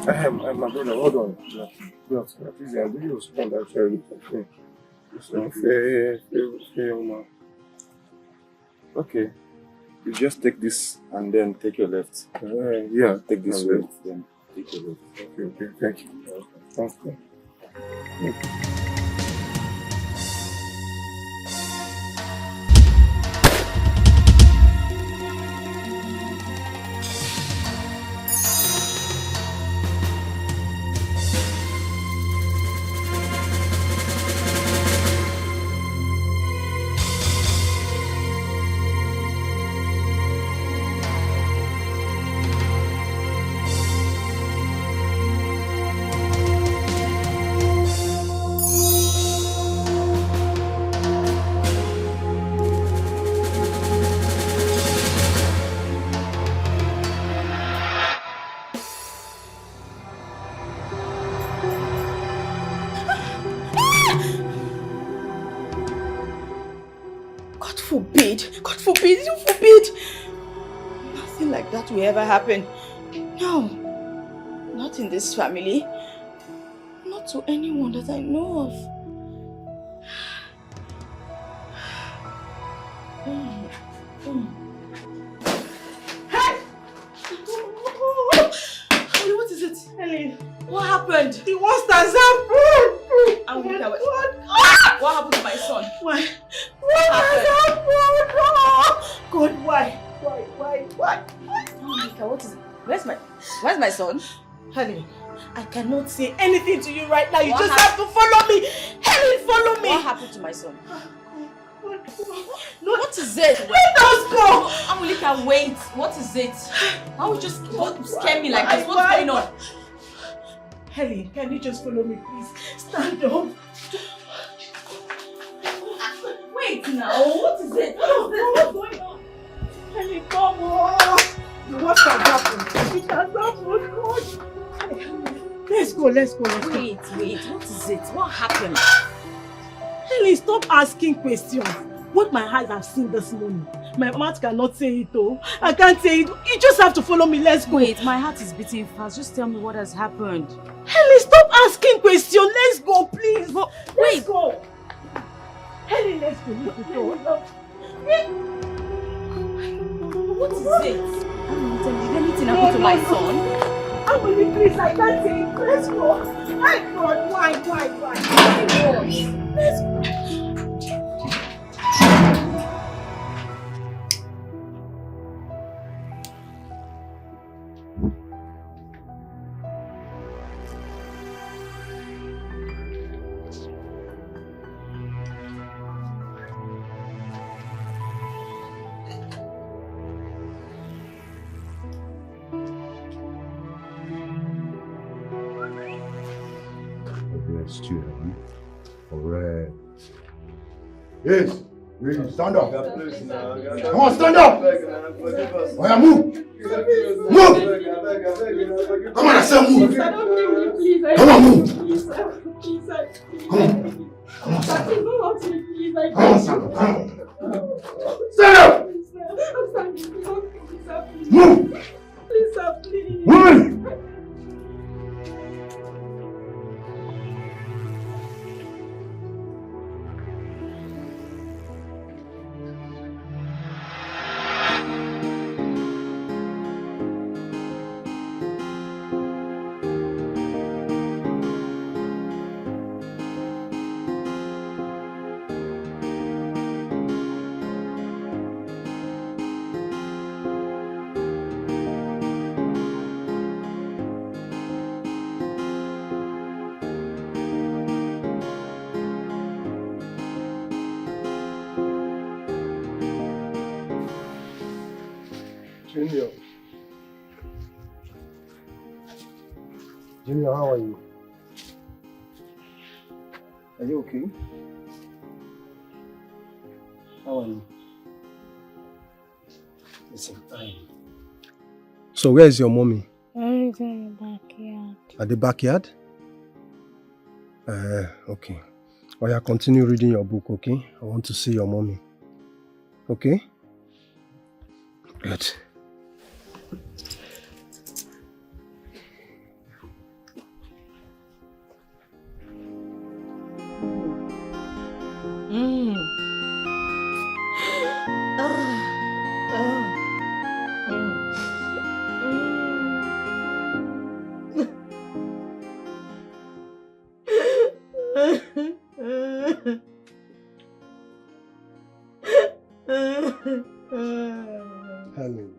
My brother, hold on. Please, I'm going to respond actually. Okay. You just take this and then take your left. Yeah. Take this right, then take your left. Okay, thank you. Thank you. God forbid, you forbid! Nothing like that will ever happen. No, not in this family. Not to anyone that I know of. Hey! Holly, what is it? Ellie, what happened? The monsters happened! And what happened to my son? Why? What happened? God, why? Oh, what is it? Where's my son? Helen, I cannot say anything to you right now. You just have to follow me. Helen, follow me. What happened to my son? No, what is it? Let us go. Amulika, wait. What is it? How would you scare me like this? What's going on? Helen, can you just follow me, please? Stand up. Wait now. What is it? What's going on? Helen, come on. What has happened? It has happened. God. Let's go. Wait. What is it? What happened? Helen, stop asking questions. What my eyes have seen this morning, my mouth cannot say it though. I can't say it. You just have to follow me. Let's go. Wait, my heart is beating fast. Just tell me what has happened. Helen, stop asking questions. Let's go, please. But, let's go. Helen, let's go. What is it? Did anything happen to my son? Emily, please, I can't say it. Let's go. My God, why? Let's go. Correct. Yes. Stand up. Come on, stand up. Oh, yeah, move. Move. Come on, I said move. Come on, move. Come on. Come on, stand up. Stand up. Move. Move. Junior, how are you? Are you okay? How are you? Listen, So where is your mommy? Mommy's in the backyard. At the backyard? Okay. Oh yeah, continue reading your book, okay? I want to see your mommy. Okay? Good. Helen.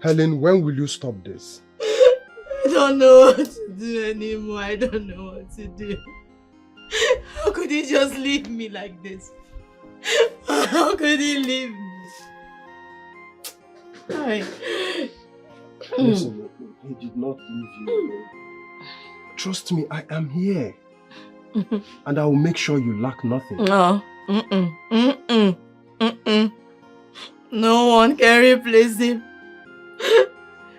Helen, when will you stop this? I don't know what to do anymore. I don't know what to do. How could he just leave me like this? How could he leave me? Listen, he did not leave you. Trust me, I am here. And I will make sure you lack nothing. No. No one can replace him.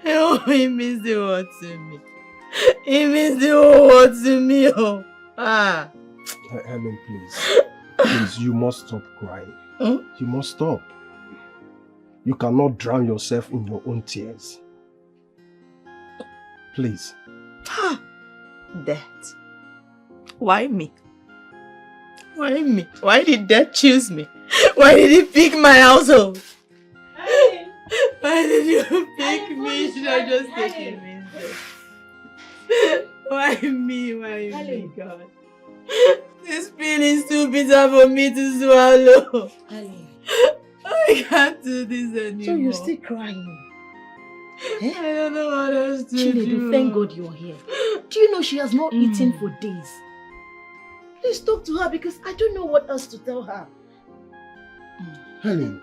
Oh, he means the world to me. He means the whole world to me. Oh. Helen, please. Please, you must stop crying. You must stop. You cannot drown yourself in your own tears. Please. Death. Why me? Why me? Why did death choose me? Why did he pick my household? Why did you pick me? Should I just take him instead? Why me? Why me, God? This pain is too bitter for me to swallow. I can't do this anymore. So you're still crying? I don't know what else to do. Thank God you're here. Do you know she has not eaten for days? Please talk to her because I don't know what else to tell her. Helen,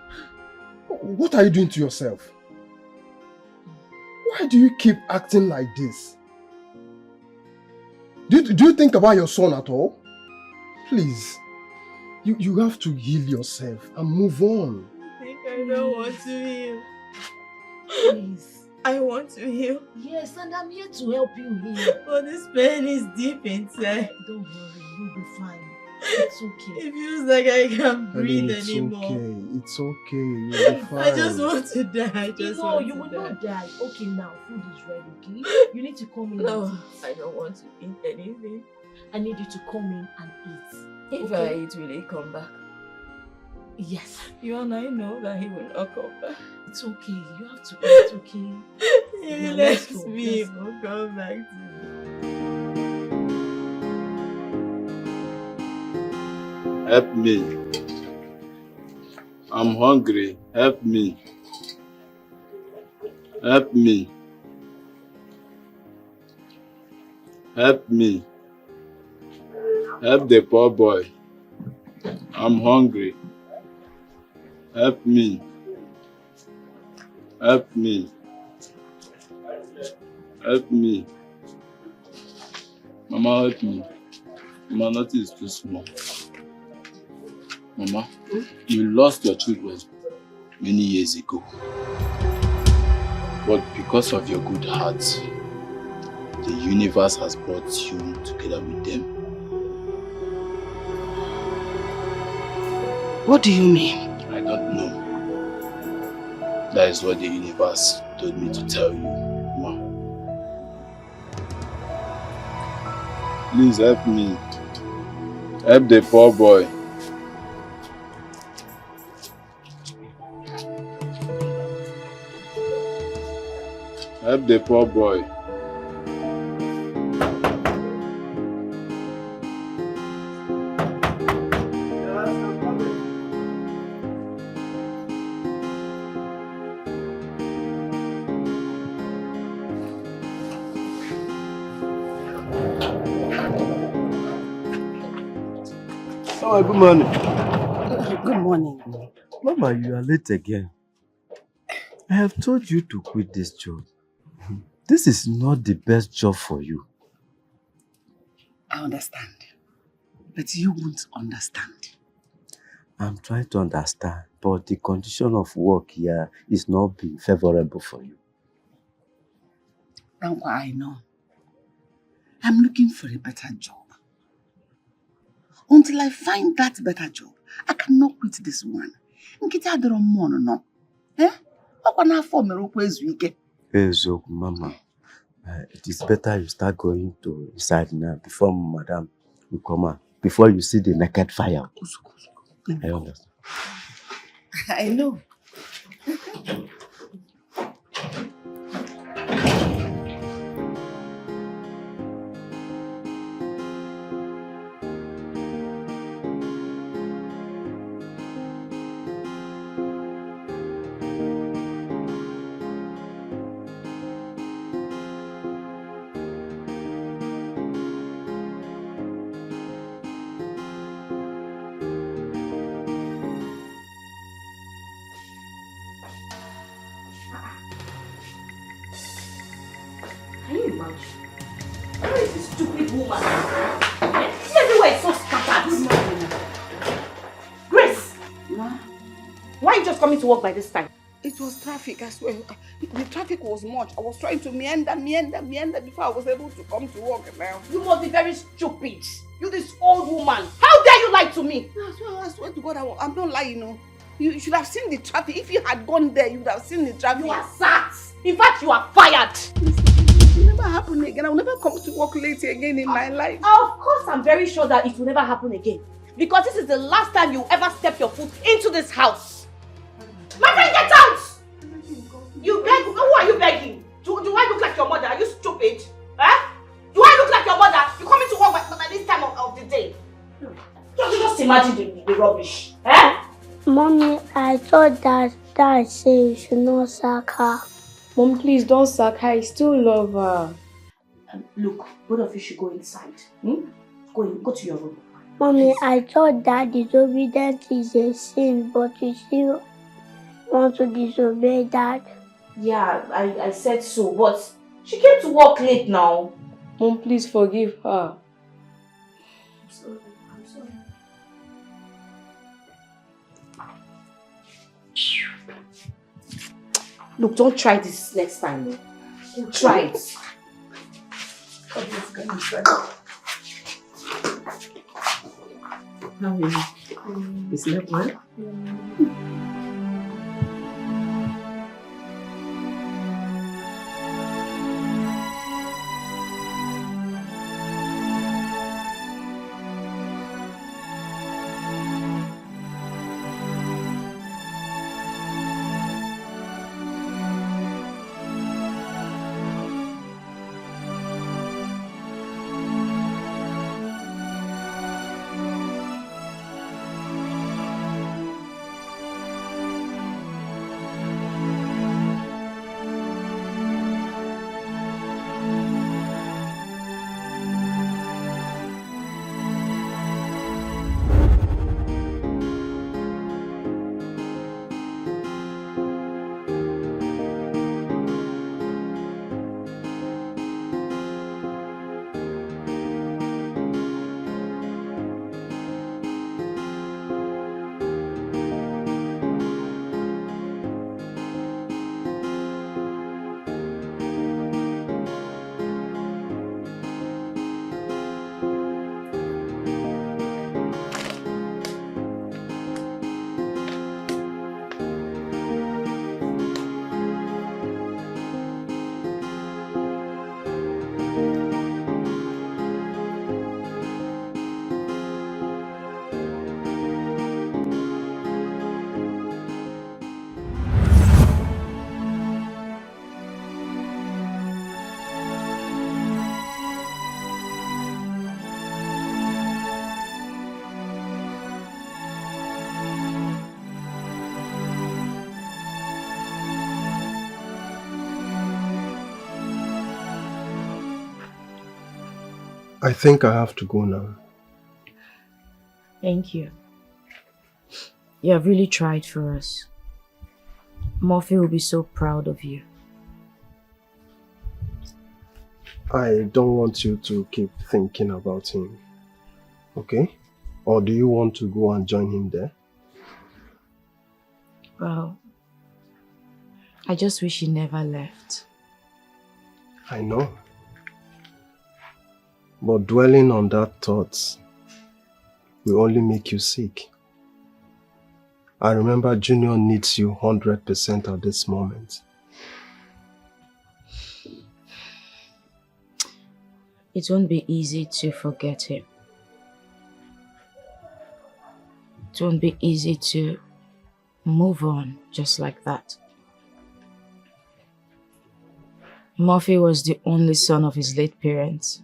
what are you doing to yourself? Why do you keep acting like this? Do you think about your son at all? Please, you have to heal yourself and move on. I think I don't want to heal. Please. I want to heal. Yes, and I'm here to help you heal. But this pain is deep inside. Don't worry, you'll be fine. It's okay. It feels like I can't breathe Helen, anymore. It's okay, you'll be fine. I just want to die. You will not die. Okay, now food is ready, okay? You need to come in No, and eat. I don't want to eat anything. I need you to come in and eat. If Okay? I eat, will he come back? Yes. You and I know that he will not come back. It's okay. You have to eat, okay? He Now, lets let's go. me Let's go. will come back to me. Help me. I'm hungry. Help me. Help me. Help me. Help the poor boy. I'm hungry. Help me. Help me. Help me. Mama, help me. Mama, nothing is too small. Mama, you lost your children many years ago. But because of your good heart, the universe has brought you together with them. What do you mean? I don't know. That is what the universe told me to tell you, Ma. Please help me. Help the poor boy. Help the poor boy. Oh, good morning. Good morning. Mama, you are late again. I have told you to quit this job. This is not the best job for you. I understand. But you won't understand. I'm trying to understand, but the condition of work here is not being favorable for you. That's why I know. I'm looking for a better job. Until I find that better job, I cannot quit this one. Nkita adoro mono no. Okwa na afọ mere okwu ezu ike. Ezo, Mama. It is better you start going to inside now before Madam will come out. Before you see the naked fire. I understand. I know. imagine. Where is this stupid woman? See, everywhere is so scattered. Grace! Ma? Why are you just coming to work by this time? It was traffic, I swear. The traffic was much. I was trying to meander before I was able to come to work now. You must be very stupid. You this old woman. How dare you lie to me? I swear to God, I'm not lying, no. You should have seen the traffic. If you had gone there, you would have seen the traffic. You are sacked. In fact, you are fired. It will never happen again. I will never come to work late again in my life. Of course, I'm very sure that it will never happen again. Because this is the last time you ever step your foot into this house. My friend, get out! You beg? Who are you begging? Do I look like your mother? Are you stupid? Eh? Do I look like your mother? You coming to work by this time of the day? Just imagine the rubbish. Eh? Mommy, I thought that Dad said you should not sack her. Mom, please don't sack her. I still love her. Look, both of you should go inside. Go to your room. Mommy, I thought that disobedience is a sin, but you still want to disobey Dad. Yeah, I said so, but she came to work late now. Mom, please forgive her. I'm sorry. Look, don't try this next time. No. Don't try it. How are you? You slept well? I think I have to go now. Thank you. You have really tried for us. Murphy will be so proud of you. I don't want you to keep thinking about him. Okay? Or do you want to go and join him there? Well, I just wish he never left. I know. But dwelling on that thought will only make you sick. I remember Junior needs you 100% at this moment. It won't be easy to forget him. It won't be easy to move on just like that. Murphy was the only son of his late parents.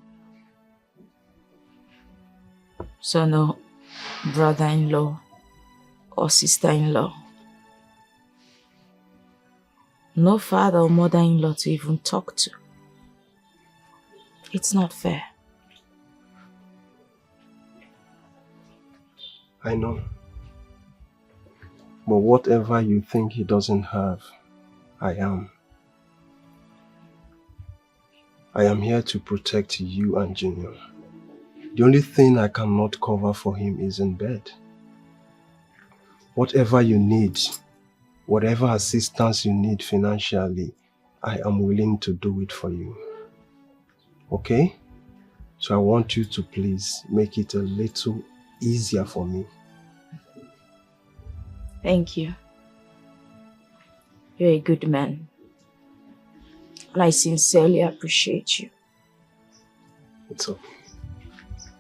So no brother-in-law or sister-in-law. No father or mother-in-law to even talk to. It's not fair. I know. But whatever you think he doesn't have, I am. I am here to protect you and Junior. The only thing I cannot cover for him is in bed. Whatever you need, whatever assistance you need financially, I am willing to do it for you. Okay? So I want you to please make it a little easier for me. Thank you. You're a good man. And I sincerely appreciate you. It's okay.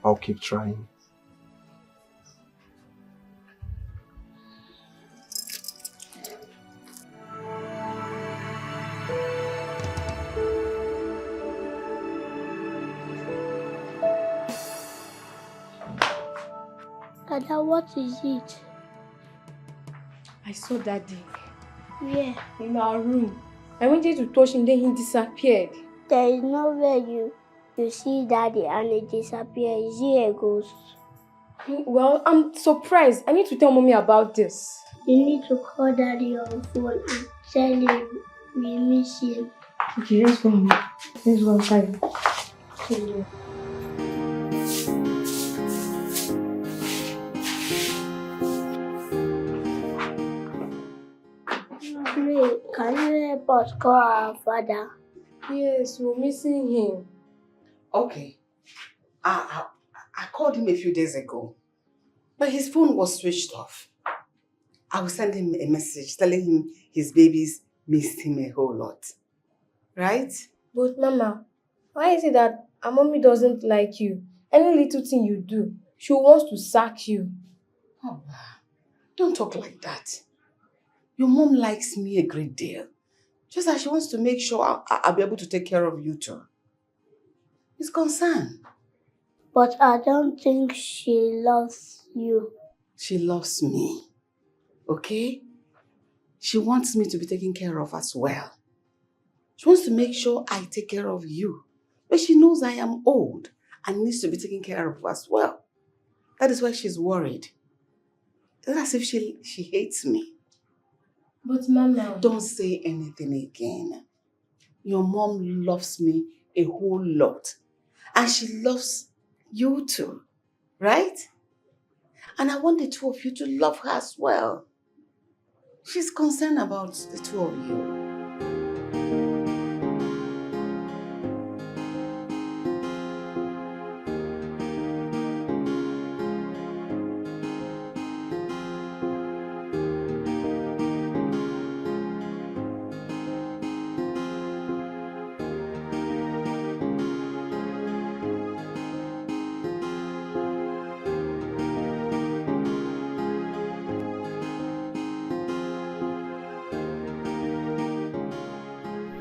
I'll keep trying. Dada, what is it? I saw Daddy. Where? In our room. I wanted to touch him, then he disappeared. There is nowhere you see Daddy and he disappears. Is he a ghost? Well, I'm surprised. I need to tell Mommy about this. You need to call Daddy on phone and tell him we miss him. Okay, let's go. Let's go outside. Can you help us call our father? Yes, we're missing him. Okay. I called him a few days ago, but his phone was switched off. I will send him a message telling him his babies missed him a whole lot. Right? But Mama, why is it that our Mommy doesn't like you? Any little thing you do, she wants to sack you. Oh, don't talk like that. Your mom likes me a great deal. Just as she wants to make sure I'll be able to take care of you too. It's concern. But I don't think she loves you. She loves me. Okay? She wants me to be taken care of as well. She wants to make sure I take care of you. But she knows I am old and needs to be taken care of as well. That is why she's worried. It's as if she hates me. But Mama... Don't say anything again. Your mom loves me a whole lot. And she loves you too. Right? And I want the two of you to love her as well. She's concerned about the two of you.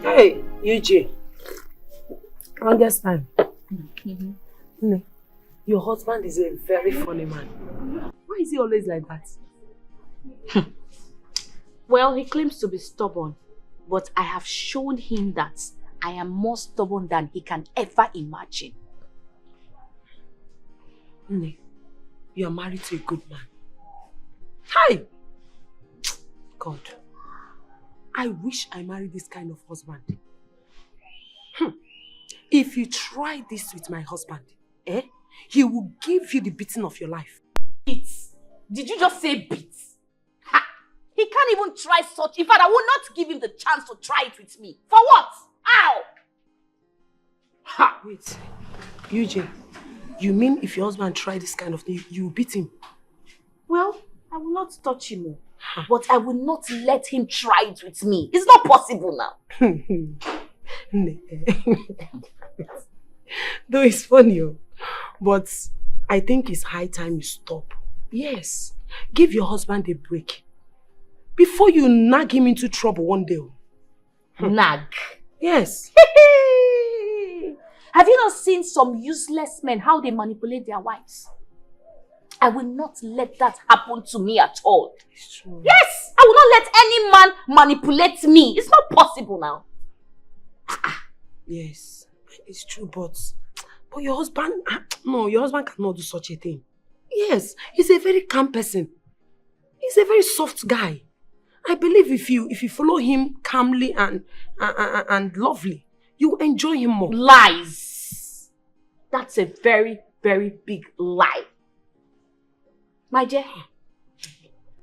Hey, UJ. Longest time. Your husband is a very funny man. Why is he always like that? Well, he claims to be stubborn, but I have shown him that I am more stubborn than he can ever imagine. You are married to a good man. Hi! God, I wish I married this kind of husband. If you try this with my husband, he will give you the beating of your life. Beats? Did you just say beats? Ha! He can't even try such. In fact, I will not give him the chance to try it with me. For what? How? Ha! Wait, UJ, you mean if your husband tried this kind of thing, you will beat him? Well, I will not touch him, but I will not let him try it with me. It's not possible now. Though it's funny, but I think it's high time you stop. Yes, give your husband a break before you nag him into trouble one day. Nag? Yes. Have you not seen some useless men, how they manipulate their wives? I will not let that happen to me at all. It's true. Yes, I will not let any man manipulate me. It's not possible now. Yes, it's true, but your husband, no, your husband cannot do such a thing. Yes, he's a very calm person. He's a very soft guy. I believe if you follow him calmly and lovely, you will enjoy him more. Lies! That's a very, very big lie. My dear,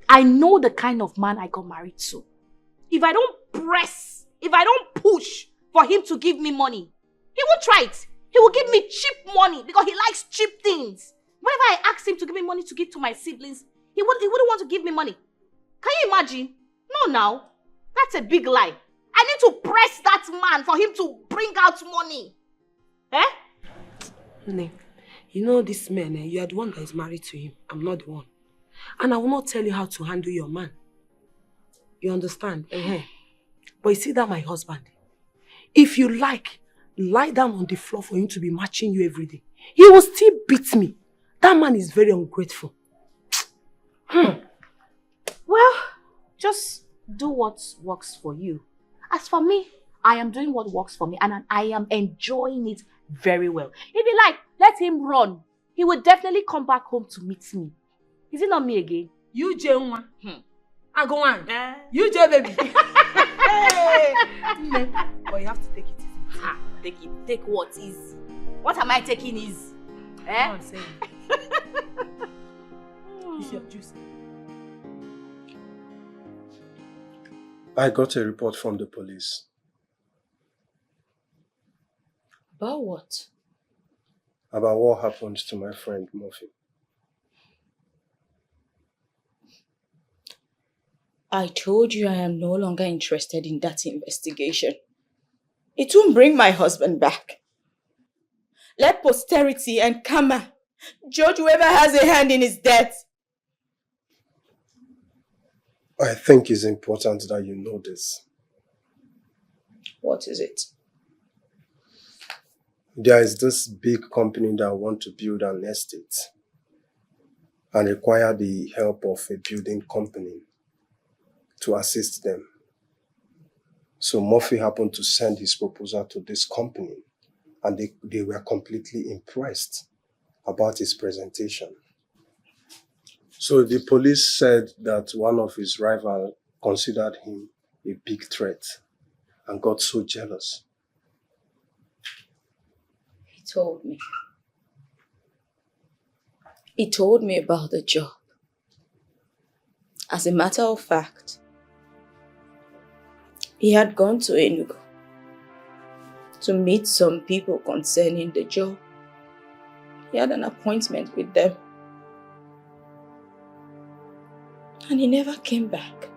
I know the kind of man I got married to. If I don't press, if I don't push for him to give me money, he won't try it. He will give me cheap money because he likes cheap things. Whenever I ask him to give me money to give to my siblings, he wouldn't want to give me money. Can you imagine? No, now. That's a big lie. I need to press that man for him to bring out money. Eh? Ne, you know this man, you are the one that is married to him. I'm not the one. And I will not tell you how to handle your man. You understand? But you see that my husband, if you like, lie down on the floor for him to be matching you every day. He will still beat me. That man is very ungrateful. Well, just do what works for you. As for me, I am doing what works for me and I am enjoying it very well. If you like, let him run. He will definitely come back home to meet me. Is it not me again? You J1. I go on. You J baby. Hey. But you have to take it easy. Take it. Take what is? What am I taking is? Eh? I'm saying. It's your juice. I got a report from the police. About what? About what happened to my friend Murphy. I told you I am no longer interested in that investigation. It won't bring my husband back. Let posterity and karma judge whoever has a hand in his death. I think it's important that you know this. What is it? There is this big company that want to build an estate and require the help of a building company to assist them. So Murphy happened to send his proposal to this company and they were completely impressed about his presentation. So the police said that one of his rivals considered him a big threat and got so jealous. He told me. He told me about the job. As a matter of fact, he had gone to Enugu to meet some people concerning the job. He had an appointment with them. And he never came back.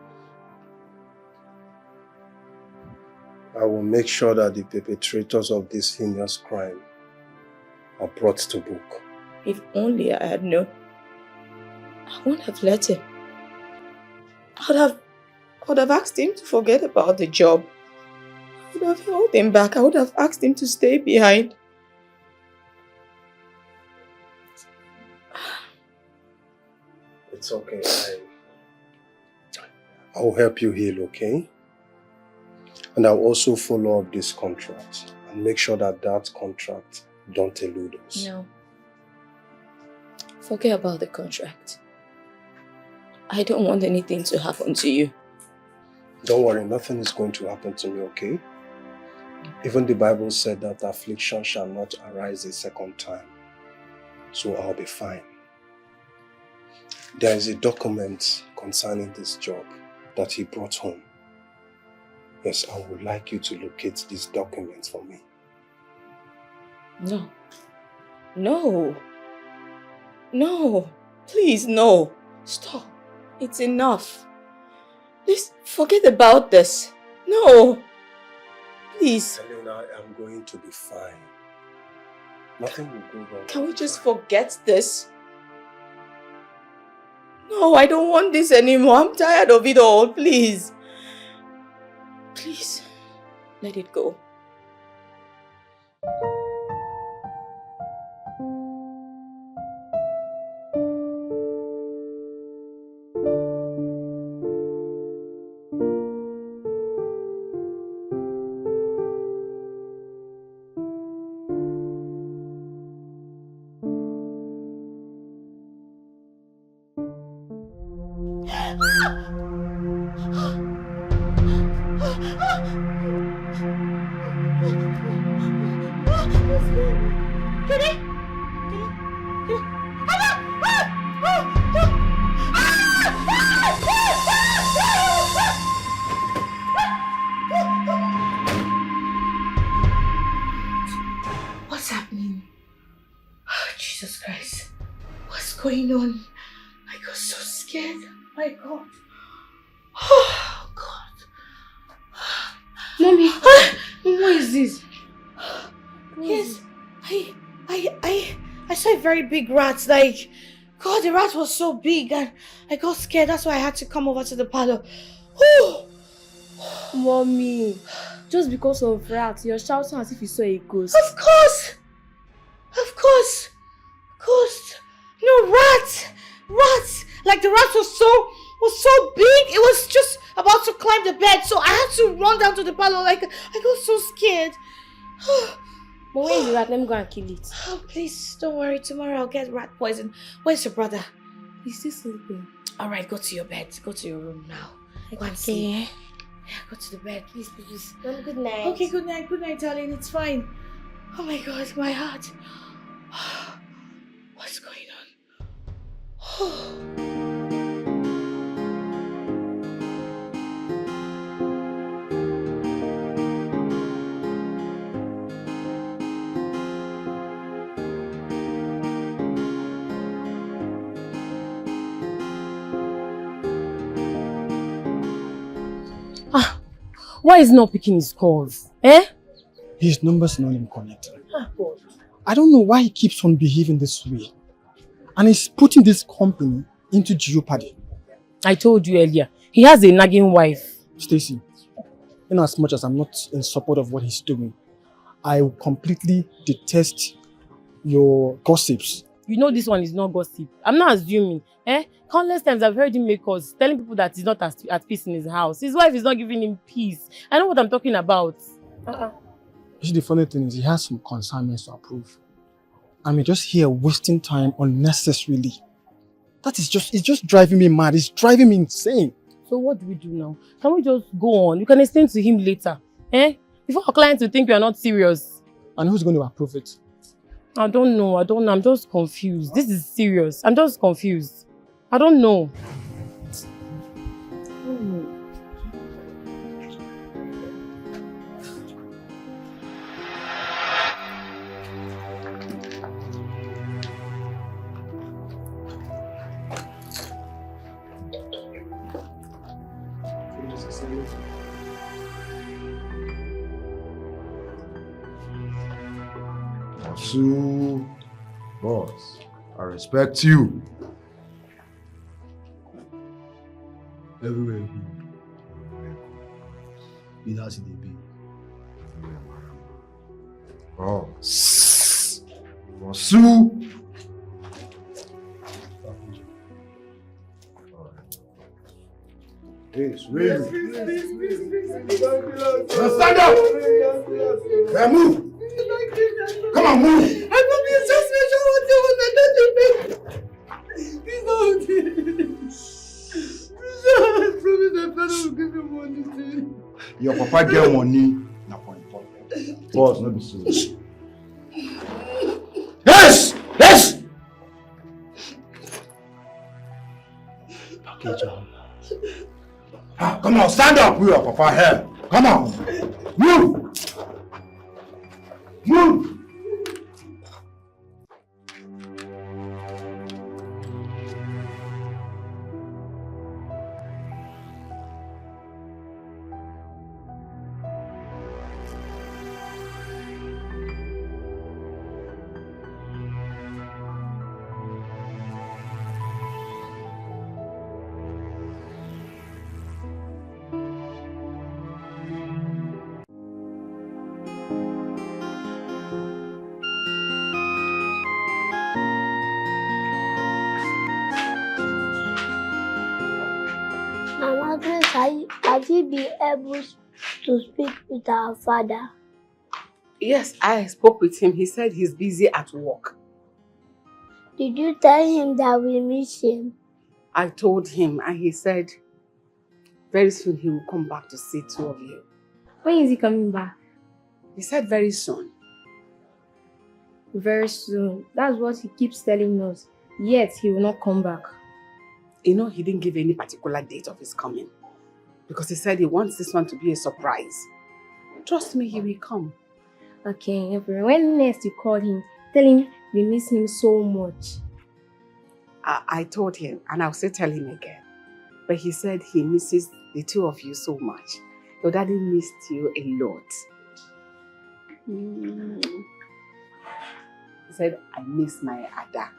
I will make sure that the perpetrators of this heinous crime are brought to book. If only I had known, I wouldn't have let him. I would have asked him to forget about the job. I would have held him back. I would have asked him to stay behind. It's okay. I will help you heal, okay? And I'll also follow up this contract and make sure that that contract don't elude us. No. Forget about the contract. I don't want anything to happen to you. Don't worry, nothing is going to happen to me, okay? Even the Bible said that affliction shall not arise a second time. So I'll be fine. There is a document concerning this job that he brought home. Yes, I would like you to locate this document for me. No. No. No. Please, no. Stop. It's enough. Please, forget about this. No. Please. Elena, I'm going to be fine. Nothing will go wrong. Can we just forget this? No, I don't want this anymore. I'm tired of it all. Please. Please, let it go. My God. Oh, God. Mommy, what is this? Yes, I saw a very big rat. Like, God, the rat was so big and I got scared. That's why I had to come over to the parlor. Oh. Mommy, just because of rats, you're shouting as if you saw a ghost. Of course. Of course. Ghost. No, rat. Rats. Like the rat was so big. It was just about to climb the bed. So I had to run down to the parlor. Like, I got so scared. But where is the rat? Let me go and kill it. Oh, please, don't worry. Tomorrow I'll get rat poison. Where's your brother? He's still sleeping. Alright, go to your bed. Go to your room now. Go and Okay. sleep. Yeah, go to the bed. Please, please. Mom, good night. Okay, good night. Good night, darling. It's fine. Oh my God, my heart. What's going on? Why is he not picking his calls? Eh? His number's not even connected. God. I don't know why he keeps on behaving this way. And he's putting this company into jeopardy. I told you earlier, he has a nagging wife. Stacy, in as much as I'm not in support of what he's doing, I completely detest your gossips. You know this one is not gossip. I'm not assuming. Countless times I've heard him make calls telling people that he's not at peace in his house. His wife is not giving him peace. I know what I'm talking about. You see, the funny thing is he has some consignments to approve. And we're just here wasting time unnecessarily. That is just, it's just driving me mad. It's driving me insane. So what do we do now? Can we just go on? You can explain to him later. Before our clients will think we are not serious. And who's going to approve it? I don't know. I'm just confused. This is serious. I'm just confused. I don't know. So, boss, I respect you. Everywhere good. It has to be. Oh. Wasu. Yes, really. Now stand up! Hey, move! Come on, move! I love you, just mention what you want and then you I promise my father will give you money too. Your papa get money. Now for important. Boss, not be serious. Yes! Yes! Okay, John. Come on, stand up with your papa here. Come on. Move! Move! Mama Grace, have you been able to speak with our father? Yes, I spoke with him. He said he's busy at work. Did you tell him that we miss him? I told him and he said very soon he will come back to see two of you. When is he coming back? He said very soon. Very soon. That's what he keeps telling us. Yet he will not come back. You know, he didn't give any particular date of his coming. Because he said he wants this one to be a surprise. Trust me, he will come. Okay, when next you call him, tell him we miss him so much. I told him and I'll still tell him again. But he said he misses the two of you so much. Your daddy missed you a lot. He said, I miss my Ada.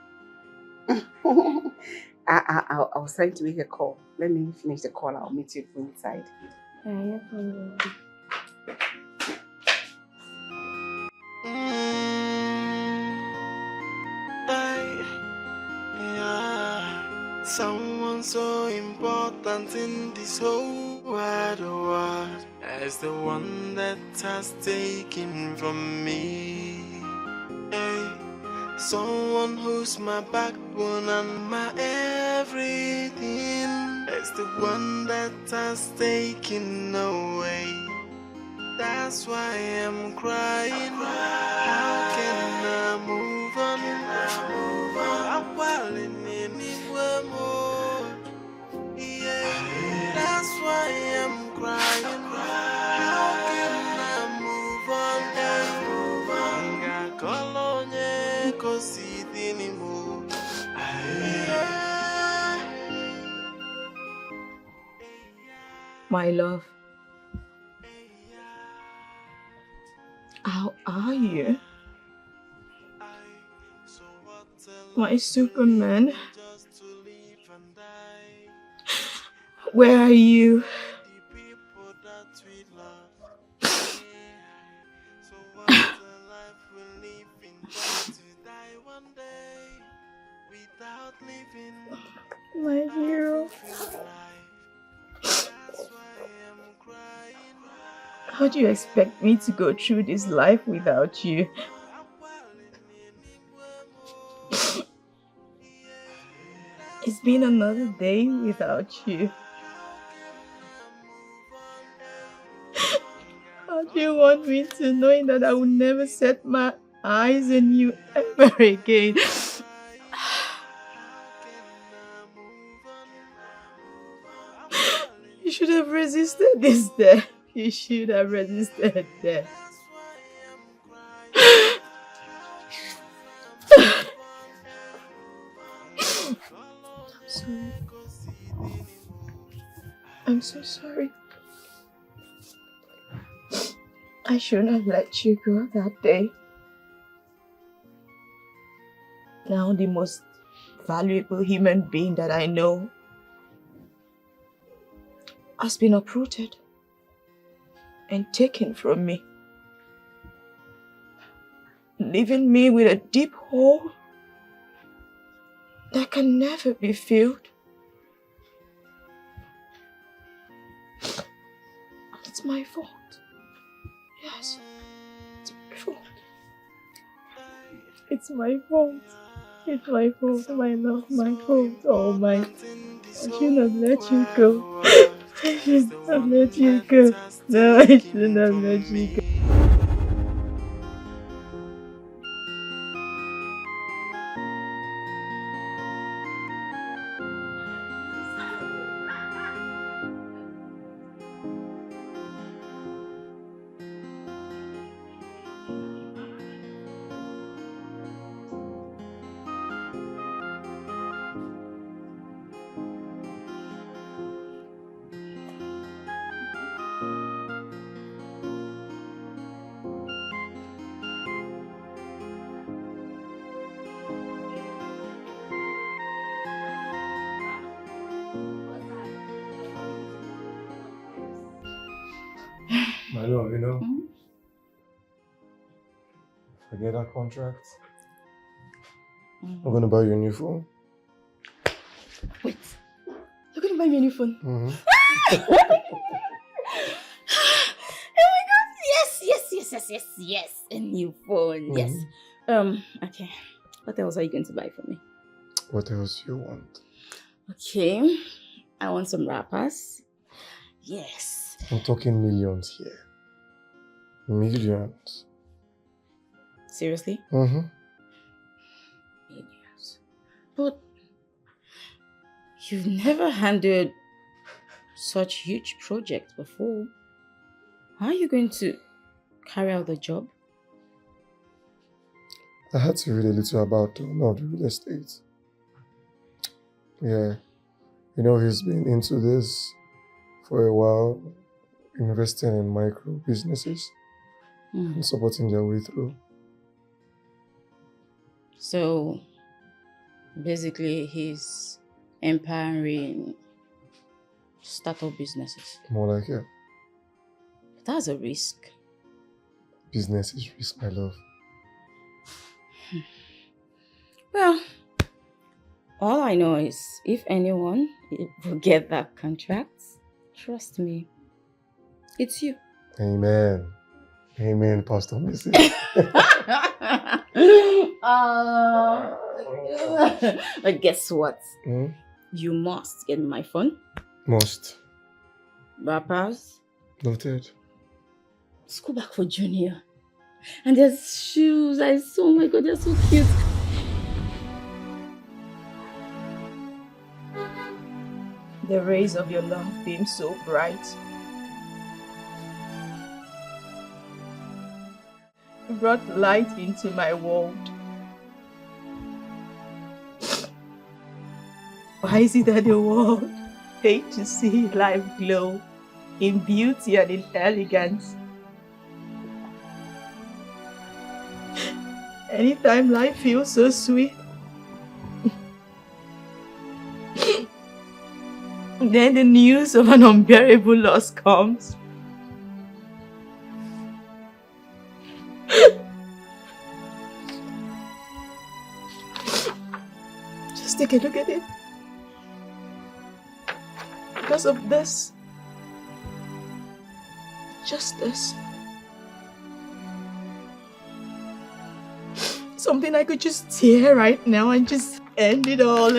I was trying to make a call. Let me finish the call. I'll meet you inside. Someone so important in this whole wide world as the one that has taken from me. Hey, someone who's my backbone and my everything. As the one that has taken away. That's why I'm crying. How can I move on? I'm falling anywhere more. Yeah, that's why I'm crying. How can I move on? Nga kolonye kosidini mo. My love. How are you? My Superman. Where are you? My hero. How do you expect me to go through this life without you? It's been another day without you. How do you want me to know that I will never set my eyes on you ever again? You should have resisted this death. You should have resisted death. I'm sorry. I'm so sorry. I shouldn't have let you go that day. Now the most valuable human being that I know has been uprooted and taken from me, leaving me with a deep hole that can never be filled. It's my fault. Yes, it's my fault. It's my fault. It's my fault, my love, my fault, all mine. I shouldn't have let you go. I shouldn't have let you go. No, I shouldn't have let you go. My love, you know, forget that contract. I'm gonna buy you a new phone. Wait, you're gonna buy me a new phone? Mm-hmm. Oh my god, yes, a new phone, yes. Okay, what else are you going to buy for me? What else do you want? Okay, I want some wrappers. Yes. I'm talking millions here. Millions. Seriously? Mm-hmm. Millions. But you've never handled such huge projects before. How are you going to carry out the job? I had to read a little about the real estate. Yeah. You know, he's been into this for a while, investing in micro businesses and supporting their way through. So basically he's empowering startup businesses. More like it. That's a risk. Business is risk, my love. Well, all I know is if anyone will get that contract, trust me, it's you. Amen. Amen, Pastor Mrs. But guess what? Hmm? You must get my phone. Must. Wrappers. Noted. Let's go back for Junior. And there's shoes. Oh my God, they're so cute. The rays of your love beam so bright. You brought light into my world. Why is it that the world hates to see life glow in beauty and in elegance? Anytime life feels so sweet, then the news of an unbearable loss comes. Just take a look at it. Because of this, just this, something I could just tear right now and just end it all.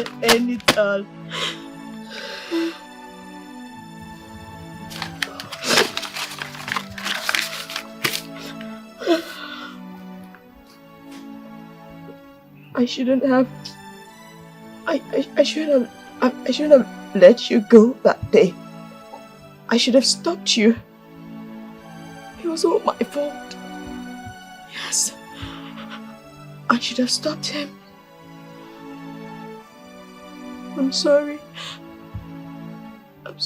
I shouldn't have let you go that day. I should have stopped you. It was all my fault. Yes. I should have stopped him. I'm sorry. I'm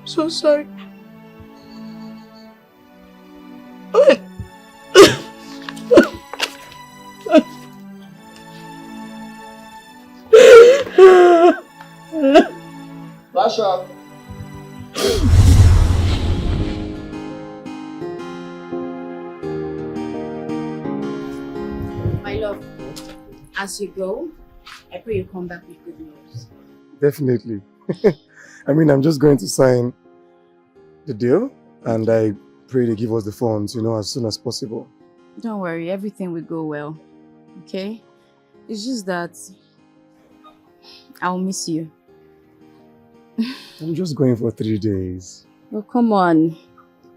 so sorry. Flash up. My love, as you go, I pray you come back with good news. Definitely. I mean, I'm just going to sign the deal and I pray they give us the funds, as soon as possible. Don't worry, everything will go well. Okay? It's just that I'll miss you. I'm just going for 3 days. Well, come on.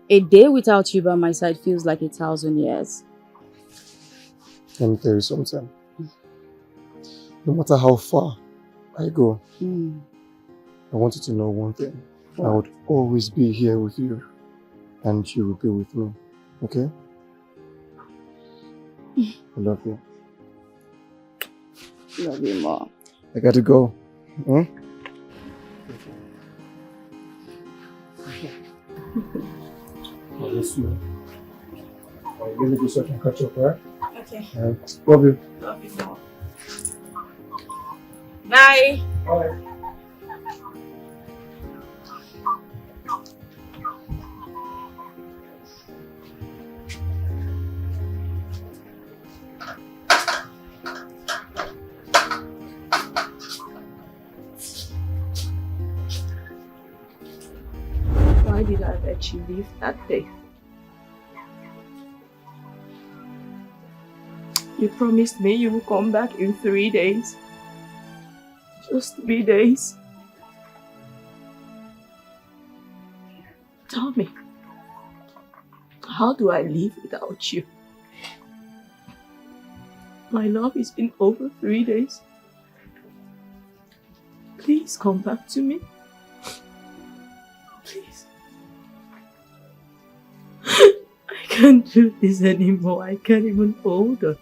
A day without you by my side feels like 1,000 years. Let me tell you something. No matter how far I go, I want you to know one thing. I would always be here with you and you will be with me. Okay? I love you. Love you more. I gotta go. Hmm? I'll miss you. Let me go so I can catch up, right? Okay. Love you. Love you more. Bye. Bye. Why did I let you leave that day? You promised me you would come back in 3 days. Just 3 days. Tell me, how do I live without you? My love, it's been over 3 days. Please come back to me. Please. I can't do this anymore. I can't even hold her.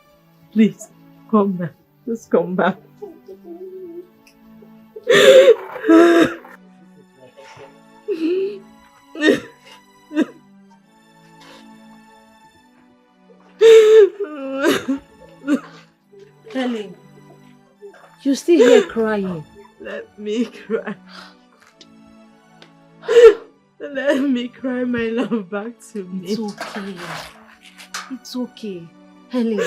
Please, come back. Just come back. Helen, you still here crying. Let me cry. Let me cry my love back to me. It's okay. It's okay. Helen,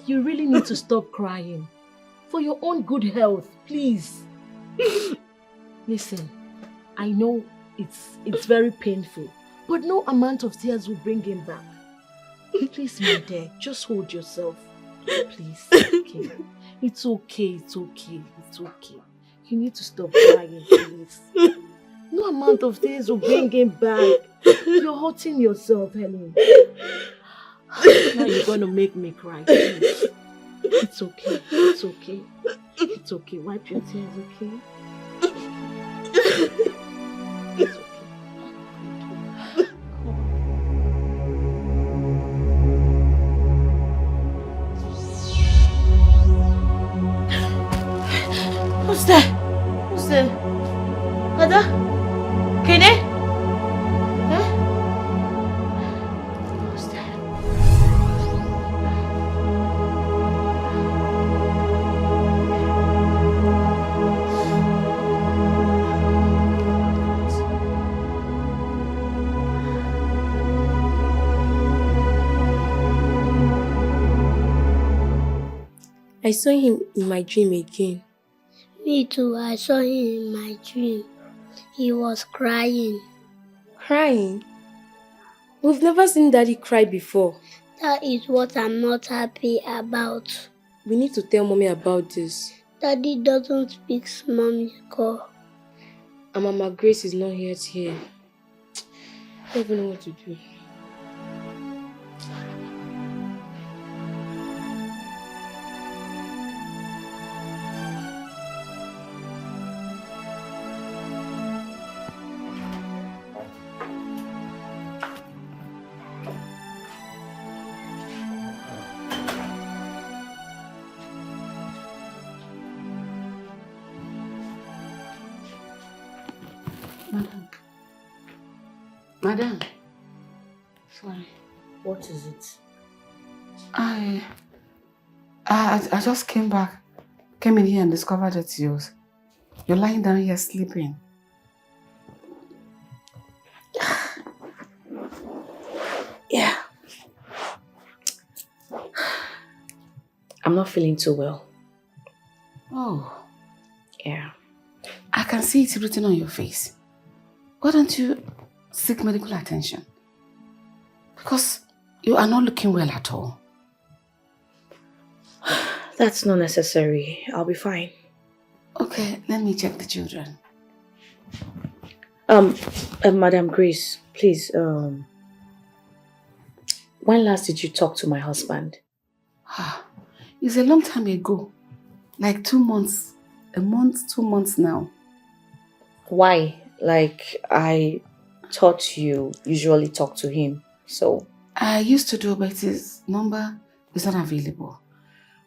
you really need to stop crying. For your own good health, please. Listen, I know it's very painful, but no amount of tears will bring him back. Please, my dear, just hold yourself. Please, okay. It's okay, it's okay, it's okay. You need to stop crying, please. No amount of tears will bring him back. You're hurting yourself, Helen. Now you're gonna make me cry, please. It's okay, it's okay. It's okay, wipe your tears, okay? It's okay. Who's there? Who's there? Ada? Kene? Huh? Who's there? I saw him in my dream again. Me too, I saw him in my dream. He was crying. Crying? We've never seen Daddy cry before. That is what I'm not happy about. We need to tell Mommy about this. Daddy doesn't speak Mommy's call. And Mama Grace is not yet here. I don't even know what to do. Madam. Sorry. What is it? I just came in here and discovered that you're lying down here sleeping. Yeah. I'm not feeling too well. Oh. Yeah. I can see it written on your face. Why don't you seek medical attention? Because you are not looking well at all. That's not necessary. I'll be fine. Okay, let me check the children. Madam Grace, please, when last did you talk to my husband? It's a long time ago. Like 2 months. A month, 2 months now. Why? Like, I thought you usually talk to him, so... I used to do, but his number is not available.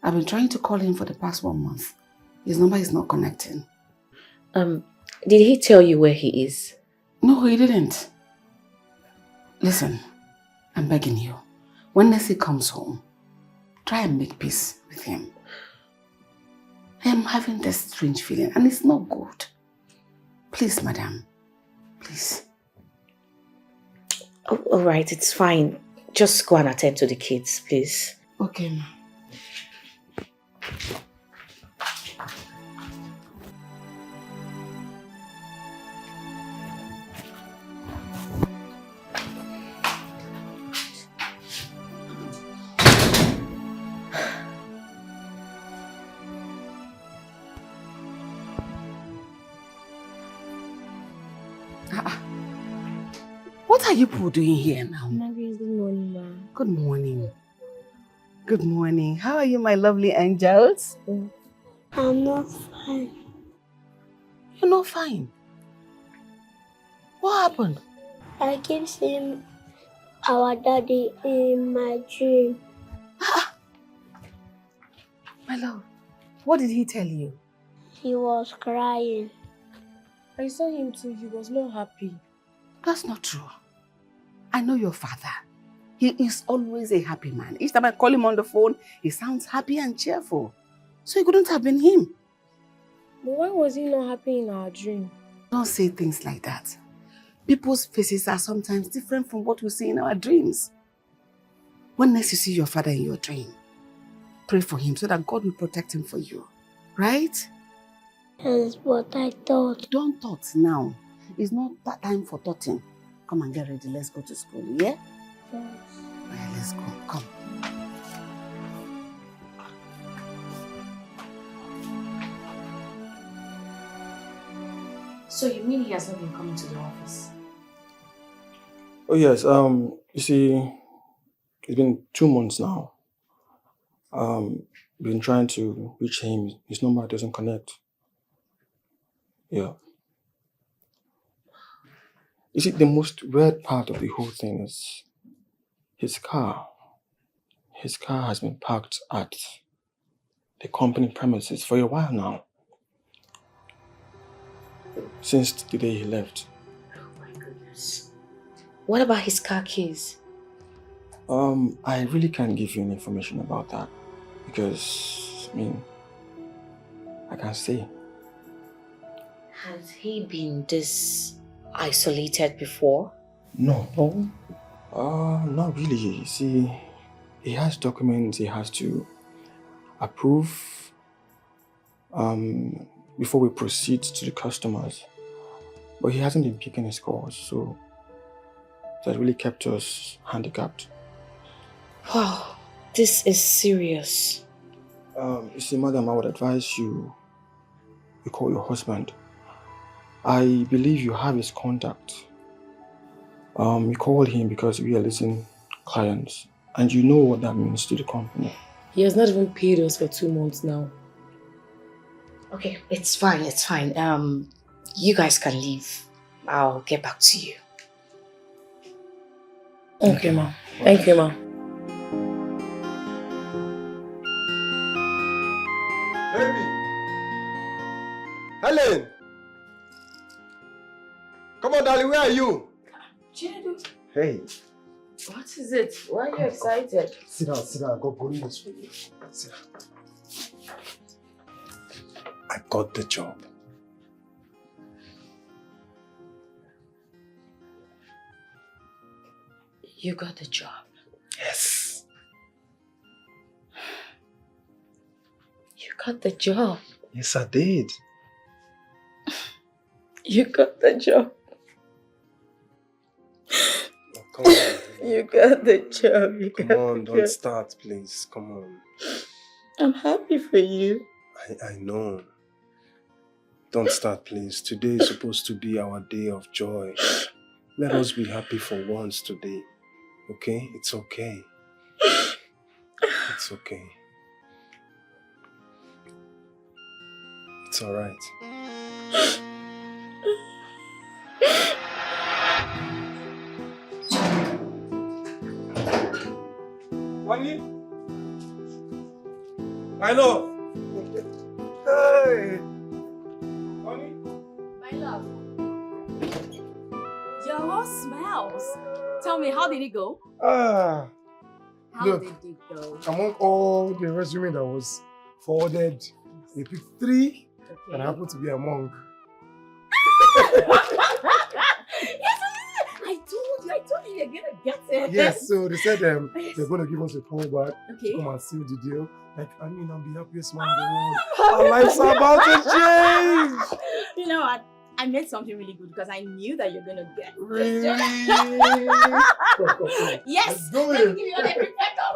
I've been trying to call him for the past 1 month. His number is not connecting. Did he tell you where he is? No, he didn't. Listen, I'm begging you. When Nessie comes home, try and make peace with him. I am having this strange feeling and it's not good. Please, madam. Please. Oh, all right, it's fine. Just go and attend to the kids, please. Okay, ma. What are you people doing here now? Good morning, Ma. Good morning. Good morning. How are you, my lovely angels? I'm not fine. You're not fine. What happened? I keep seeing our daddy in my dream. My love, what did he tell you? He was crying. I saw him too. He was not happy. That's not true. I know your father. He is always a happy man. Each time I call him on the phone, he sounds happy and cheerful. So it couldn't have been him. But why was he not happy in our dream? Don't say things like that. People's faces are sometimes different from what we see in our dreams. When next you see your father in your dream, pray for him so that God will protect him for you. Right? Yes, but I thought. Don't thought now. It's not that time for thoughting. Come and get ready. Let's go to school, yeah? Yes. Alright, let's go. Come. So you mean he has not been coming to the office? Oh yes, you see, it's been 2 months now. Been trying to reach him. His number doesn't connect. Yeah. You see, the most weird part of the whole thing is his car. His car has been parked at the company premises for a while now. Since the day he left. Oh my goodness. What about his car keys? I really can't give you any information about that because, I can't say. Has he been this isolated before? No. Not really. You see, he has documents he has to approve before we proceed to the customers. But he hasn't been picking his calls, so that really kept us handicapped. Wow, this is serious. You see, madam, I would advise you call your husband. I believe you have his contact. You called him because we are listening clients, and you know what that means to the company. He has not even paid us for 2 months now. Okay, it's fine, it's fine. You guys can leave. I'll get back to you. Okay, ma. Thank you, ma. Baby! Helen! Come on, darling, where are you? Chinedu, Hey. what is it? Why are you excited? Sit down, I got good news for you. Sit down. I got the job. You got the job? Yes. You got the job? Yes, I did. You got the job. Oh, come on. You got the job. You Come got on, the don't job. start, please. Come on. I'm happy for you. I know. Don't start, please. Today is supposed to be our day of joy. Let us be happy for once today. Okay? It's okay. It's okay. It's alright. Honey? My love. Hey. Honey? My love. Your horse smells. Tell me, how did it go? Ah, How look, did it go? among all the resume that was forwarded, they picked 3 and I happen to be among. Yes, I told you you're gonna get it. Yes, so they said they're going to give us a call back Okay. to come and seal the deal. Like, I mean, I'm the happiest man in the world. Our lives are about to change. You know what? I made something really good because I knew that you're gonna get Really? Yes! Let's do Let me it. give you all the prefect. Oh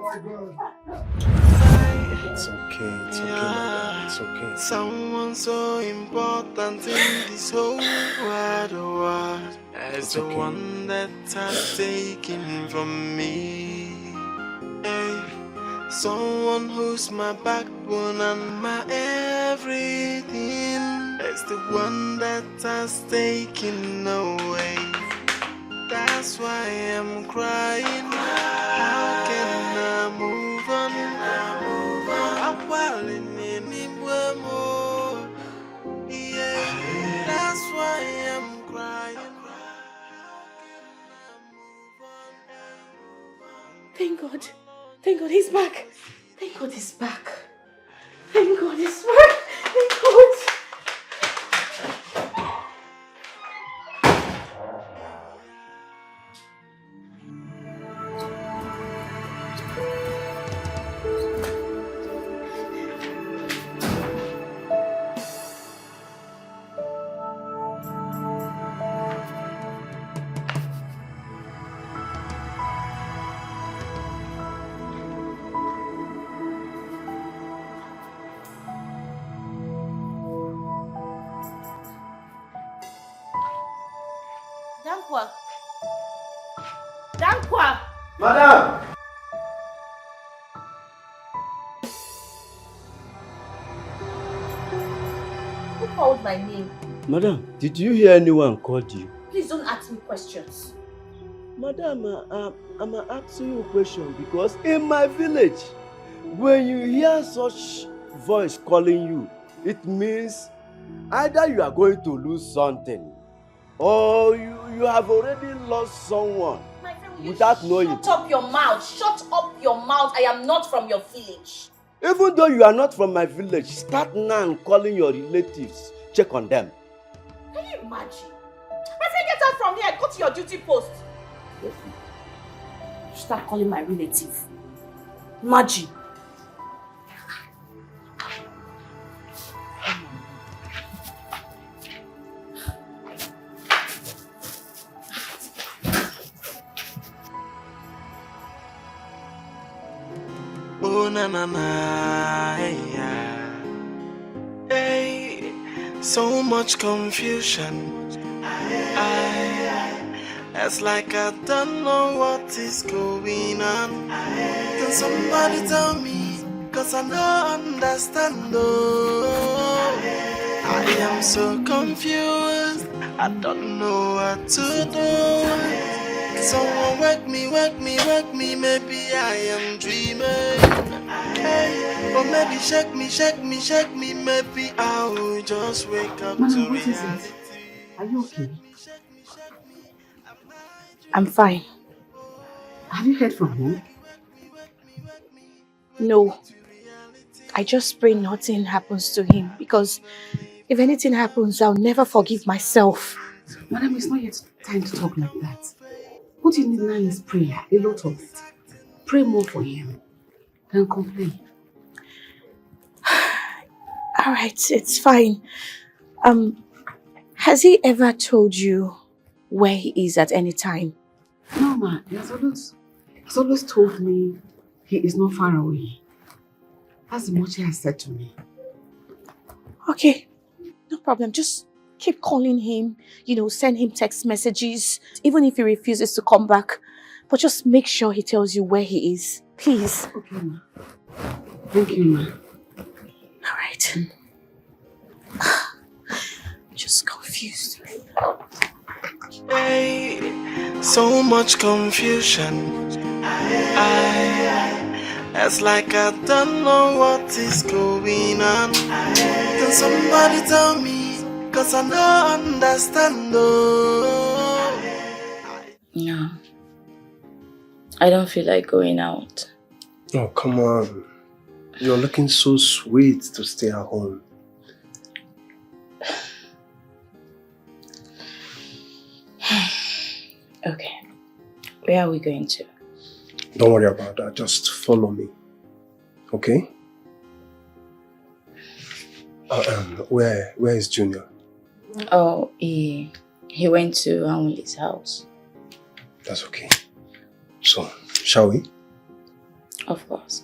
my God. It's okay, my darling. It's okay. Someone so important in this whole wide world as the one that has taken from me. Hey, someone who's my backbone and my everything. As the one that has taken away. That's why I'm crying. How can I move on? I'm falling in more. Thank God. Thank God he's back. Thank God he's back. Thank God he's back. Thank God. Dankwa. Dankwa. Madam! Who called my name? Madam, did you hear anyone called you? Please don't ask me questions. Madam, I'm asking you a question because in my village, when you hear such voice calling you, it means either you are going to lose something or you have already lost someone without knowing. Shut up your mouth. Shut up your mouth. I am not from your village. Even though you are not from my village, start now calling your relatives. Check on them. Can you imagine? My friend, get out from here. Go to your duty post. Yes. You start calling my relative. Imagine. Oh na na na, yeah. Hey, so much confusion. It's like I don't know what is going on. Can somebody tell me? Cause I don't understand. Oh, I am so confused. I don't know what to do. Someone wake me, wake me, wake me. Maybe I am dreaming. Hey, or maybe shake me, shake me, shake me. Maybe I will just wake up to reality. Are you okay? I'm fine. Have you heard from him? No. I just pray nothing happens to him because if anything happens, I'll never forgive myself. Madam, it's not yet time to talk like that. What you need now is prayer, a lot of it. Pray more for him. Don't complain. Alright, it's fine. Has he ever told you where he is at any time? No, ma. He has always told me he is not far away. That's the much he has said to me. Okay, no problem. Just keep calling him, send him text messages, even if he refuses to come back. But just make sure he tells you where he is. Please. Okay, ma. Thank you, ma. Alright. Just confused. Hey, so much confusion. It's like I don't know what is going on. Can somebody tell me? Cause I don't understand. Oh. No. I don't feel like going out. Oh, come on. You're looking so sweet to stay at home. Okay. Where are we going to? Don't worry about that. Just follow me. Okay? Where is Junior? Oh, he went to Anwuli's house. That's okay. So, shall we? Of course.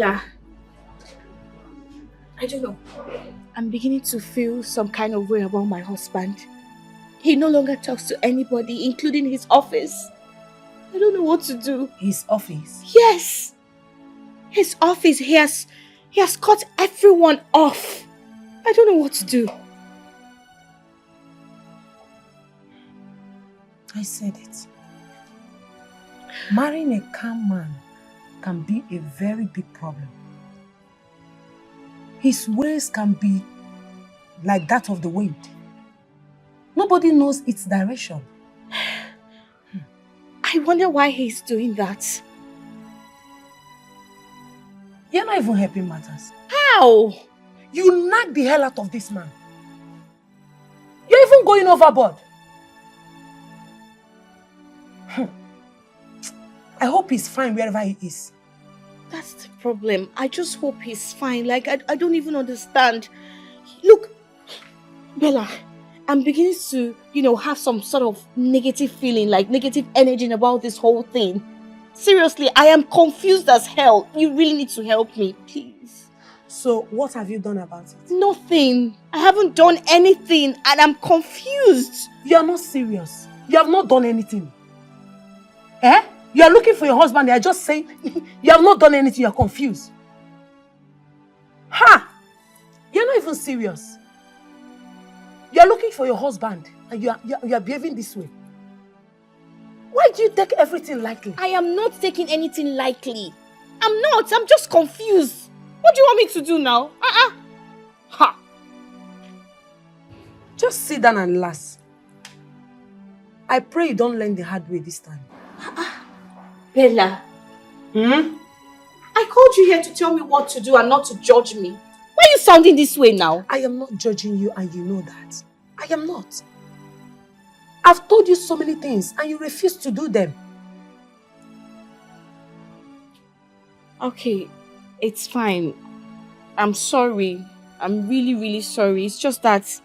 Bella, I don't know. I'm beginning to feel some kind of way about my husband. He no longer talks to anybody, including his office. I don't know what to do. His office? Yes! His office, he has cut everyone off. I don't know what to do. I said it. Marrying a calm man can be a very big problem. His ways can be like that of the wind. Nobody knows its direction. I wonder why he's doing that. You're not even helping matters. How? You knock the hell out of this man. You're even going overboard. I hope he's fine wherever he is. That's the problem. I just hope he's fine. Like, I don't even understand. Look, Bella, I'm beginning to, have some sort of negative feeling, like negative energy about this whole thing. Seriously, I am confused as hell. You really need to help me, please. So, what have you done about it? Nothing. I haven't done anything and I'm confused. You are not serious. You have not done anything. Eh? You are looking for your husband. They are just saying you have not done anything. You are confused. Ha! You are not even serious. You are looking for your husband and you are behaving this way. Why do you take everything lightly? I am not taking anything lightly. I'm not. I'm just confused. What do you want me to do now? Ha! Just sit down and laugh. I pray you don't learn the hard way this time. Bella. I called you here to tell me what to do and not to judge me. Why are you sounding this way now? I am not judging you and you know that. I am not. I've told you so many things and you refuse to do them. Okay, it's fine. I'm sorry. I'm really, really sorry. It's just that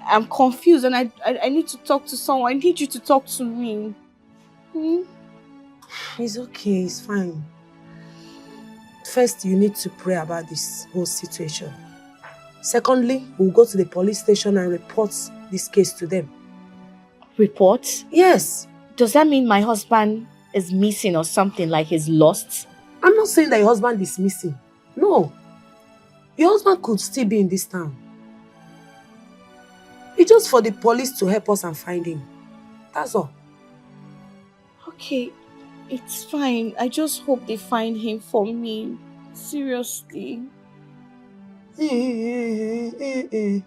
I'm confused and I need to talk to someone. I need you to talk to me. It's okay, it's fine. First, you need to pray about this whole situation. Secondly, we'll go to the police station and report this case to them. Report? Yes. Does that mean my husband is missing or something, like he's lost? I'm not saying that your husband is missing. No. Your husband could still be in this town. It's just for the police to help us and find him. That's all. Okay, it's fine. I just hope they find him for me. Seriously. You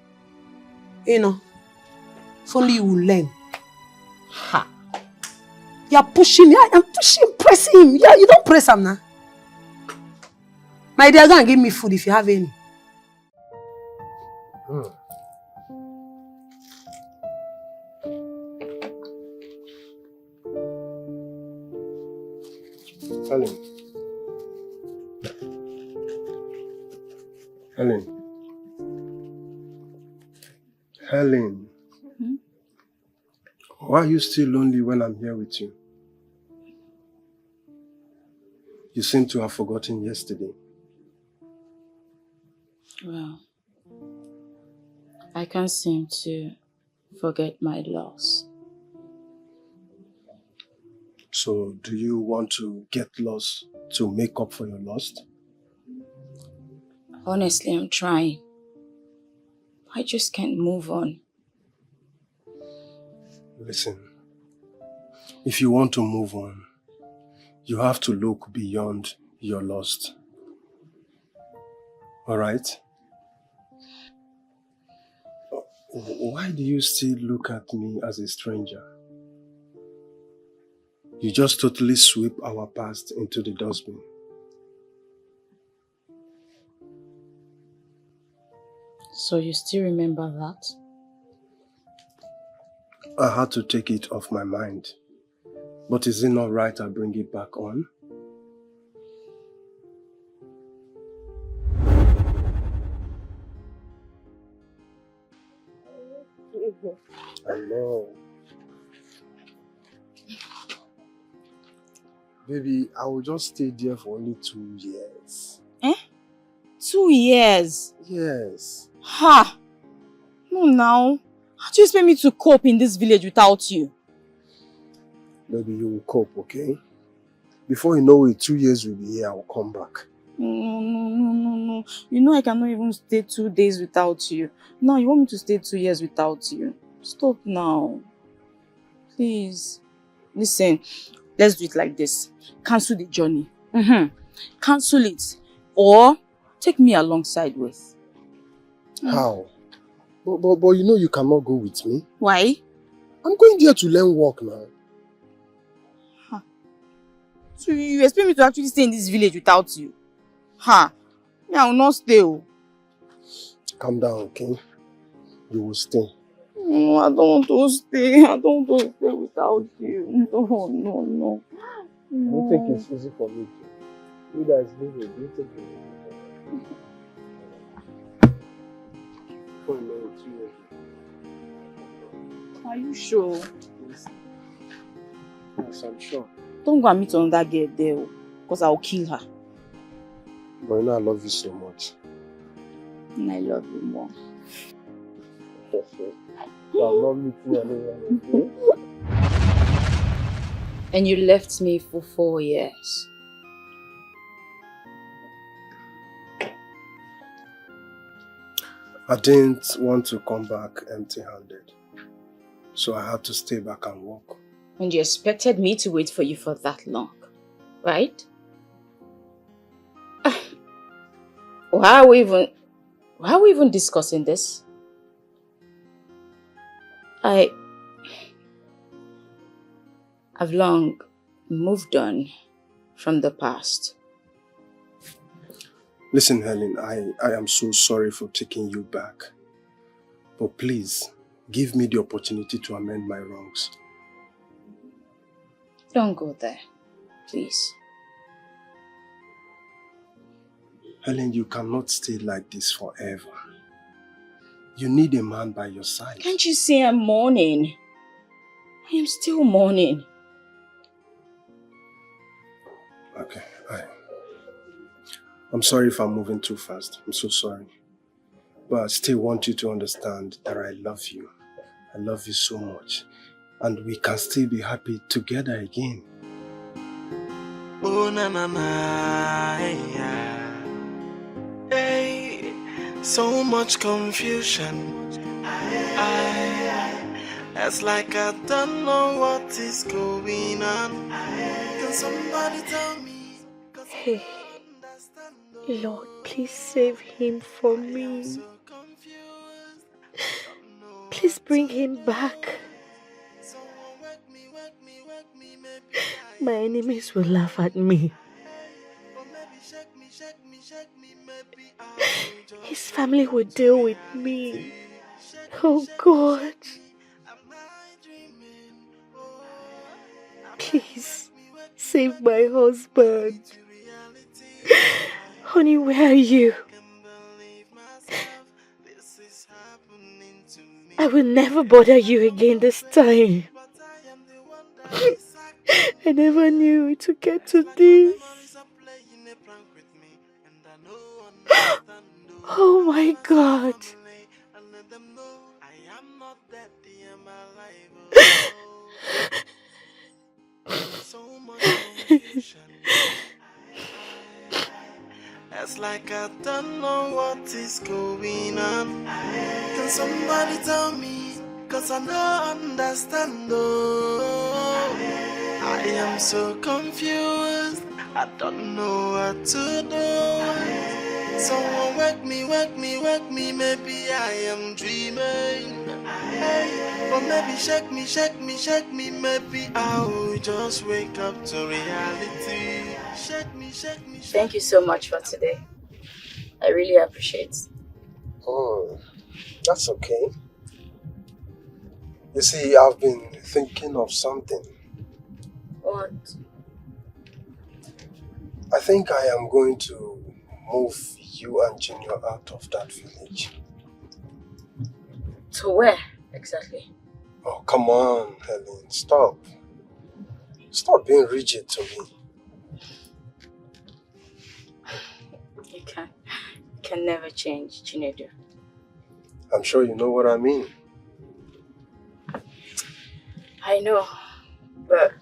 know, if only you will learn. Ha! You're pushing, I'm pushing, pressing him. Yeah, you don't press him now. My dear, go and give me food if you have any. Helen. Helen. Why are you still lonely when I'm here with you? You seem to have forgotten yesterday. Well, I can't seem to forget my loss. So, do you want to get lost to make up for your loss? Honestly, I'm trying. I just can't move on. Listen, if you want to move on, you have to look beyond your loss. Alright? Why do you still look at me as a stranger? You just totally sweep our past into the dustbin. So you still remember that? I had to take it off my mind. But is it not right I bring it back on? I know. Baby, I will just stay there for only 2 years. Eh? 2 years? Yes. Ha! No now. How do you expect me to cope in this village without you? Baby, you will cope, okay? Before you know it, 2 years will be here, I will come back. No. You know I cannot even stay 2 days without you. Now you want me to stay 2 years without you. Stop now. Please. Listen, let's do it like this. Cancel the journey. Cancel it. Or take me alongside with. How? But you know you cannot go with me. Why? I'm going there to learn work now. So you expect me to actually stay in this village without you? Ha! I will not stay. Calm down, okay? You will stay. No, I don't want to stay. I don't want to stay without you. No. I don't think it's easy for me to. You guys live a beautiful life. Before you know it, 2 years. Are you sure? Yes, I'm sure. Don't go and meet another girl there, because I'll kill her. But you know I love you so much. And I love you more. So I'm not meeting anyone, okay? And you left me for 4 years. I didn't want to come back empty-handed. So I had to stay back and work. And you expected me to wait for you for that long, right? Why are we even discussing this? I've long moved on from the past. Listen, Helen, I am so sorry for taking you back. But please, give me the opportunity to amend my wrongs. Don't go there, please. Helen, you cannot stay like this forever. You need a man by your side. Can't you see I'm mourning? I am still mourning. Okay, I'm sorry if I'm moving too fast. I'm so sorry. But I still want you to understand that I love you. I love you so much. And we can still be happy together again. Oh, na na na, yeah. Hey, so much confusion. It's like I don't know what is going on. Can somebody tell me? Hey, Lord, please save him for me. Please bring him back. My enemies will laugh at me. His family will deal with me. Oh God. Please save my husband. Honey, where are you? I will never bother you again this time. I never knew it would get to this. Oh my God. It's like I don't know what is going on. Can somebody tell me? Cause I don't understand. Oh, I am so confused. I don't know what to do. Someone wake me. Maybe I am dreaming. Hey, or maybe shake me. Maybe I will just wake up to reality. Shake me. Thank you so much for today. I really appreciate it. Oh, that's okay. You see, I've been thinking of something. What? I think I am going to move you and Junior out of that village. To where exactly? Oh, come on, Helen, stop. Stop being rigid to me. can never change, Chinedu. I'm sure you know what I mean. I know, but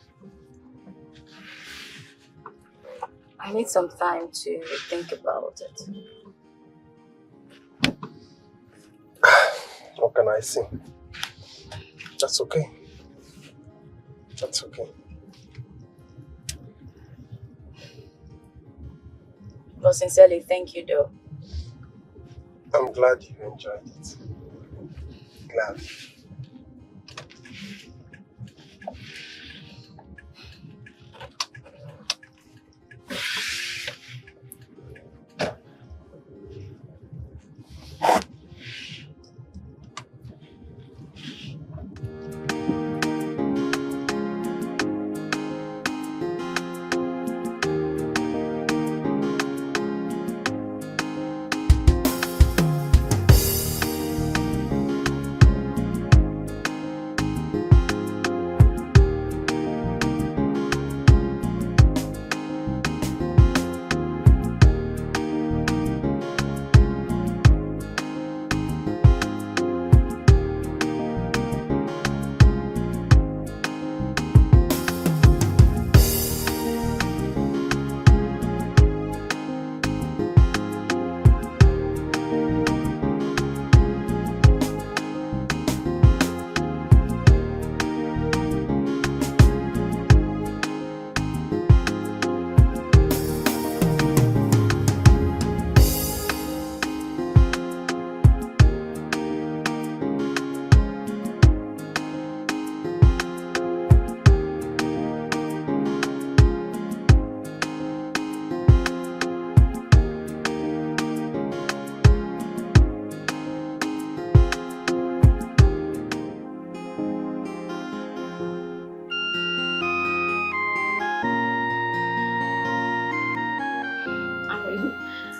I need some time to think about it. What can I say? That's okay. That's okay. But sincerely, thank you though. I'm glad you enjoyed it. Glad.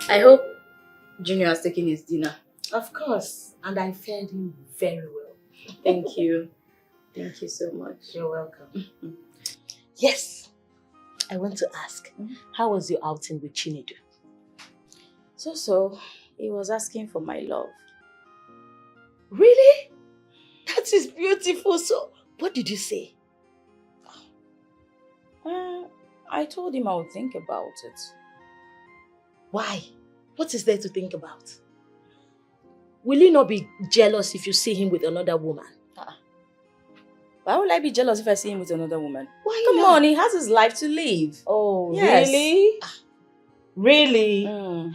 I hope Junior has taken his dinner. Of course. And I fed him very well. Thank you. Thank you so much. You're welcome. Yes. I want to ask, how was your outing with Chinedu? So, he was asking for my love. Really? That is beautiful. So, what did you say? I told him I would think about it. Why? What is there to think about? Will you not be jealous if you see him with another woman? Why would I be jealous if I see him with another woman? Why Come not? on, he has his life to live. Oh, yes. Really? Really?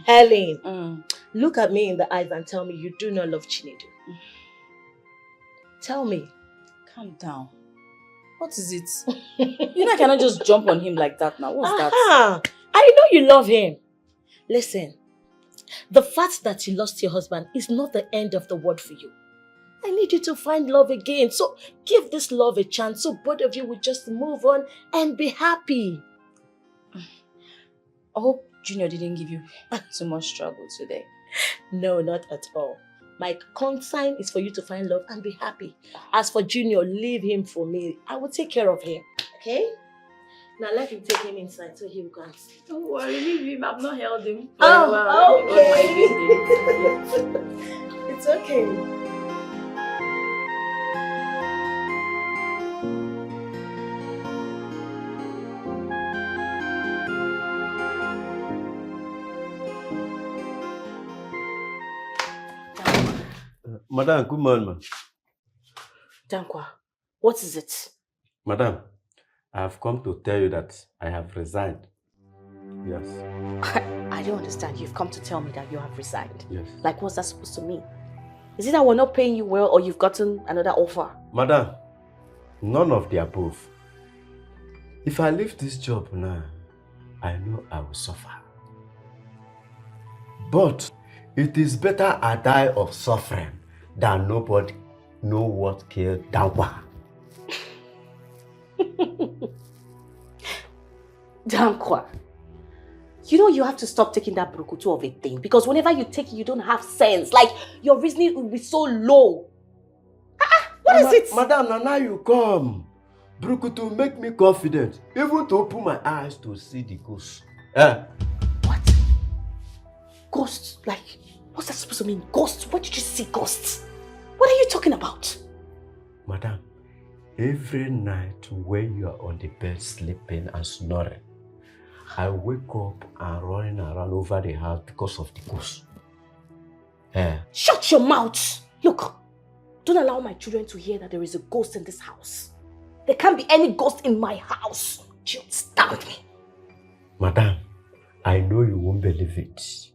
Helen, look at me in the eyes and tell me you do not love Chinedu. Tell me. Calm down. What is it? You know I cannot just jump on him like that now. What's that? I know you love him. Listen, the fact that you lost your husband is not the end of the world for you. I need you to find love again. So give this love a chance so both of you will just move on and be happy. I hope Junior didn't give you too much trouble today. No, not at all. My concern is for you to find love and be happy. As for Junior, leave him for me. I will take care of him. Okay? Now let me take him inside so he will go and sleep. Don't worry, leave him. I've not held him. Oh, okay. It's okay. Madam, good morning, ma'am. Dankwa, what is it? Madam, I have come to tell you that I have resigned. Yes. I don't understand. You've come to tell me that you have resigned. Yes. Like, what's that supposed to mean? Is it that we're not paying you well or you've gotten another offer? Madam, none of the above. If I leave this job now, I know I will suffer. But it is better I die of suffering than nobody know what killed Dankwa. Dankwa, you know you have to stop taking that brukutu of a thing, because whenever you take it, you don't have sense. Like, your reasoning will be so low. What is it? Madam, now you come. Brukutu make me confident, even to open my eyes to see the ghost. Ghosts? Like, what's that supposed to mean? Ghosts? Where did you see ghosts? What are you talking about? Madam, every night when you are on the bed sleeping and snoring, I wake up and running around over the house because of the ghost. Shut your mouth! Look, don't allow my children to hear that there is a ghost in this house. There can't be any ghost in my house. Don't start with me. Madam, I know you won't believe it.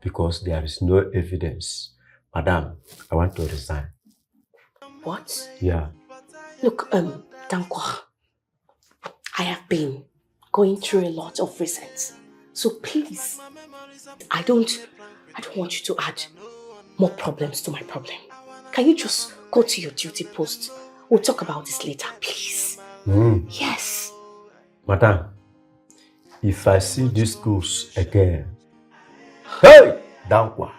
Because there is no evidence. Madam, I want to resign. What? Yeah. Look, Dankwa, I have been going through a lot of recent. So please, I don't want you to add more problems to my problem. Can you just go to your duty post? We'll talk about this later, please. Yes. Madam, if I see these schools again, hey! Dankwa,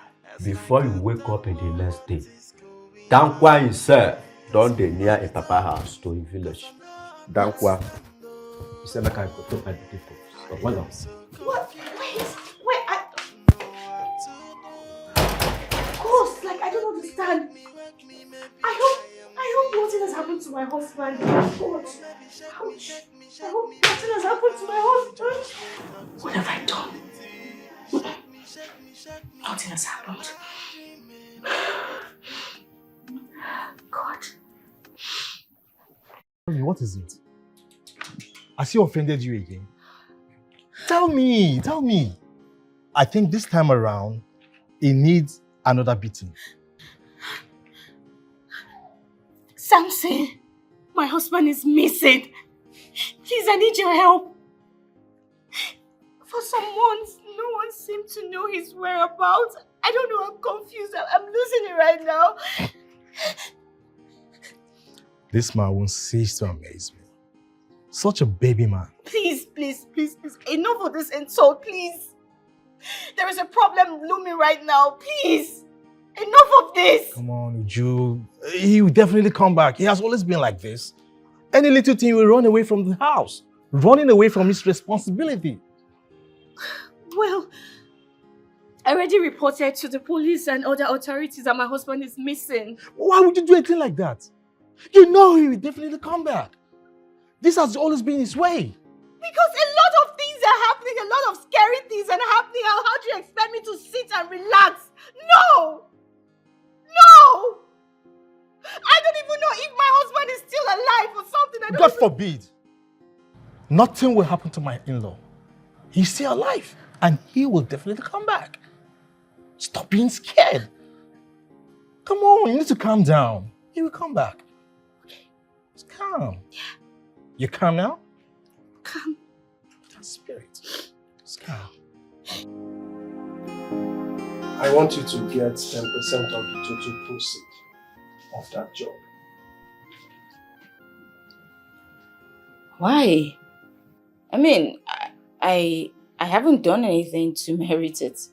before you wake up in the next day, Dankwa himself don't dey near a papa house to a village. Dankwa, he said like I go to my duty post. So well done. What? Wait, Ghost, like I don't understand. I hope nothing has happened to my husband. God, ouch. I hope nothing has happened to my husband. What have I done? Nothing has happened. God. What is it? Has he offended you again? Tell me. I think this time around, he needs another beating. Samson, my husband is missing. Please, I need your help. For some months, no one seemed to know his whereabouts. I don't know, I'm confused. I'm losing it right now. This man won't cease to amaze me. Such a baby man. Please. Enough of this insult, please. There is a problem looming right now, please. Enough of this. Come on, Uju. He will definitely come back. He has always been like this. Any little thing will run away from the house. Running away from his responsibility. Well, I already reported to the police and other authorities that my husband is missing. Why would you do anything like that? You know he will definitely come back. This has always been his way. Because a lot of things are happening, a lot of scary things are happening. How do you expect me to sit and relax? No! I don't even know if my husband is still alive or something. God forbid. Nothing will happen to my in-law. He's still alive and he will definitely come back. Stop being scared. Come on, you need to calm down. He will come back. Okay. Just calm. Yeah. You calm now? Calm. That spirit. Just calm. I want you to get 10% of the total proceeds of that job. Why? I mean, I haven't done anything to merit it.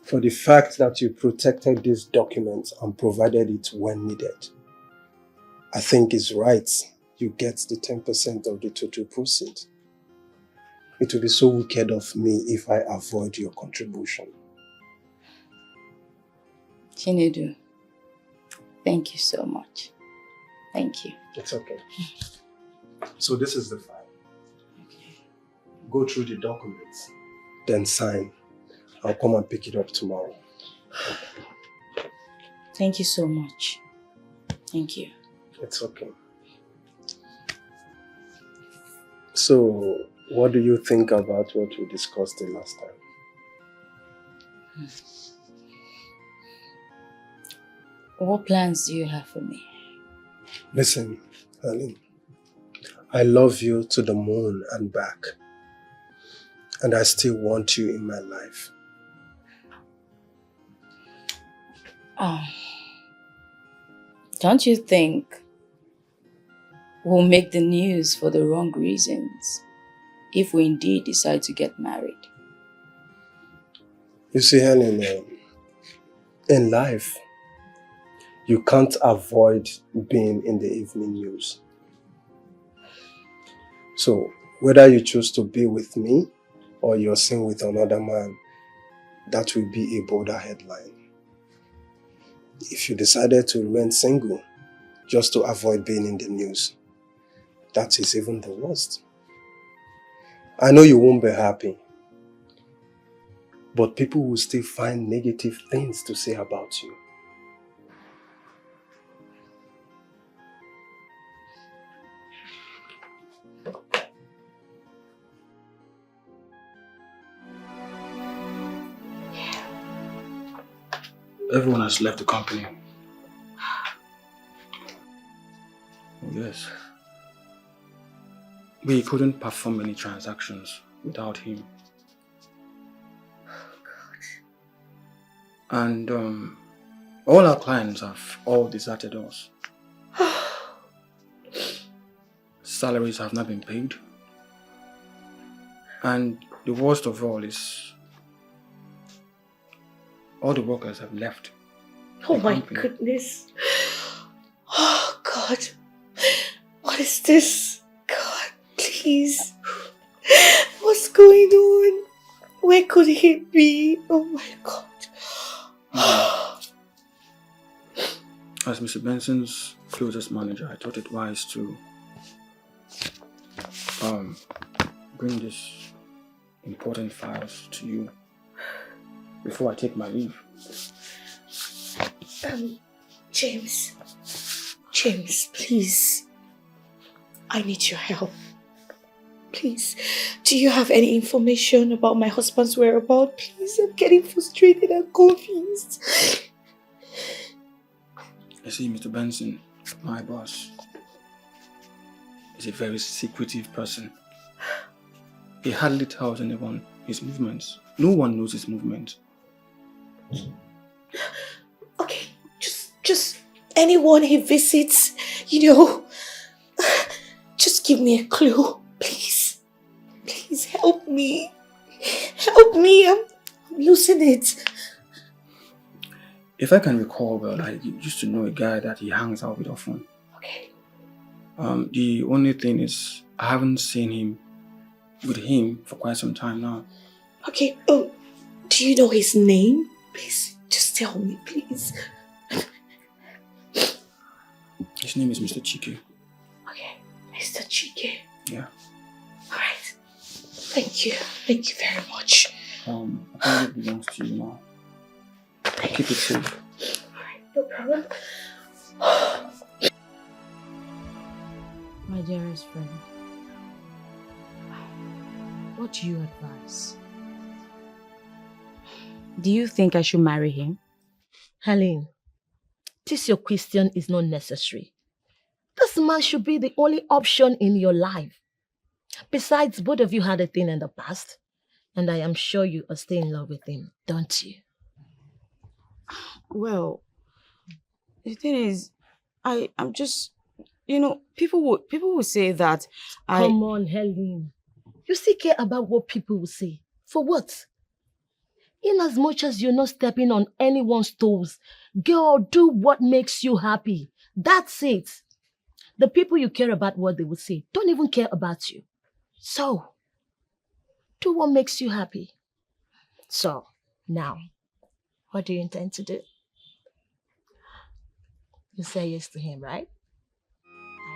For the fact that you protected this document and provided it when needed. I think it's right you get the 10% of the total proceeds. It would be so wicked of me if I avoid your contribution. Chinedu, thank you so much. Thank you. It's okay. So this is the file. Okay. Go through the documents, then sign. I'll come and pick it up tomorrow. Thank you so much. Thank you. It's okay. So, what do you think about what we discussed the last time? What plans do you have for me? Listen, Helen. I love you to the moon and back. And I still want you in my life. Don't you think we'll make the news for the wrong reasons if we indeed decide to get married? You see, Helen, in life, you can't avoid being in the evening news. So, whether you choose to be with me or you're seen with another man, that will be a bolder headline. If you decided to remain single just to avoid being in the news, that is even the worst. I know you won't be happy, but people will still find negative things to say about you. Everyone has left the company. Yes. We couldn't perform any transactions without him. And all our clients have all deserted us. Salaries have not been paid. And the worst of all is all the workers have left. Oh my goodness. Oh God. What is this? God, please. What's going on? Where could he be? Oh my God. As Mr. Benson's closest manager, I thought it wise to bring these important files to you before I take my leave. James, please. I need your help. Please, do you have any information about my husband's whereabouts? Please, I'm getting frustrated and confused. You see, Mr. Benson, my boss, is a very secretive person. He hardly tells anyone his movements. No one knows his movements. Okay, just anyone he visits, just give me a clue, please. Please help me. Help me, I'm losing it. If I can recall well, I used to know a guy that he hangs out with often. Okay. The only thing is, I haven't seen him with him for quite some time now. Okay, do you know his name? Please, just tell me, please. His name is Mr. Chike. Okay, Mr. Chike. Yeah. Alright. Thank you. Thank you very much. I think it belongs to you now. Keep it safe. Alright, no problem. My dearest friend, what do you advise? Do you think I should marry him? Helen, this your question is not necessary. This man should be the only option in your life. Besides, both of you had a thing in the past, and I am sure you are still in love with him, don't you? Well, the thing is, I'm just, people will say that Come on, Helen. You still care about what people will say. For what? In as much as you're not stepping on anyone's toes, girl, do what makes you happy. That's it. The people you care about what they will say don't even care about you. So, do what makes you happy. So, now, what do you intend to do? You say yes to him, right?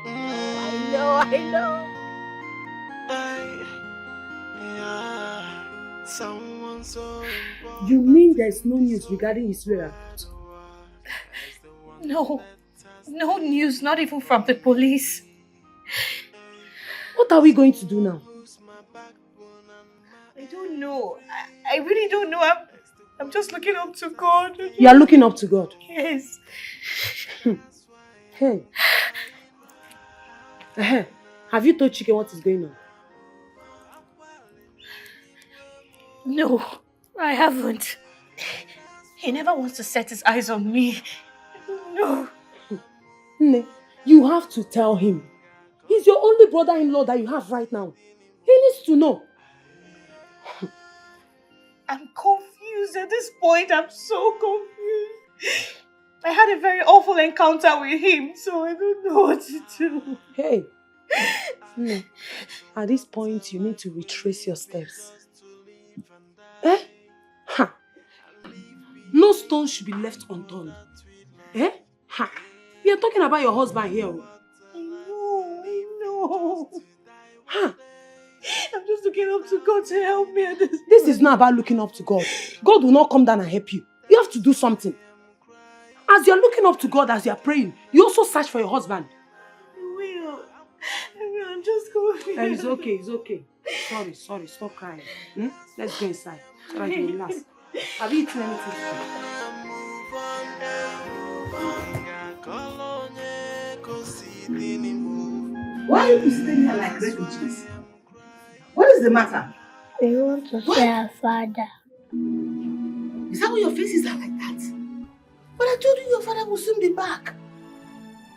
I know. You mean there's no news regarding his whereabouts? No news, not even from the police. What are we going to do now? I don't know. I really don't know. I'm just looking up to God. You are looking up to God? Yes. Hey. Have you told Chike what is going on? No, I haven't. He never wants to set his eyes on me. No. Ne, you have to tell him. He's your only brother-in-law that you have right now. He needs to know. I'm confused at this point. I'm so confused. I had a very awful encounter with him, so I don't know what to do. Hey, at this point, you need to retrace your steps. Eh? Ha! No stone should be left unturned. Eh? Ha! We are talking about your husband here. I know. Huh? I'm just looking up to God to help me at this. This is not about looking up to God. God will not come down and help you. You have to do something. As you're looking up to God, as you're praying, you also search for your husband. I'm just confused. It's okay, it's okay. Sorry, stop crying. Let's go inside so that you relax. Have you eaten anything? Why are you sitting here like refugees? What is the matter? We want to see our father. Is that why your faces are like that? But I told you your father will soon be back.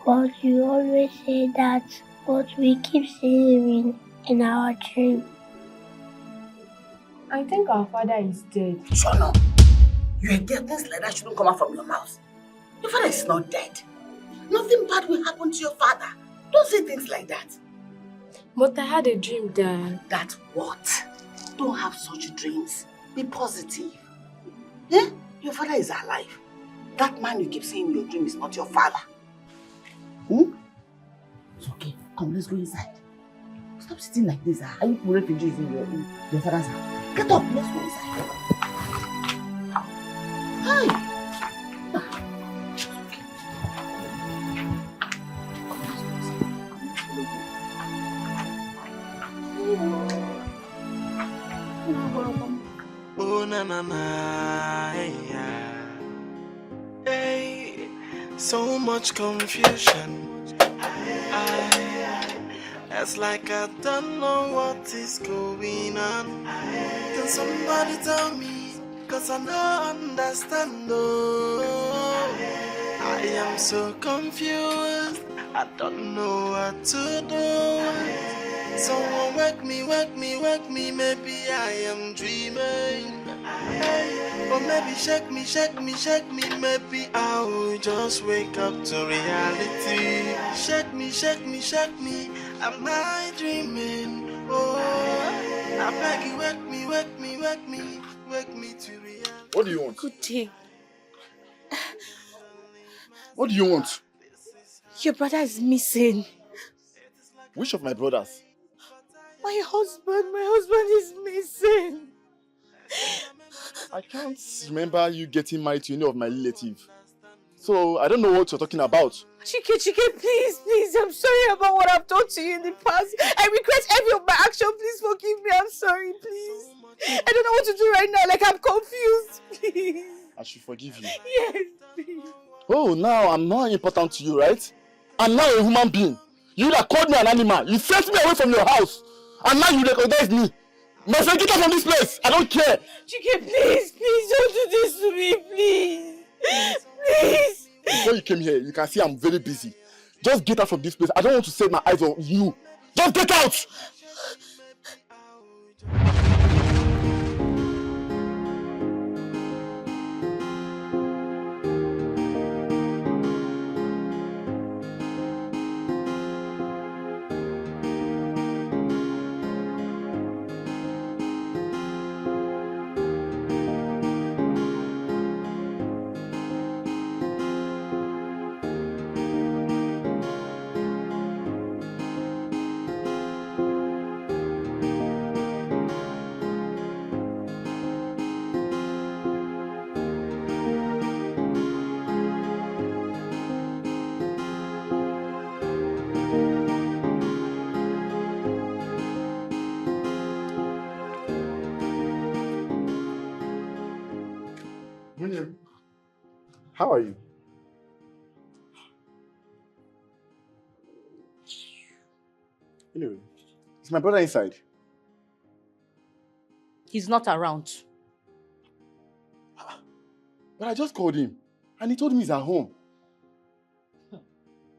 But you always say that, but we keep seeing him in our dream. I think our father is dead. Shut up. You hear things like that shouldn't come out from your mouth. Your father is not dead. Nothing bad will happen to your father. Don't say things like that. But I had a dream that... That what? Don't have such dreams. Be positive. Eh? Your father is alive. That man you keep seeing in your dream is not your father. It's okay. Come, let's go inside. Stop sitting like this. Are you refugees in your father's house? Get up, let's go inside. Hi. Oh na na na, hey, so much confusion. It's like I don't know what is going on. Can somebody tell me? Cause I don't understand. Oh, I am so confused. I don't know what to do. Someone wake me, maybe I am dreaming. Hey, or maybe shake me, maybe I will just wake up to reality. Shake me, am I dreaming? Oh, I beg you, wake me to reality. What do you want? Good day. What do you want? Your brother is missing. Which of my brothers? My husband is missing. I can't remember you getting married to any of my relatives. So I don't know what you're talking about. Chike, please, I'm sorry about what I've done to you in the past. I regret every of my action. Please forgive me. I'm sorry, please. I don't know what to do right now. Like, I'm confused. Please. I should forgive you. Yes, please. Oh, now I'm not important to you, right? I'm now a human being. You that called me an animal. You sent me away from your house. And now you recognize me. My friend, get out from this place. I don't care. Chike, please, don't do this to me, please. Before you came here, you can see I'm very busy. Just get out from this place. I don't want to set my eyes on you. Just get out! How are you? Anyway, is my brother inside? He's not around. But I just called him and he told me he's at home.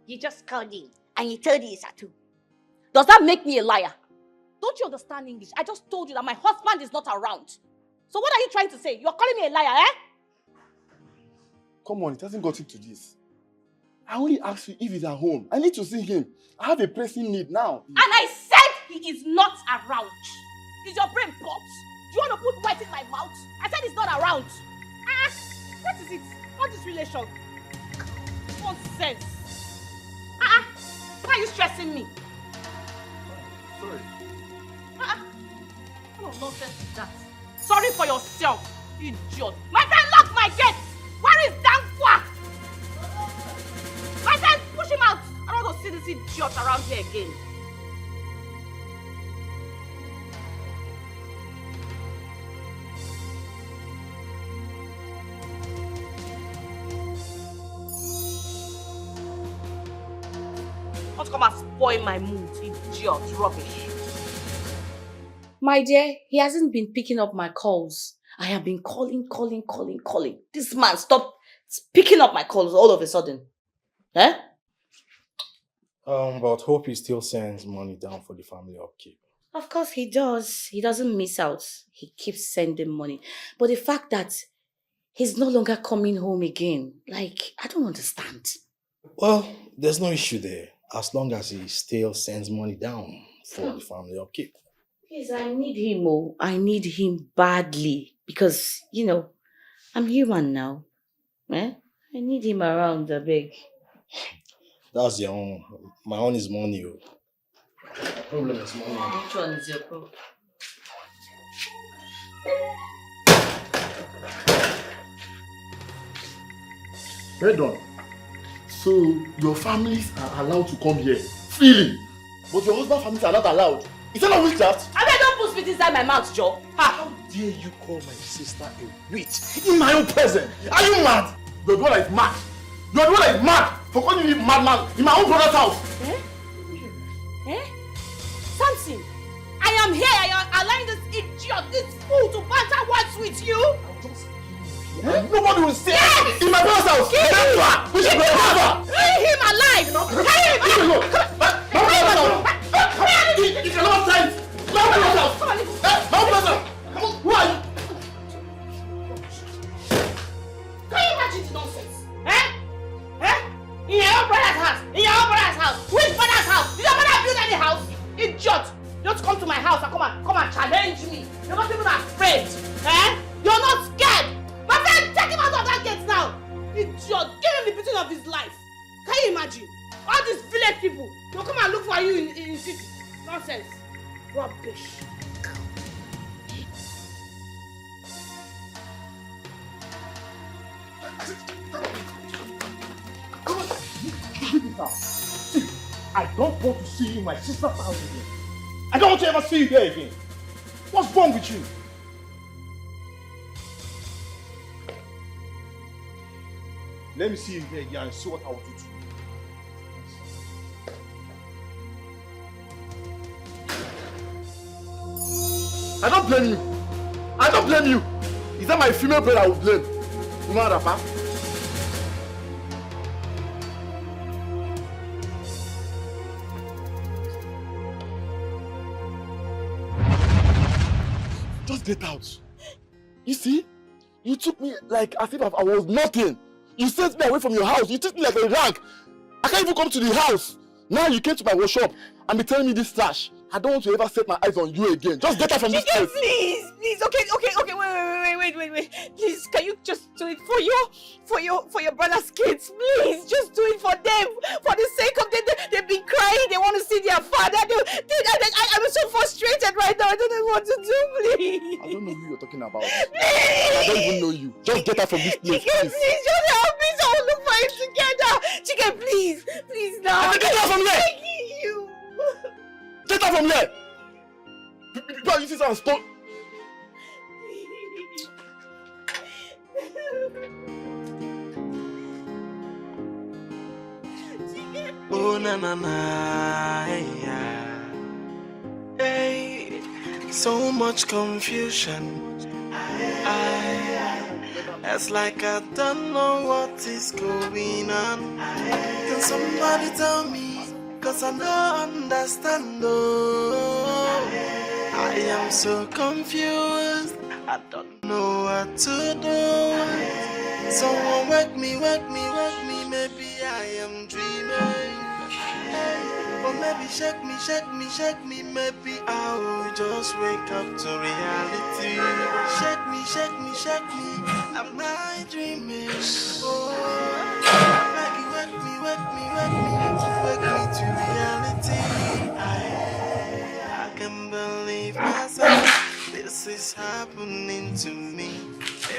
You just called him and he told you he's at home. Does that make me a liar? Don't you understand English? I just told you that my husband is not around. So what are you trying to say? You're calling me a liar, eh? Come on, it hasn't got into this. I only asked you if he's at home. I need to see him. I have a pressing need now. And I said he is not around. Is your brain popped? you want to put words in my mouth? I said it's not around. What is it? What is relation? Nonsense. Why are you stressing me? Sorry. What nonsense is that? Sorry for yourself, idiot. My friend locked my gate. Where is Dankwa? My friend, push him out. I don't want to see this idiot around here again. Don't come and spoil my mood, idiot, rubbish. My dear, he hasn't been picking up my calls. I have been calling. This man stopped picking up my calls all of a sudden. Eh? But hope he still sends money down for the family upkeep. Of course he does. He doesn't miss out. He keeps sending money. But the fact that he's no longer coming home again, like, I don't understand. Well, there's no issue there, as long as he still sends money down for the family upkeep. Please, I need him, oh. I need him badly. Because, you know, I'm human now. Eh? I need him around, I beg. That's your own. My own is money. Oh. Problem is money. Which one is your problem? Well done. So your families are allowed to come here freely, but your husband's families are not allowed. Is that not witchcraft? I mean, don't put spit inside my mouth, Joe. How dare you call my sister a witch in my own presence? Are you mad? You're the one that is mad. You're the one that is mad for calling me madman in my own brother's house. Samson, I am here. I am allowing this idiot, this fool to banter words with you. Nobody will say it in my brother's house. Never. We should never. Leave him alive. Carry him out. You cannot fight. My brother's house. My brother. Come on. Who are you? Can you imagine the nonsense? In your own brother's house. In your own brother's house. Which brother's house? Did your mother build any house? Idiot. Don't come to my house and come and challenge me. You're not even afraid. You're not scared. My friend, take him out of that gate now. Idiot. Give him the beating of his life. Can you imagine? All these village people, they'll come and look for you in city. Nonsense. Rubbish. See, I don't want to see you in my sister's house again. I don't want to ever see you there again. What's wrong with you? Let me see you here again and see what I will do to you. I don't blame you. I don't blame you. Is that my female brother I will blame? You know what, Papa? Just get out. You see? You took me like as if I was nothing. You sent me away from your house. You treat me like a rag. I can't even come to the house. Now you came to my workshop and be telling me this trash. I don't want to ever set my eyes on you again. Just get out from this place. Please. Okay. Wait. Please, can you just do it for your brother's kids? Please, just do it for them. For the sake of them, they've been crying. They want to see their father. I'm so frustrated right now. I don't know what to do. Please. I don't know who you're talking about. Please. I don't even know you. Just get out from this place. Chicken, please, just help me. So we'll look for him together. Chicken, please now. Get out from here. Begging you. Get out from here! People are using some stone. Oh na na na, yeah. Hey, so much confusion. It's like I don't know what is going on. Can somebody tell me? 'Cause I don't understand, oh. I am so confused. I don't know what to do. Someone wake me. Maybe I am dreaming. But maybe shake me, maybe I will just wake up to reality. Shake me, am I dreaming? Oh, Maggie, wake me to reality. I can't believe myself, this is happening to me.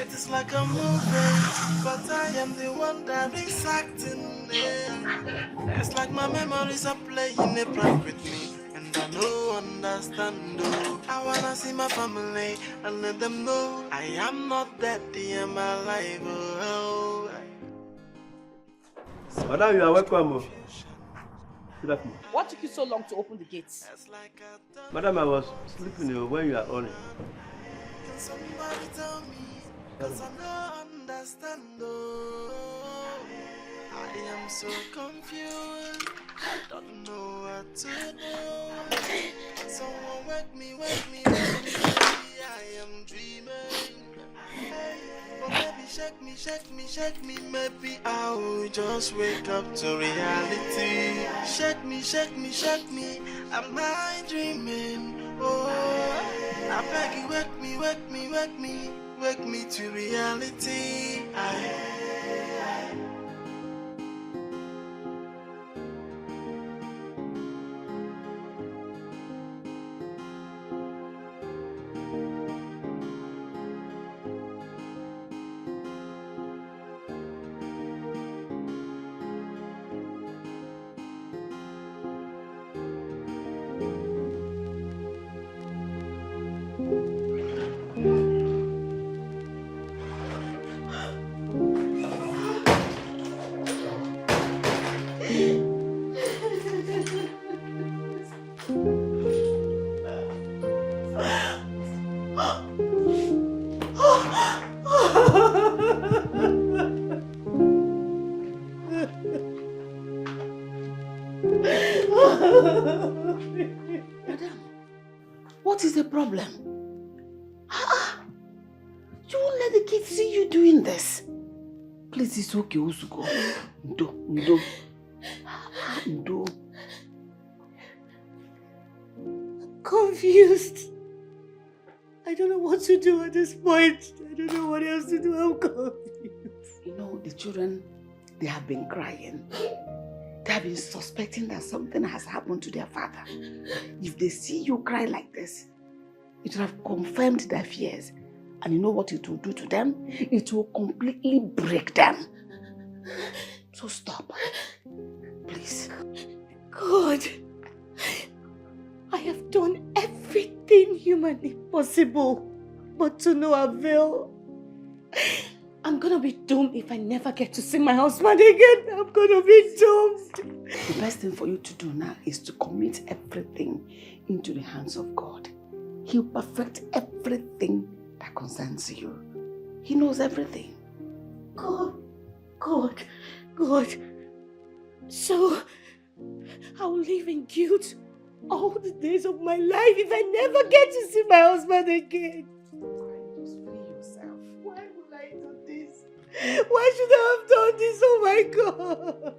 It is like a movie, but I am the one that is acting it. It's like my memories are playing a prank with me, and I don't understand though. I wanna see my family and let them know I am not dead, I am alive. Oh. Madam, you are welcome. Good afternoon. What took you so long to open the gates? Madam, I was sleeping when you are on it. Can somebody tell me? Cause I don't understand though. I am so confused, I don't know what to do. Someone wake me, maybe I am dreaming. But maybe shake me, maybe I will just wake up to reality. Shake me, am I dreaming? Oh, I beg you, wake me to reality. Madam, what is the problem? You won't let the kids see you doing this. Please, it's okay, Usuko. Ndo. Confused. I don't know what to do at this point. I don't know what else to do. I'm confused. You know, the children, they have been crying. They have been suspecting that something has happened to their father. If they see you cry like this, it will have confirmed their fears. And you know what it will do to them? It will completely break them. So stop. Please. God, I have done everything humanly possible, but to no avail. I'm gonna be doomed if I never get to see my husband again. I'm gonna be doomed. The best thing for you to do now is to commit everything into the hands of God. He'll perfect everything that concerns you. He knows everything. God. So, I'll live in guilt all the days of my life if I never get to see my husband again. Just free yourself. Why would I do this? Why should I have done this? Oh my God.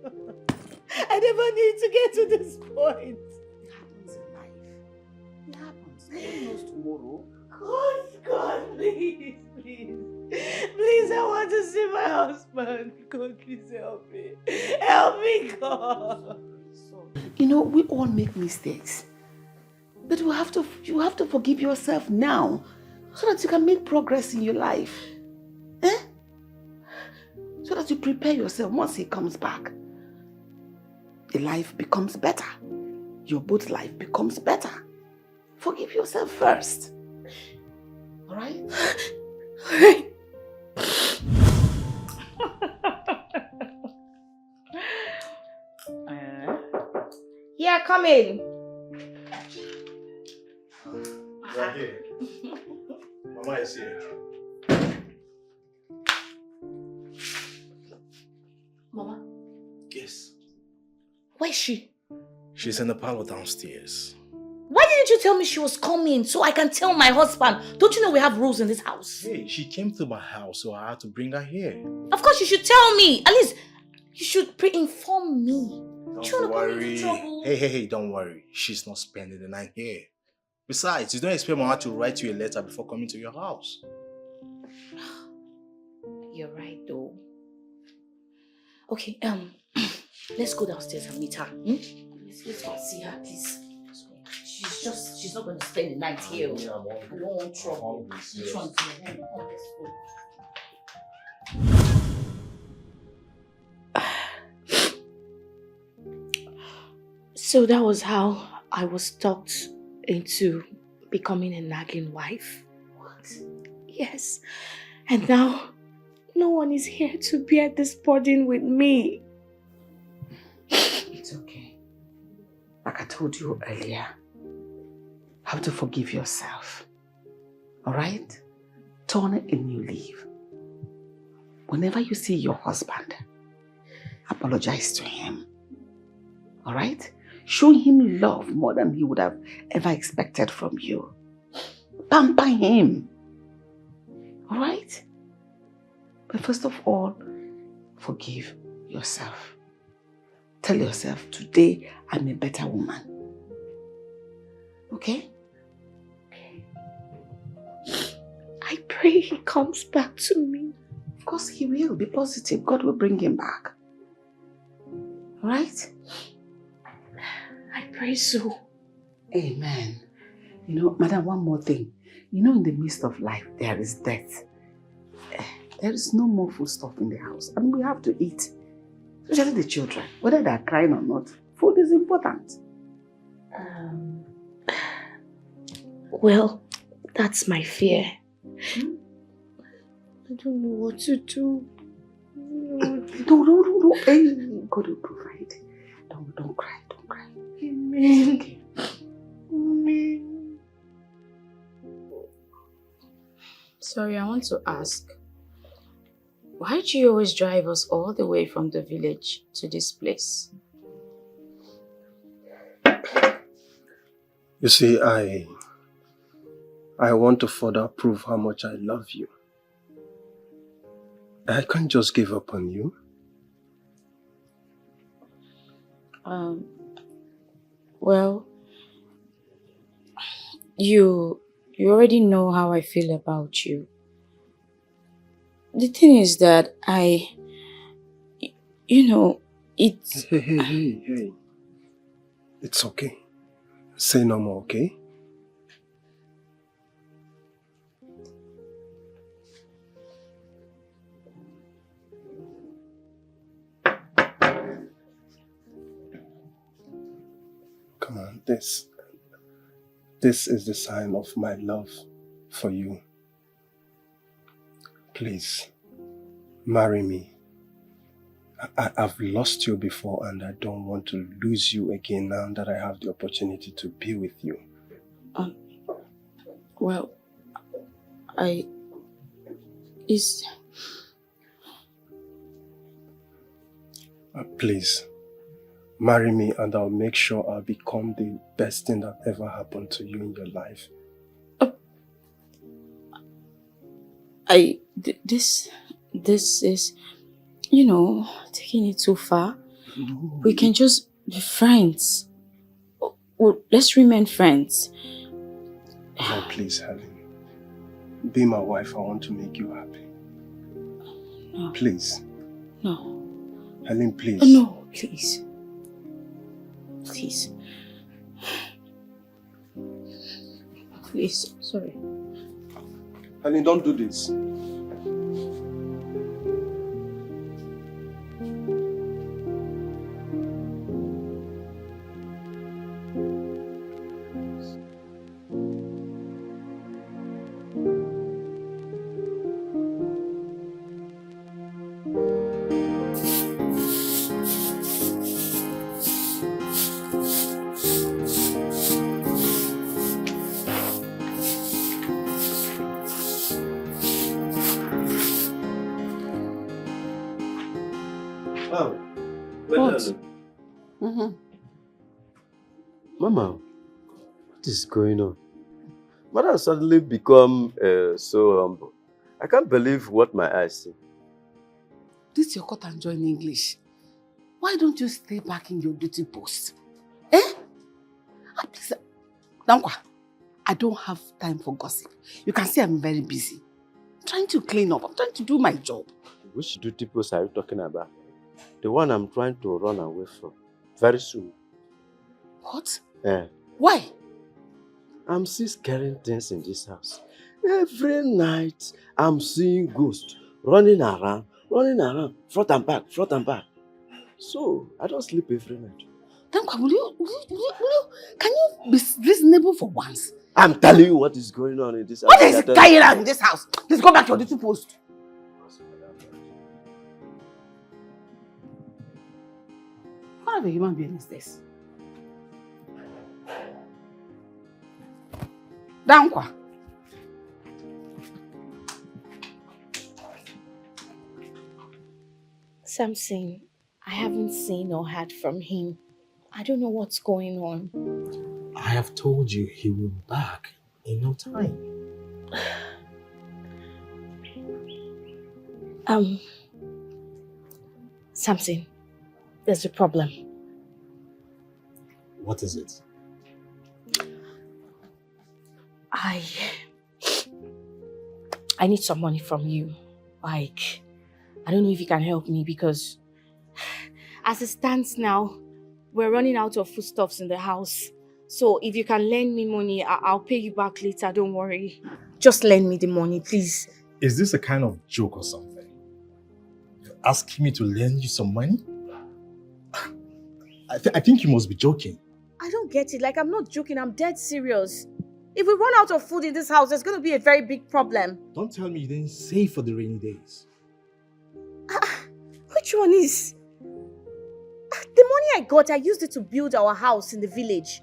I never need to get to this point. It happens in life. It happens. No one knows tomorrow. God, please. Please, I want to see my husband. God, please help me. Help me, God. You know, we all make mistakes. But you have to forgive yourself now so that you can make progress in your life. So that you prepare yourself once he comes back. The life becomes better. Your both life becomes better. Forgive yourself first. Alright? Alright. Yeah, come in. Right here. Mama is here. Mama, Yes. where's she? She's in the parlor downstairs. Why didn't you tell me she was coming so I can tell my husband? Don't you know we have rules in this house? Hey, she came to my house, so I had to bring her here. Of course you should tell me. At least you should pre-inform me. Don't worry. Hey, don't worry. She's not spending the night here. Besides, you don't expect Mama to write you a letter before coming to your house. You're right, though. Okay, let's go downstairs and meet her. Let's go see her, please. She's not going to spend the night here. I don't want trouble. Which one's your home? Oh, let's go. So that was how I was talked into becoming a nagging wife. What? Yes. And now, no one is here to bear this burden with me. It's okay. Like I told you earlier, have to forgive yourself. Alright? Turn a new leaf. Whenever you see your husband, apologize to him. Alright? Show him love more than he would have ever expected from you. Pamper him. Alright? But first of all, forgive yourself. Tell yourself, today I'm a better woman. Okay? I pray he comes back to me. Of course he will. Be positive. God will bring him back. Alright? I pray so. Amen. You know, madam, one more thing. You know, in the midst of life, there is death. There is no more food stuff in the house. And we have to eat. Especially the children. Whether they are crying or not, food is important. Well, that's my fear. I don't know what to do. No. Hey, God will provide. Don't cry. Amen. Okay. Amen. Sorry, I want to ask. Why do you always drive us all the way from the village to this place? You see, I want to further prove how much I love you. I can't just give up on you. Well, you already know how I feel about you. The thing is that it's... Hey. It's okay. Say no more, okay? Come on, this is the sign of my love for you. Please, marry me. I've lost you before and I don't want to lose you again now that I have the opportunity to be with you. Well, Please, marry me and I'll make sure I'll become the best thing that ever happened to you in your life. This is, taking it too far. No. We can just be friends. Well, let's remain friends. No, please, Helen. Be my wife. I want to make you happy. No. Please. No. Helen, please. No, please. Please. Please, sorry. Helen, don't do this. What? Mama, what is going on? Mother has suddenly become so humble. I can't believe what my eyes see. This is your cut and join English. why don't you stay back in your duty post? Eh? Please, Dankwa, I don't have time for gossip. You can see I'm very busy. I'm trying to clean up. I'm trying to do my job. Which duty post are you talking about? The one I'm trying to run away from. Very soon. What? Eh. Why? I'm still scaring things in this house. Every night, I'm seeing ghosts running around, front and back. So, I don't sleep every night. Dankwa, can you be reasonable for once? I'm telling you what is going on in this house. What is going on in this house? Please go back to your duty post. What kind of a human being is this? Dankwa. Something I haven't seen or heard from him. I don't know what's going on. I have told you he will be back in no time. Something. There's a problem. What is it? I need some money from you. Like, I don't know if you can help me because as it stands now, we're running out of foodstuffs in the house. So if you can lend me money, I'll pay you back later, don't worry. Just lend me the money, please. Is this a kind of joke or something? You're asking me to lend you some money? I think you must be joking. I don't get it. Like, I'm not joking. I'm dead serious. If we run out of food in this house, there's going to be a very big problem. Don't tell me you didn't save for the rainy days. Which one is? The money I got, I used it to build our house in the village.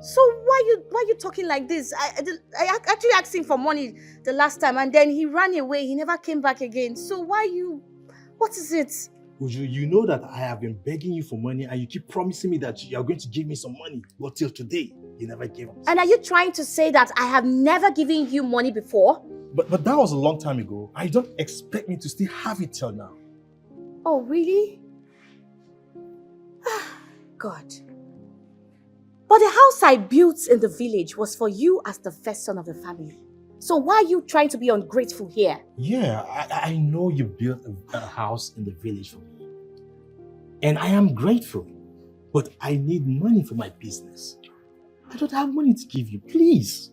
So why you talking like this? I actually asked him for money the last time and then he ran away. He never came back again. So what is it? Uju, you know that I have been begging you for money and you keep promising me that you are going to give me some money. But till today, you never gave us. And are you trying to say that I have never given you money before? But that was a long time ago. I don't expect me to still have it till now. Oh, really? God. But the house I built in the village was for you as the first son of the family. So why are you trying to be ungrateful here? Yeah, I know you built a house in the village for me. And I am grateful. But I need money for my business. I don't have money to give you, please.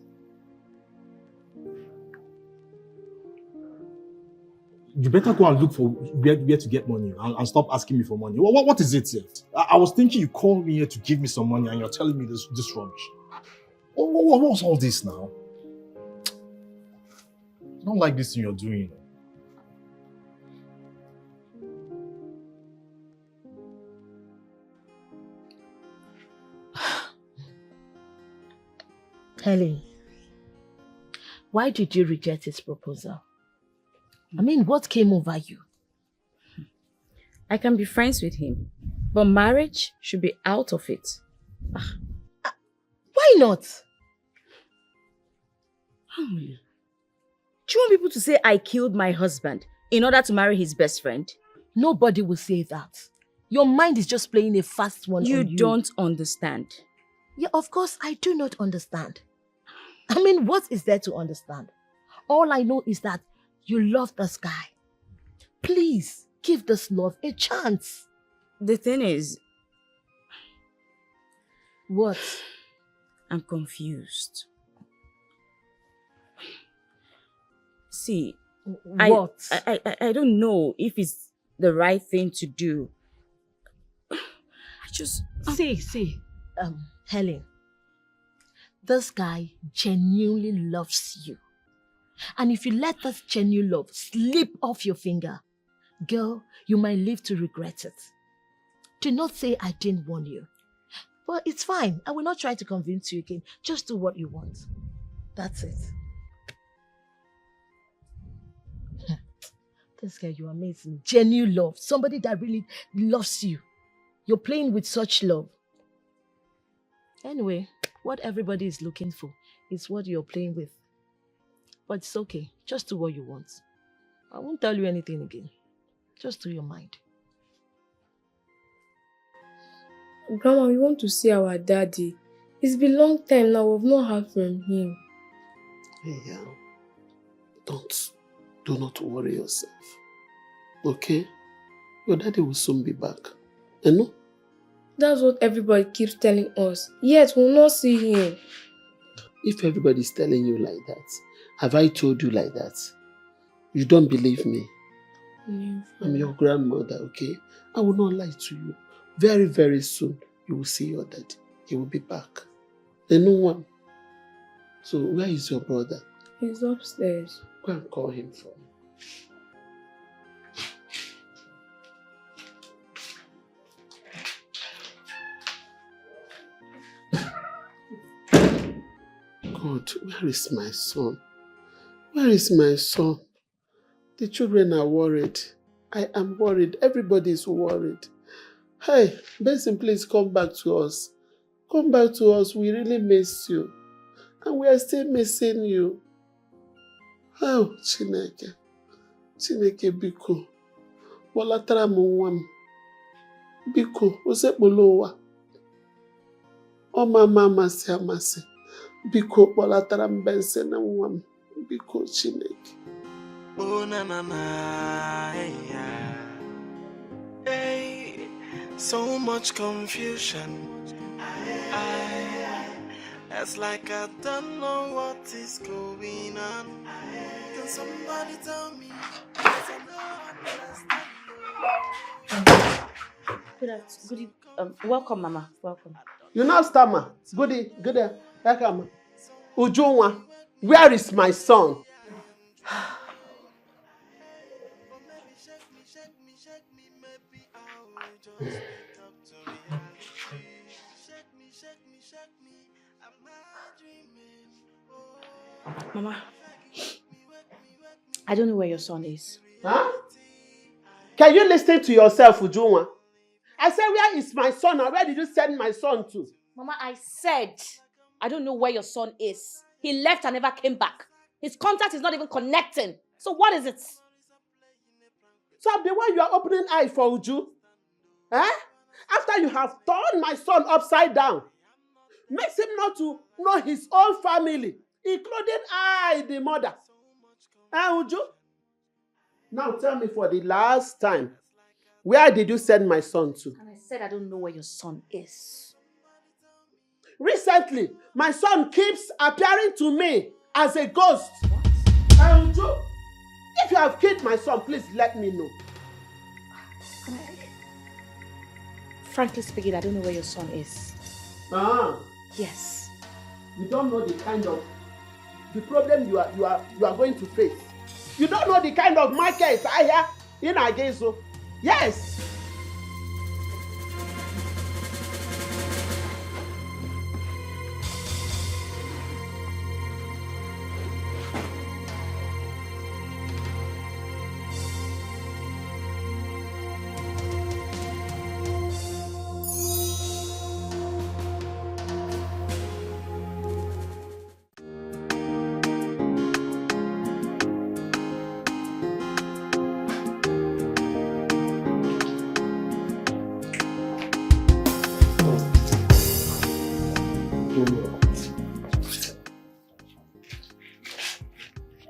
You better go and look for where to get money and stop asking me for money. What is it yet? I was thinking you called me here to give me some money and you're telling me this rubbish. What's all this now? I don't like this thing you're doing. Helen, why did you reject his proposal? I mean, what came over you? I can be friends with him, but marriage should be out of it. Why not? Harmony, do you want people to say I killed my husband in order to marry his best friend? Nobody will say that. Your mind is just playing a fast one on you. You don't understand. Yeah, of course, I do not understand. I mean, what is there to understand? All I know is that you love this guy. Please, give this love a chance. The thing is... What? I'm confused. See, what? I don't know if it's the right thing to do. See, Helen, this guy genuinely loves you. And if you let this genuine love slip off your finger, girl, you might live to regret it. Do not say I didn't warn you. But it's fine. I will not try to convince you again. Just do what you want. That's it. This guy, you amaze me. Genuine love. Somebody that really loves you. You're playing with such love. Anyway, what everybody is looking for is what you're playing with. But it's okay. Just do what you want. I won't tell you anything again. Just do your mind. Grandma, we want to see our daddy. It's been a long time now, we've not heard from him. Hey, do not worry yourself. Okay? Your daddy will soon be back. You know? That's what everybody keeps telling us. Yet we'll not see him. If everybody's telling you like that, have I told you like that? You don't believe me. I'm your grandmother, okay? I will not lie to you. Very, very soon, you will see your daddy. He will be back. And no one. So, where is your brother? He's upstairs. Go and call him for me. God, where is my son? Where is my son? The children are worried. I am worried. Everybody is worried. Hey, Benson, please come back to us. Come back to us. We really miss you. And we are still missing you. Oh, Chineke. Chineke, biko. Walatara mwam. Biko, osekpolowa. O mama amasi amasi. Biko, walatara Benson na mwam. Biko, Chineke. Oh na na na, hey, so much confusion. It's like I don't know what is going on. Can somebody tell me? Welcome, Mama. Welcome. You know, Stammer. Goody. Welcome. Ujunwa, where is my son? Mama, I don't know where your son is. Huh? Can you listen to yourself, Ujunwa? I said, where is my son and where did you send my son to? Mama, I said, I don't know where your son is. He left and never came back. His contact is not even connecting. So what is it? So I'm the one you are opening eye for, Uju? Eh? After you have turned my son upside down, makes him not to know his own family, including I, the mother. Uju? Now tell me for the last time, where did you send my son to? And I said I don't know where your son is. Recently, my son keeps appearing to me as a ghost. Uju, if you have killed my son, please let me know. Frankly speaking, I don't know where your son is. Yes. You don't know the kind of problem you are going to face. You don't know the kind of market I hear in Ageso. Yes.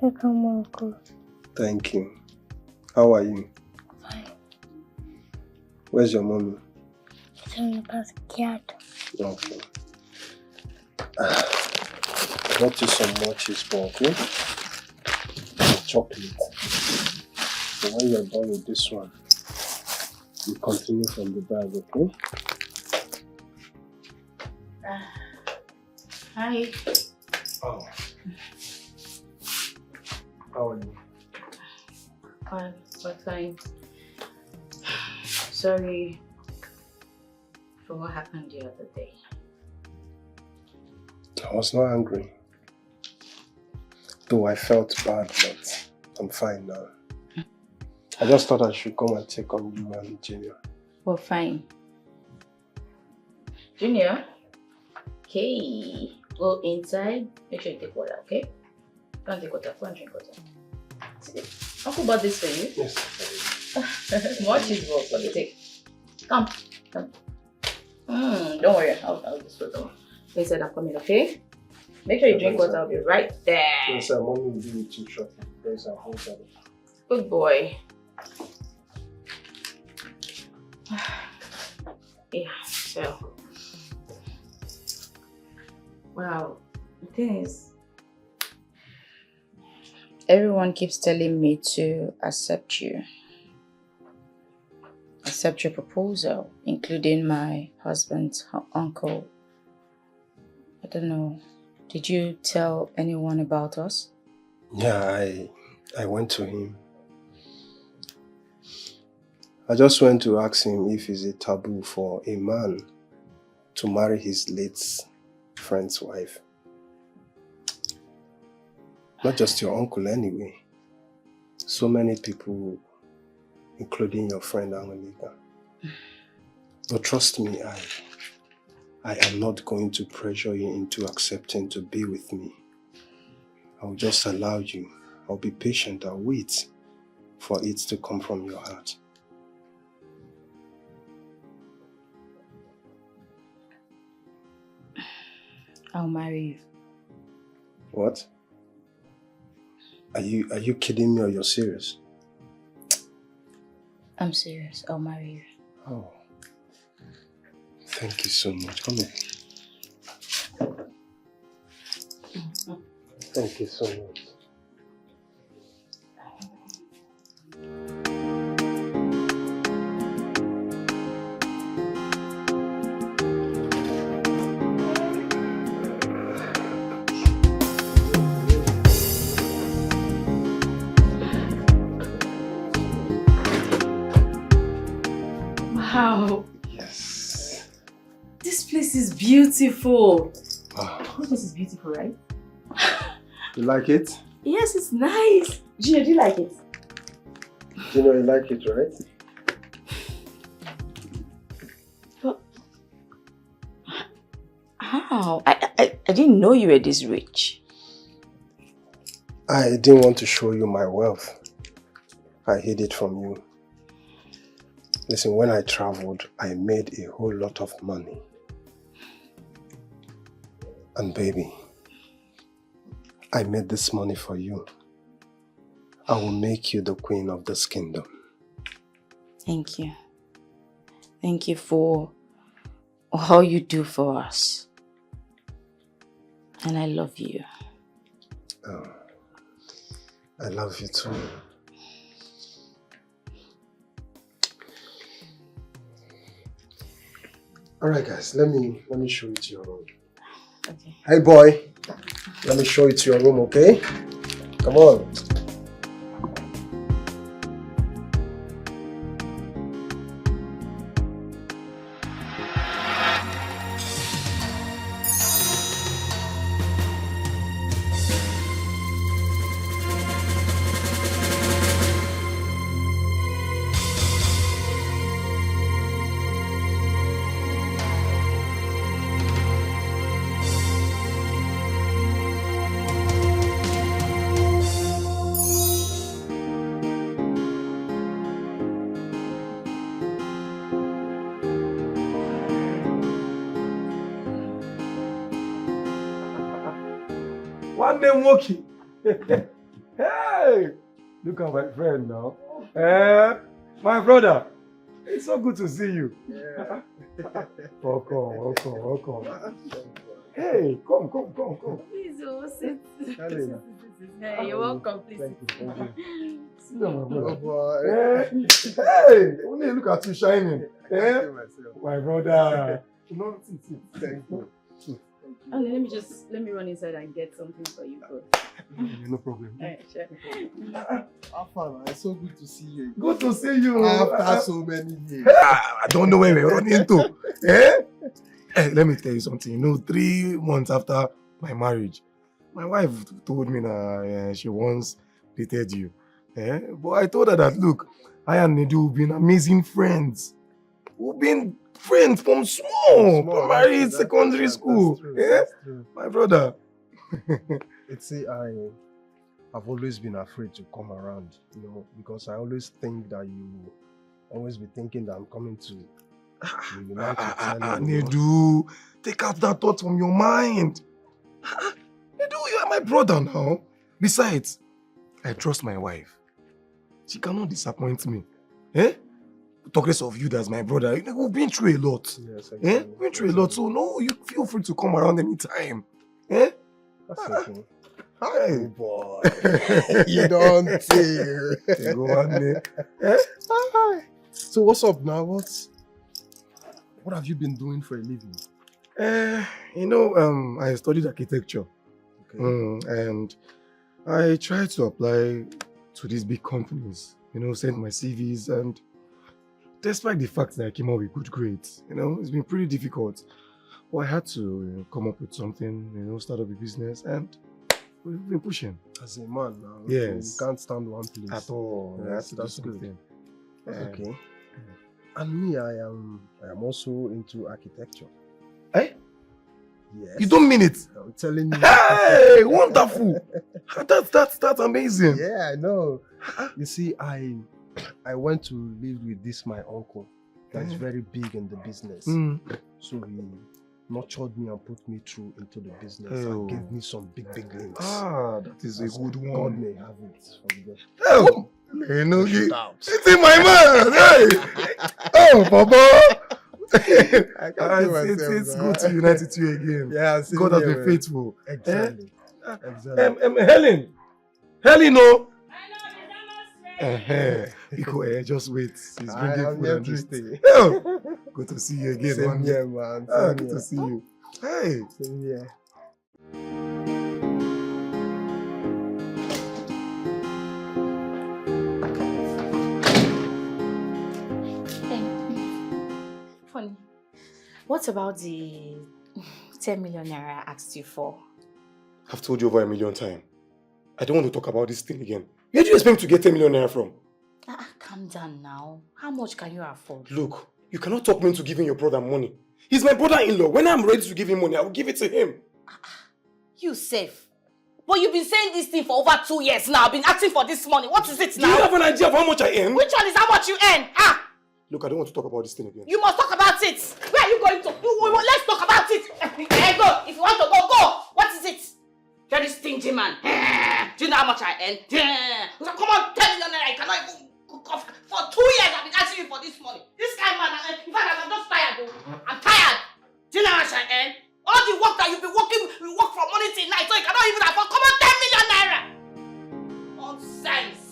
Welcome, Uncle. Thank you. How are you? Fine. Where's your mommy? It's in the backyard. Okay. I got you some more cheese ball, okay? Chocolate. So when you're done with this one, you continue from the bag, okay? Hi. Oh. How are you? Fine, but fine. Sorry for what happened the other day. I was not angry. Though I felt bad, but I'm fine now. I just thought I should come and check on you and Junior. Well, fine. Junior? Okay. Go inside. Make sure you take water, okay? Go and take water. Go and drink water. Uncle bought this for you. Yes. More cheese balls. Let me take. Come. Don't worry, I'll just put them. They said I'm coming, okay? Make sure you drink water, I'll be right there. Yes, sir. Mommy will be with you shortly. Yes, sir. Good boy. Yeah, so. Wow, the thing is, everyone keeps telling me to accept you. Accept your proposal, including my husband's uncle. I don't know. Did you tell anyone about us? Yeah, I went to him. I just went to ask him if it's a taboo for a man to marry his late friend's wife. Not just your uncle anyway. So many people, including your friend Angelica. But trust me, I am not going to pressure you into accepting to be with me. I'll just allow you. I'll be patient. I'll wait for it to come from your heart. I'll marry you. What? Are you kidding me or you're serious? I'm serious. I'll marry you. Oh. Thank you so much. Come here. Thank you so much. Wow. Yes. This place is beautiful. Wow. This place is beautiful, right? You like it? Yes, it's nice. Gino, do you like it? You know you like it, right? But how? I didn't know you were this rich. I didn't want to show you my wealth. I hid it from you. Listen, when I traveled, I made a whole lot of money. And baby, I made this money for you. I will make you the queen of this kingdom. Thank you. Thank you for all you do for us. And I love you. Oh, I love you too. Alright guys, let me show you to your room. Okay. Hey boy, let me show you to your room, okay? Come on. One day walking. Hey, look at my friend now. My brother. It's so good to see you. Yeah. Welcome. Hey, come. Please, sit. Hello. Hey, you're welcome, please. Thank you. Sit down, my brother. Oh boy. Hey, only look at you shining. Thank you myself. My brother. No, sit. Thank you. Okay, let me run inside and get something for you both. No problem. Alright, sure. Afan, it's so good to see you. Good to see you. After so many years. I don't know where we're running to. Hey, let me tell you something. You know, 3 months after my marriage, my wife told me that she once dated you. But I told her that, look, I and Nedu have been amazing friends. We've been friends from small primary, secondary school. That's true. My brother. It's I've always been afraid to come around, because I always think that you always be thinking that I'm coming to You like to tell him, Nedu, take out that thought from your mind. Nedu, you are my brother now. Besides, I trust my wife. She cannot disappoint me. Eh? Talk less of you that's my brother. You know, we've been through a lot. Yes, Eh? We've been through a lot, so no, you feel free to come around anytime. Eh? That's okay. Hi. Oh boy. You don't say. Go on, eh? Hi. So what's up now? What have you been doing for a living? I studied architecture. Okay. And I tried to apply to these big companies, send my CVs, and despite the fact that I came out with good grades, it's been pretty difficult. But I had to come up with something, start up a business, and we've been pushing. As a man now, Yes. you can't stand one place. At all. Yes, That's that's good. something. That's Yeah. okay. And me, I am also into architecture. Eh? Yes. You don't mean it? I'm telling you. Hey, wonderful. That's amazing. Yeah, I know. You see, I went to live with this my uncle that's very big in the business. So he nurtured me and put me through into the business Oh. and gave me some big links. That is a good one. God may have it from there. Oh, it's in my man. Hey. Oh, Papa. I can't do myself, it's man. good to unite with you again. Yeah, same God has here, been man. faithful. Exactly. Eh? Exactly. Helen, no. Just wait. He's I bringing am food here and to this. stay. Oh, good to see you again. Same one here, day. man. Same Good here. to see you. Hey. Same here. Funny. What about the 10 million naira I asked you for? I've told you over 1,000,000 times. I don't want to talk about this thing again. Where do you expect me to get 10 million naira from? Calm down now. How much can you afford? Look, you cannot talk me into giving your brother money. He's my brother-in-law. When I'm ready to give him money, I will give it to him. You safe. But you've been saying this thing for over 2 years now. I've been asking for this money. What is it now? Do you have an idea of how much I earn? Which one is how much you earn? Look, I don't want to talk about this thing again. You must talk about it. Where are you going to? Let's talk about it. Go. If you want to go, go. What is it? You're this stingy man. Do you know how much I earn? Come on, 10 million naira. I cannot even cook off. For 2 years, I've been asking you for this money. This kind of man, in fact, I'm just tired. I'm tired. Do you know how much I earn? All the work that you've been working, we work from morning till night, so you cannot even afford. Come on, 10 million naira. Nonsense.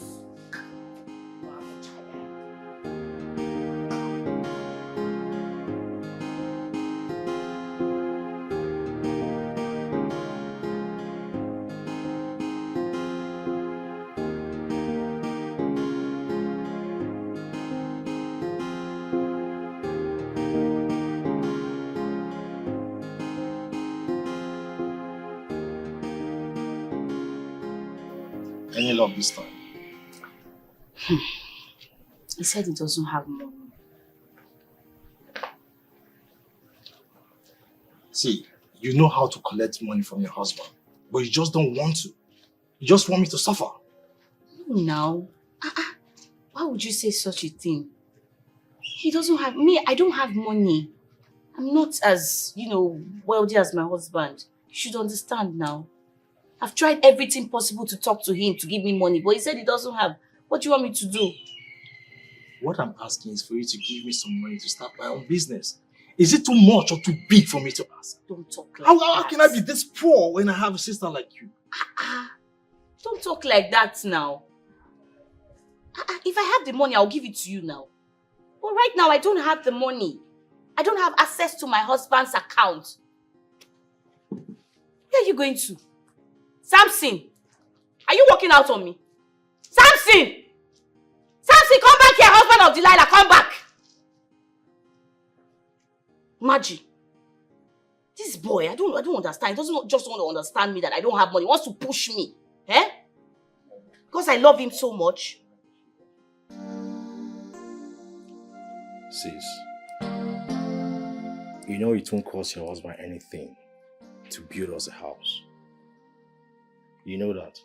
Any love this time? He said he doesn't have money. See, you know how to collect money from your husband, but you just don't want to. You just want me to suffer. No, now. Why would you say such a thing? He doesn't have me. I don't have money. I'm not as, wealthy as my husband. You should understand now. I've tried everything possible to talk to him to give me money, but he said he doesn't have. What do you want me to do? What I'm asking is for you to give me some money to start my own business. Is it too much or too big for me to ask? Don't talk like How that. can I be this poor when I have a sister like you? Don't talk like that now. If I have the money, I'll give it to you now. But right now, I don't have the money. I don't have access to my husband's account. Where are you going to? Samson, are you working out on me? Samson! Samson, come back here, husband of Delilah, come back! Maggie, this boy, I don't understand. He doesn't just want to understand me that I don't have money. He wants to push me. Eh? Because I love him so much. Sis, you know it won't cost your husband anything to build us a house. You know that.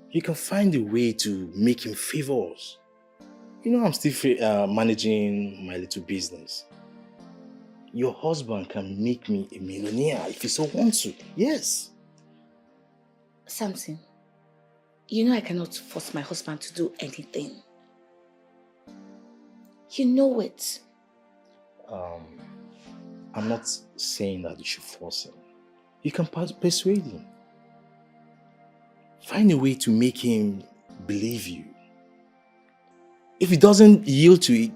You can find a way to make him favor us. You know I'm still managing my little business. Your husband can make me a millionaire if he so wants to. Yes. Samson, you know I cannot force my husband to do anything. You know it. I'm not saying that you should force him. You can persuade him. Find a way to make him believe you. If he doesn't yield to it,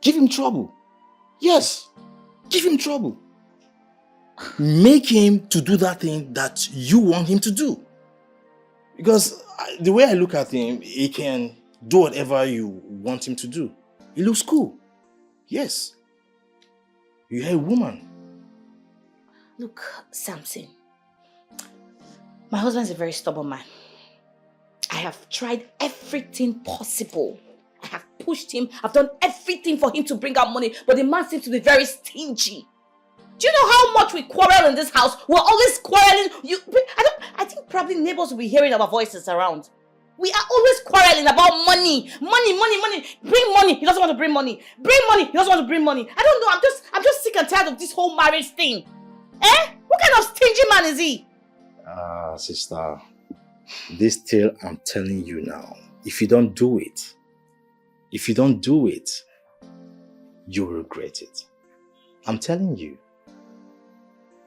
give him trouble. Yes, give him trouble. Make him to do that thing that you want him to do. Because the way I look at him, he can do whatever you want him to do. He looks cool. Yes. You're a woman. Look, Samson, my husband's a very stubborn man. I have tried everything possible. I have pushed him. I've done everything for him to bring out money, but the man seems to be very stingy. Do you know how much we quarrel in this house? We're always quarreling. I think probably neighbors will be hearing our voices around. We are always quarreling about money. Money. Bring money. He doesn't want to bring money. Bring money. He doesn't want to bring money. I don't know. I'm just sick and tired of this whole marriage thing. What kind of stingy man is he? Sister, this tale I'm telling you now, if you don't do it, you will regret it. I'm telling you,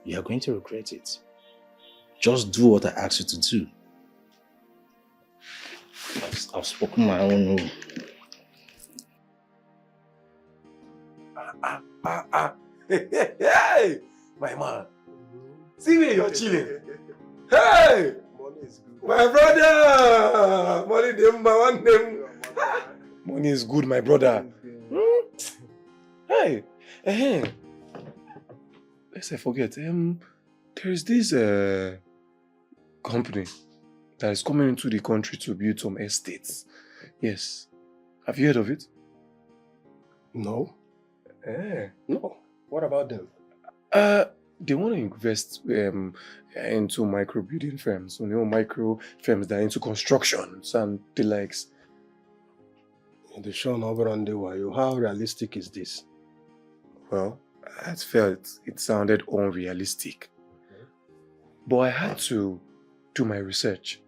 you are going to regret it. Just do what I asked you to do. I've spoken my own rule. Hey, my man. See me, you're chilling. Hey, my brother. Money them, my one them. Money is good, my brother. Hey, let's I forget. There's this company that is coming into the country to build some estates. Yes. Have you heard of it? No. No. What about them? They want to invest into micro building firms, micro firms that are into constructions and the likes. The show how realistic is this? Well, I felt it sounded unrealistic. But I had to do my research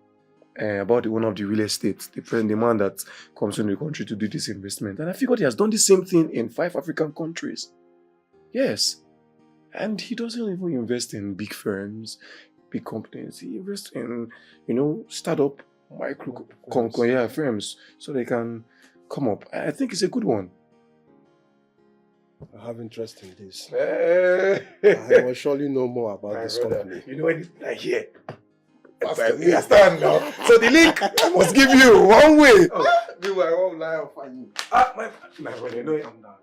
about one of the real estate, the man that comes into the country to do this investment. And I figured he has done the same thing in 5 African countries. Yes. And he doesn't even invest in big firms, big companies. He invests in, startup micro firms so they can come up. I think it's a good one. I have interest in this. I will surely know more about this company. You know anything I hear? You understand now? So the link I must give you one way. I won't lie for you. My brother, you know I'm down.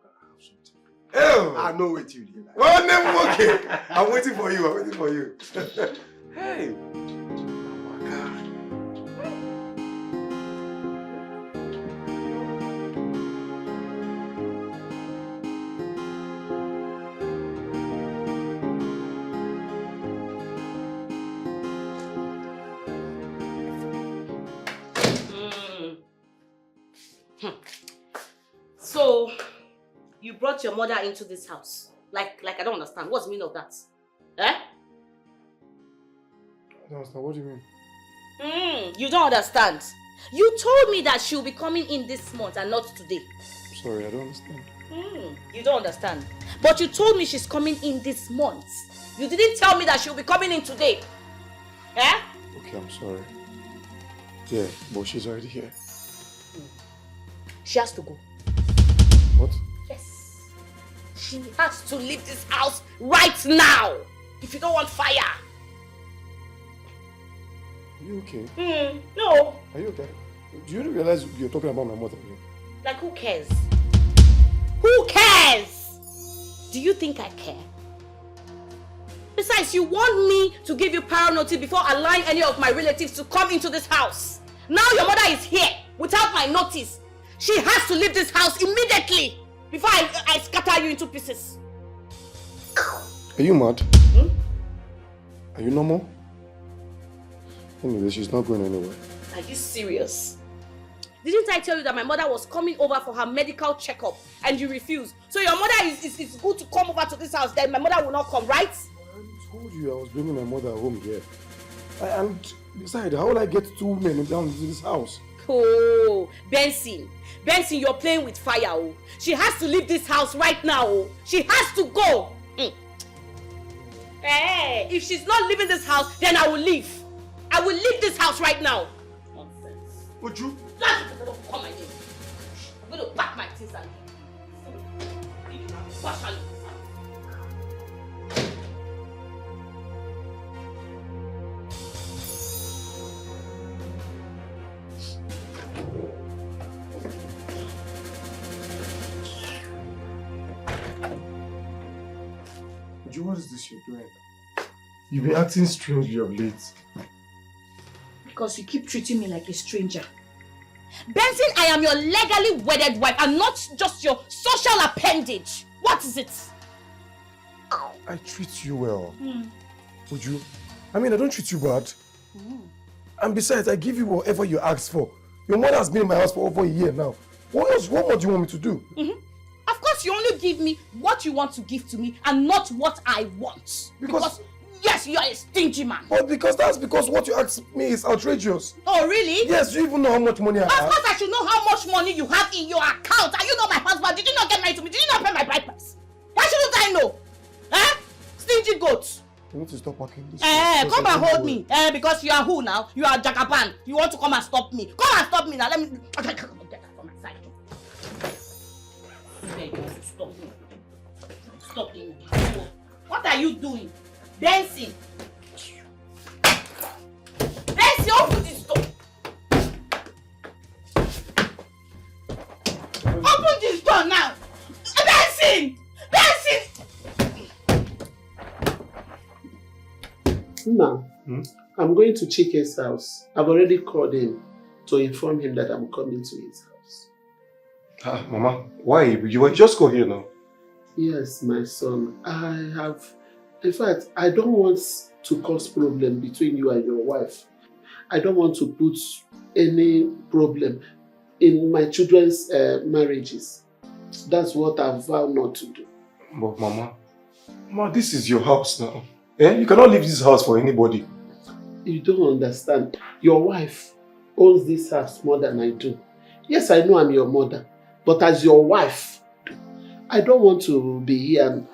I know what you did. Oh, no, okay. I'm waiting for you. Hey. So, you brought your mother into this house. Like I don't understand. What's the meaning of that? I don't understand. What do you mean? You don't understand. You told me that she'll be coming in this month and not today. Sorry, I don't understand. You don't understand. But you told me she's coming in this month. You didn't tell me that she'll be coming in today. Okay, I'm sorry. Yeah, but she's already here. She has to go. What? Yes. She has to leave this house right now. If you don't want fire. Are you okay? No. Are you okay? Do you realize you're talking about my mother here? Like, who cares? Who cares? Do you think I care? Besides, you want me to give you prior notice before allowing any of my relatives to come into this house. Now your mother is here without my notice. She has to leave this house immediately before I scatter you into pieces. Are you mad? Are you normal? Anyway, she's not going anywhere. Are you serious? Didn't I tell you that my mother was coming over for her medical checkup and you refused? So your mother is good to come over to this house, then my mother will not come, right? I told you I was bringing my mother home here. And besides, how will I get 2 women down into this house? Oh, Benson, you're playing with fire. Oh. She has to leave this house right now. Oh. She has to go. Hey, if she's not leaving this house, then I will leave. I will leave this house right now. Nonsense. Would you? Come my name. I'm going to pack my things and leave. What is this you're doing? You've been acting strangely of late. Because you keep treating me like a stranger. Benson, I am your legally wedded wife and not just your social appendage. What is it? I treat you well. Would you? I mean, I don't treat you bad. And besides, I give you whatever you ask for. Your mother has been in my house for over a year now. What else? What more do you want me to do? Of course, you only give me what you want to give to me and not what I want. Because yes, you are a stingy man. But that's because what you ask me is outrageous. Oh, really? Yes, you even know how much money I have. Of course, I should know how much money you have in your account. Are you not my husband? Did you not get married to me? Did you not pay my bride price? Why shouldn't I know? Huh? Stingy goat. You need to stop walking this way. Come and hold me. Because you are who now? You are Jagaban. You want to come and stop me. Come and stop me now. Let me get that from my side. Stop me. Stop me. What are you doing? Dancing. Dancing, open this door. Open this door now. Dancing. Now, I'm going to Chike's house. I've already called him to inform him that I'm coming to his house. Mama, why? You just go here now. Yes, my son. In fact, I don't want to cause problem between you and your wife. I don't want to put any problem in my children's marriages. That's what I've vowed not to do. But Mama, this is your house now. You cannot leave this house for anybody. You don't understand. Your wife owns this house more than I do. Yes, I know I'm your mother. But as your wife, I don't want to be here and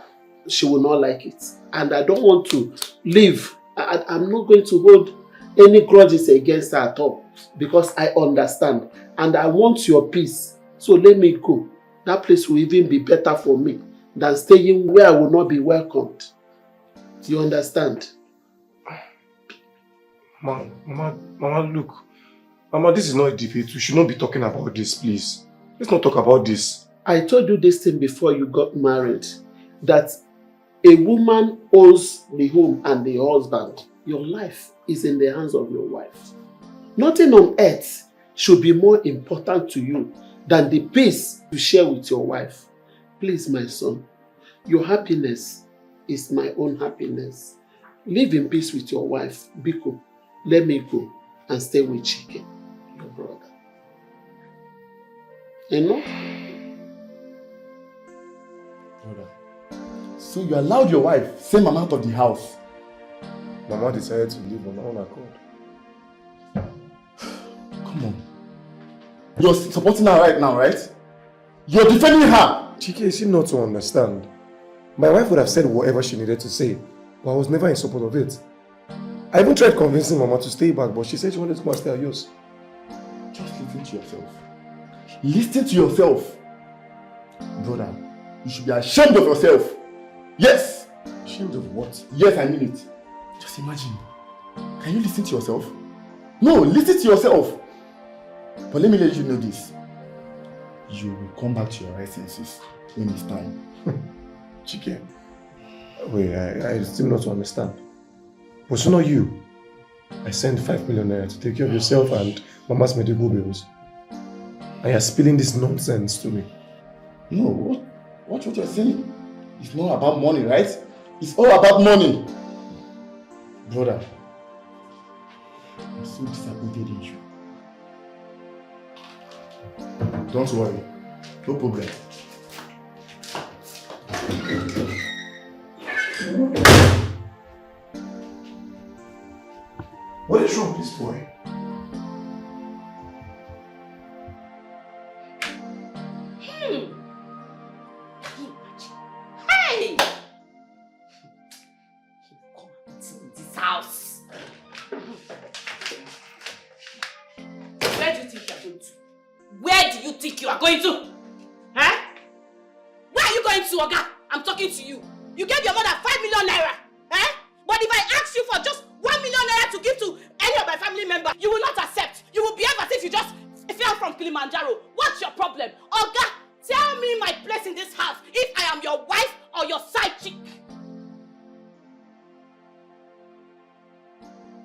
she will not like it. And I don't want to leave. I'm not going to hold any grudges against her at all. Because I understand. And I want your peace. So let me go. That place will even be better for me than staying where I will not be welcomed. Do you understand? Mama, look. Mama, this is not a debate. We should not be talking about this, please. Let's not talk about this. I told you this thing before you got married. That a woman owns the home and the husband. Your life is in the hands of your wife. Nothing on earth should be more important to you than the peace you share with your wife. Please, my son, your happiness is my own happiness. Live in peace with your wife. Biko, let me go and stay with Chike, your brother. You know? Brother, so you allowed your wife send Mama out of the house? Mama decided to leave on her own accord. Come on. You're supporting her right now, right? You're defending her! Chike, is she not to understand? My wife would have said whatever she needed to say, but I was never in support of it. I even tried convincing Mama to stay back, but she said she wanted to go and stay at yours. Just listen to yourself. Listen to yourself. Brother, you should be ashamed of yourself. Yes! Ashamed of what? Yes, I mean it. Just imagine. Can you listen to yourself? No, listen to yourself. But let me let you know this. You will come back to your right senses when it's time. Chike, wait, I still not understand. Was it not you? I sent 5 million naira to take care of yourself and Mama's medical bills. And you're spilling this nonsense to me. No, what you're saying? It's not about money, right? It's all about money. Brother, I'm so disappointed in you. Don't worry. No problem. What is wrong with this boy? Hey! Come in this house. Where do you think you are going to? Where do you think you are going to? Huh? Where are you going to, Oga? I'm talking to you. You gave your mother 5 million naira. Eh? But if I ask you for just 1 million naira to give to any of my family members, you will not accept. You will behave as if you just fell from Kilimanjaro. What's your problem? Oga, tell me my place in this house if I am your wife or your side chick.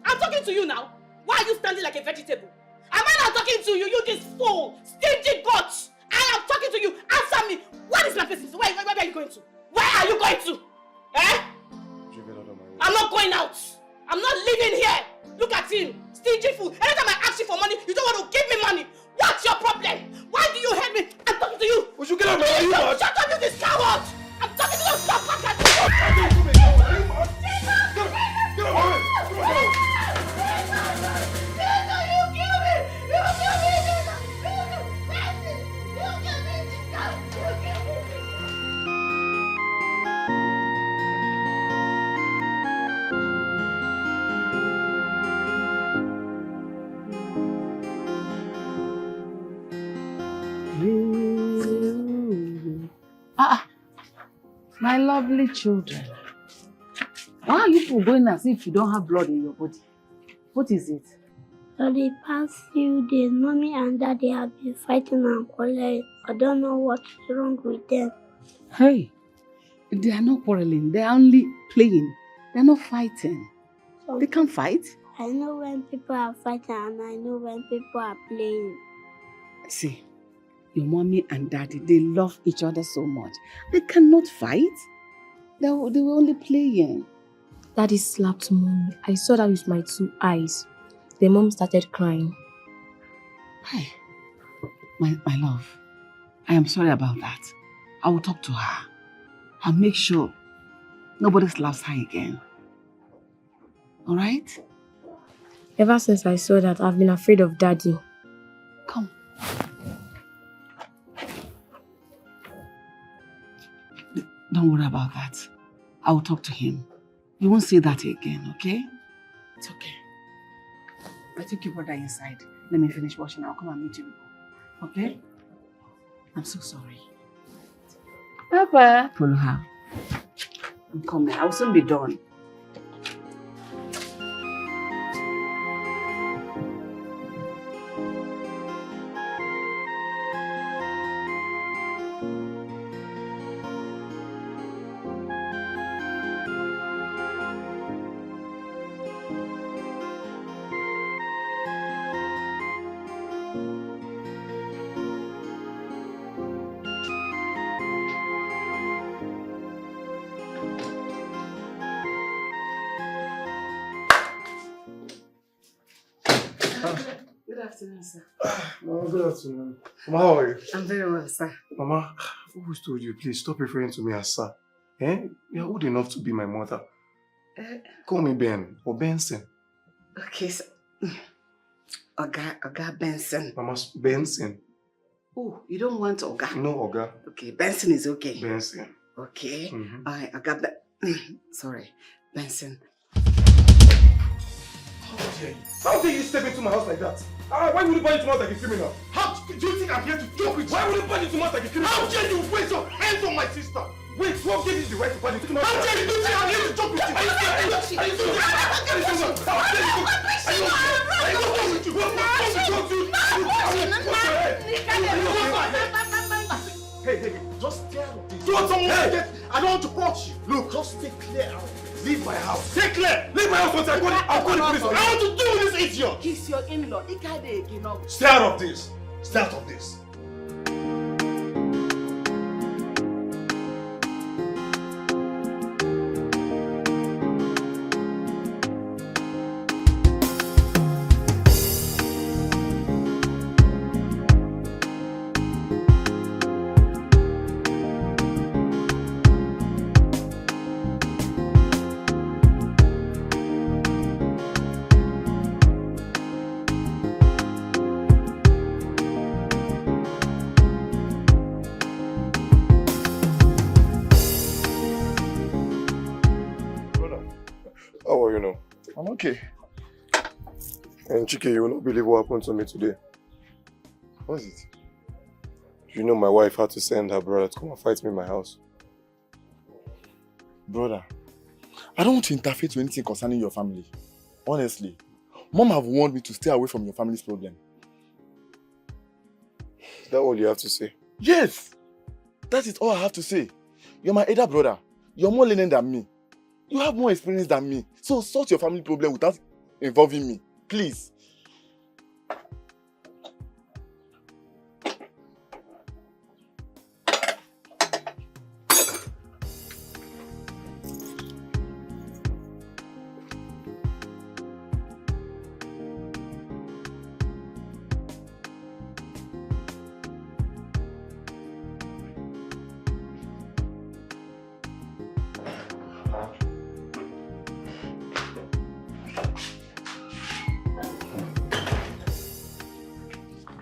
I'm talking to you now. Why are you standing like a vegetable? Am I not talking to you? You this fool, stingy goat. I am talking to you. Answer me. What is my place? Where are you going to? Where are you going to? Eh? I'm not going out. I'm not living here. Look at him. Stingy fool. Anytime I ask you for money, you don't want to give me money. What's your problem? Why do you hate me? I'm talking to you. Would you get out of my way? Shut up, you this coward. I'm talking to you. Stop back at me. Get away. My lovely children. Why are you people going as if you don't have blood in your body? What is it? For the past few days, Mommy and Daddy have been fighting and quarreling. I don't know what's wrong with them. Hey, they are not quarreling. They are only playing. They are not fighting. They can't fight. I know when people are fighting and I know when people are playing. See, your mommy and daddy, they love each other so much. They cannot fight. They were only playing. Daddy slapped Mommy. I saw that with my 2 eyes. The mom started crying. Hey, my love, I am sorry about that. I will talk to her. I'll make sure nobody slaps her again. All right? Ever since I saw that, I've been afraid of Daddy. Come. Don't worry about that. I will talk to him. You won't say that again, okay? It's okay. I took your brother inside. Let me finish washing. I'll come and meet you. Okay? I'm so sorry. Papa. Follow her. I'm coming. I'll soon be done. Good afternoon, sir. Mama, good afternoon. Mama, how are you? I'm very well, sir. Mama, I've always told you, please stop referring to me as sir. Eh? You're old enough to be my mother. Call me Ben or Benson. Okay, sir. Oga Benson. Mama, Benson. Oh, you don't want Oga? No, Oga. Okay, Benson is okay. Benson. Okay. Mm-hmm. Oga sorry, Benson. How dare you step into my house like that? Why would you burn into my house like a criminal? How do you think I'm here to joke with you? Why would you burn into my house like a criminal? How dare you raise your hands on my sister? Wait, what gave you the right to burn into my house? How dare you do that? I'm here to joke with you. Are you serious? Are you serious? How dare you? Are you okay? Are you okay with you? Hey, just stay out of this. Don't I don't want to punch you. Look, just stay clear out. Leave my house. Stay clear. Leave my house once I'll call the police. I want to deal with this idiot. He's your in-law. Stay out of this. Stay out of this. you know? I'm okay. And Chike, you will not believe what happened to me today. What is it? You know my wife had to send her brother to come and fight me in my house. Brother, I don't want to interfere to anything concerning your family. Honestly. Mom have warned me to stay away from your family's problem. Is that all you have to say? Yes! That is all I have to say. You're my elder brother. You're more learned than me. You have more experience than me. So sort your family problem without involving me. Please.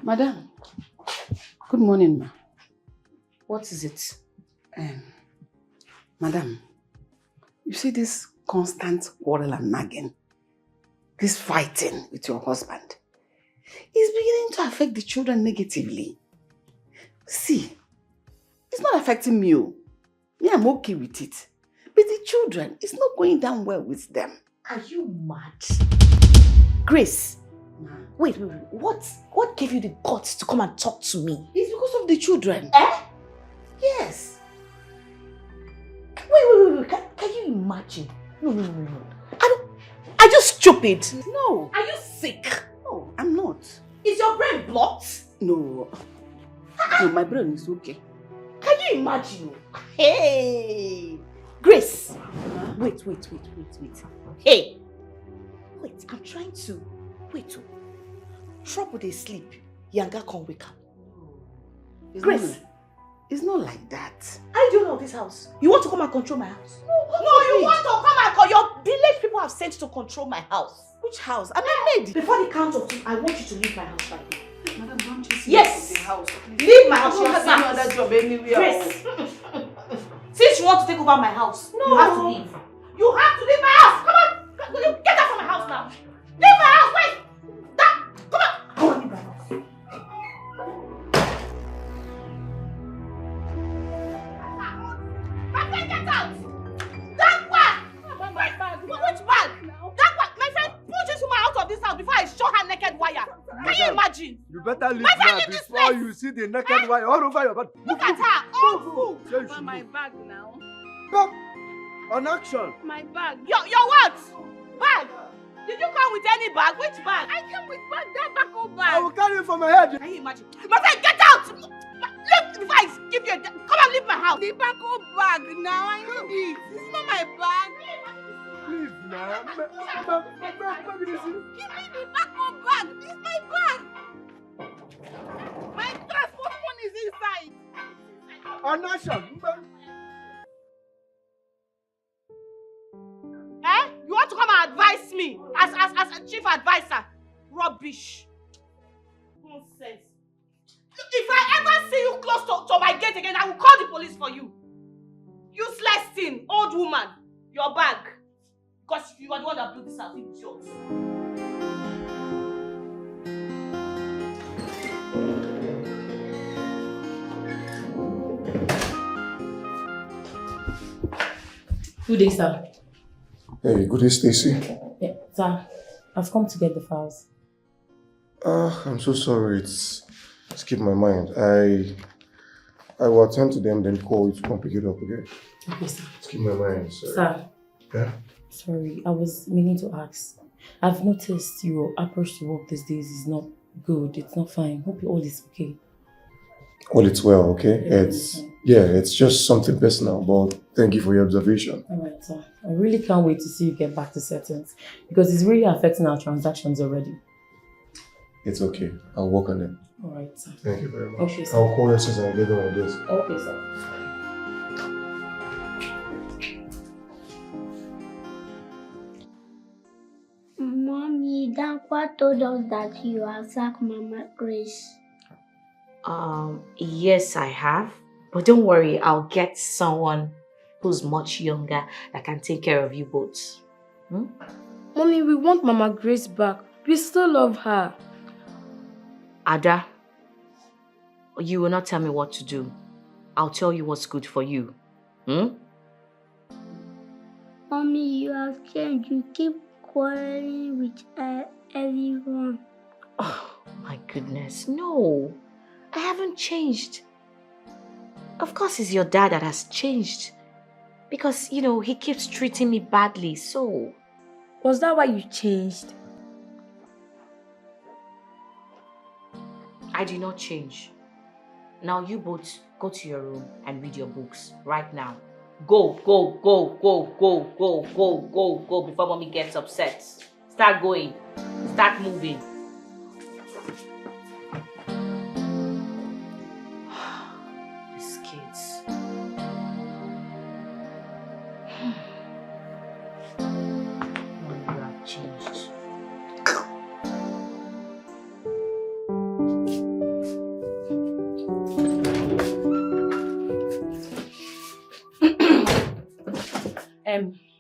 Madam, good morning, ma. What is it? Madam, you see this constant quarrel and nagging, this fighting with your husband, is beginning to affect the children negatively. See, it's not affecting me. Me, I'm okay with it. But the children, it's not going down well with them. Are you mad? Grace, wait. What gave you the guts to come and talk to me? It's because of the children. Yes. Wait. Can you imagine? No. Are you stupid? No. Are you sick? No, I'm not. Is your brain blocked? No. No, my brain is okay. Can you imagine? Hey! Grace! Wait. Hey! Wait, I'm trying to... Wait. Trouble they sleep. Yanga can wake up. Grace! It's not like that. I don't know this house. You want to come and control my house? No, you want to come and control... Your village people have sent to control my house. Which house? I'm a maid. Before the count of two, I want you to leave my house right now. Madam, don't you see Yes! the house? Leave my house. I don't have any other job anywhere. Grace! Since you want to take over my house, you have to leave. You have to leave my house! Come on! Get out from my house now! Leave my house! Wait! Come on! Come on, leave my house. My friend, get out! That one! My bag! Which bag? That one! My friend, push this woman out of this house before I show her naked wire. Can you imagine? You better leave My friend, now leave this before place. you see the naked wire all over your body. Look at her! Oh, Over my bag now. Come on action. My bag. Your what? Bag? Did you come with any bag? Which bag? I came with bag, that bag bag. I will carry it from my head. Can you imagine? My friend, get out! Look, before I give you a... Come on, leave my house. The bag now, I need it. This is not my bag. Please, man. Give me the bag. This is my bag. My transport phone is inside. On action. You want to come and advise me as a chief advisor? Rubbish. Nonsense. If I ever see you close to my gate again, I will call the police for you. Useless thing, old woman. Your bag. Because you are the one that built this house, idiot. Good day, sir. Hey, good day, Stacy. Yeah, sir. I've come to get the files. I'm so sorry. It's skipped my mind. I will attend to them, then call you to come pick it up, okay? Okay, sir. Skip my mind, sorry. Sir. Yeah? Sorry, I was meaning to ask. I've noticed your approach to work these days is not good. It's not fine. Hope all is okay. Well, it's well, okay? It's just something personal, but thank you for your observation. Alright, sir. I really can't wait to see you get back to settings because it's really affecting our transactions already. It's okay. I'll work on it. Alright, sir. Thank you very much. Okay, sir. I'll call you since I get on with this. Okay, sir. Mommy, Dankwa told us that you have sacked Mama Grace. Yes, I have. But don't worry, I'll get someone who's much younger that can take care of you both. Mommy, we want Mama Grace back. We still love her. Ada, you will not tell me what to do. I'll tell you what's good for you. Mommy, you have changed. You keep quarreling with everyone. Oh, my goodness. No, I haven't changed. Of course, it's your dad that has changed. Because, he keeps treating me badly, so... Was that why you changed? I did not change. Now you both go to your room and read your books right now. Go, go, go, go, go, go, go, go, go before mommy gets upset. Start going. Start moving. These kids. Mommy, you have changed.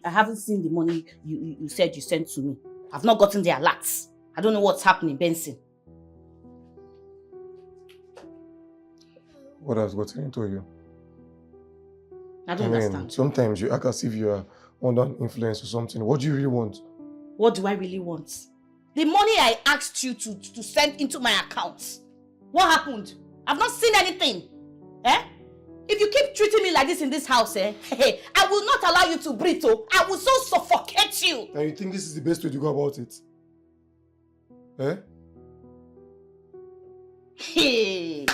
I haven't seen the money you said you sent to me. I've not gotten the alerts. I don't know what's happening, Benson. What has gotten into you? I don't understand. Sometimes you act as if you are under influence or something. What do you really want? What do I really want? The money I asked you to send into my account. What happened? I've not seen anything. If you keep treating me like this in this house, I will not allow you to breathe. I will so suffocate you. And you think this is the best way to go about it? Hey,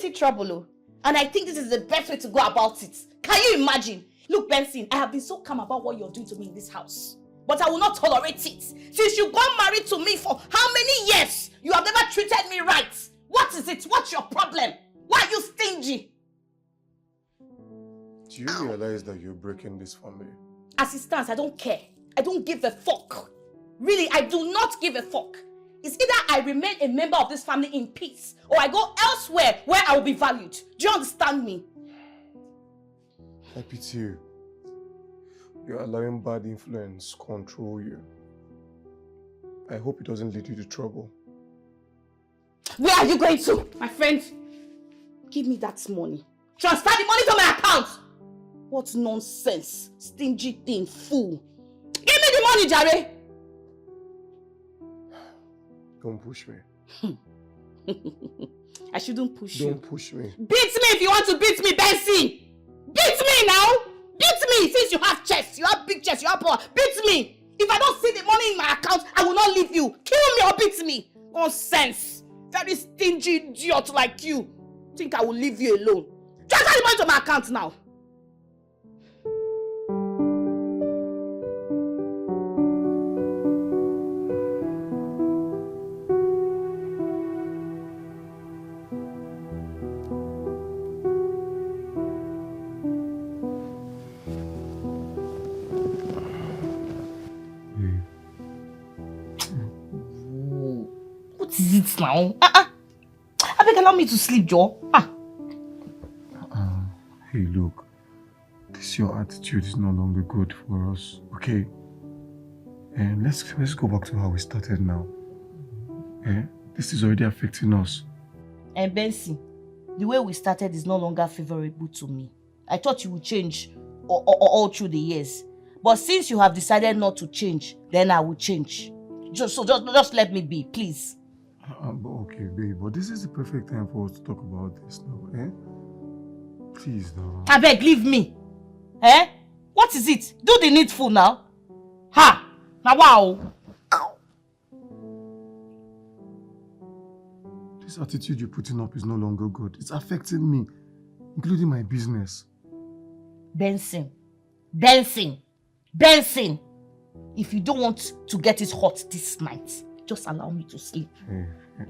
see trouble. And I think this is the best way to go about it. Can you imagine? Look, Benson, I have been so calm about what you're doing to me in this house. But I will not tolerate it. Since you got married to me for how many years? You have never treated me right. What is it? What's your problem? Why are you stingy? Do you realize that you're breaking this family? As it stands, I don't care. I don't give a fuck. Really, I do not give a fuck. It's either I remain a member of this family in peace or I go elsewhere where I will be valued. Do you understand me? I pity you. You're allowing bad influence control you. I hope it doesn't lead you to trouble. Where are you going to? My friend, give me that money. Transfer the money to my account. What nonsense. Stingy thing, fool. Give me the money, Jare. Don't push me. I shouldn't push you. Don't push me. Beat me if you want to beat me, Benson. Beat me now. Beat me. Since you have chest, you have big chest, you have power. Beat me. If I don't see the money in my account, I will not leave you. Kill me or beat me. Nonsense. Very stingy idiot like you. Think I will leave you alone. Transfer the money to my account now. What is it now? I beg, allow me to sleep, Joe. Hey, look. Your attitude is no longer good for us, okay? And let's go back to how we started now. This is already affecting us. And Benson, the way we started is no longer favorable to me. I thought you would change all through the years. But since you have decided not to change, then I will change. Just let me be, please. Okay, babe, but this is the perfect time for us to talk about this now, Please, now. I beg, leave me. What is it? Do the needful now. Ha! Now, wow. This attitude you're putting up is no longer good. It's affecting me, including my business. Benson. If you don't want to get it hot this night, just allow me to sleep.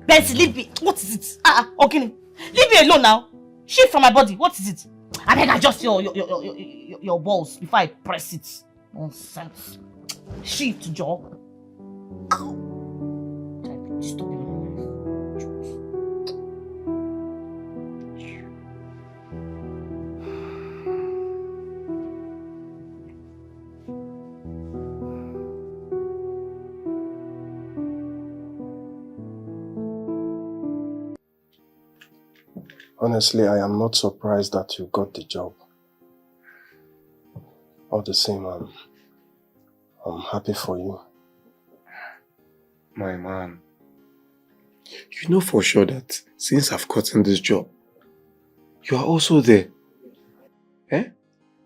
Benson, leave me. What is it? Okay. Leave me alone now. Shift from my body. What is it? I beg, adjust your balls before I press it. Nonsense. Shift, jaw. Honestly, I am not surprised that you got the job. All the same, I'm happy for you. My man, you know for sure that since I've gotten this job, you are also there. Eh?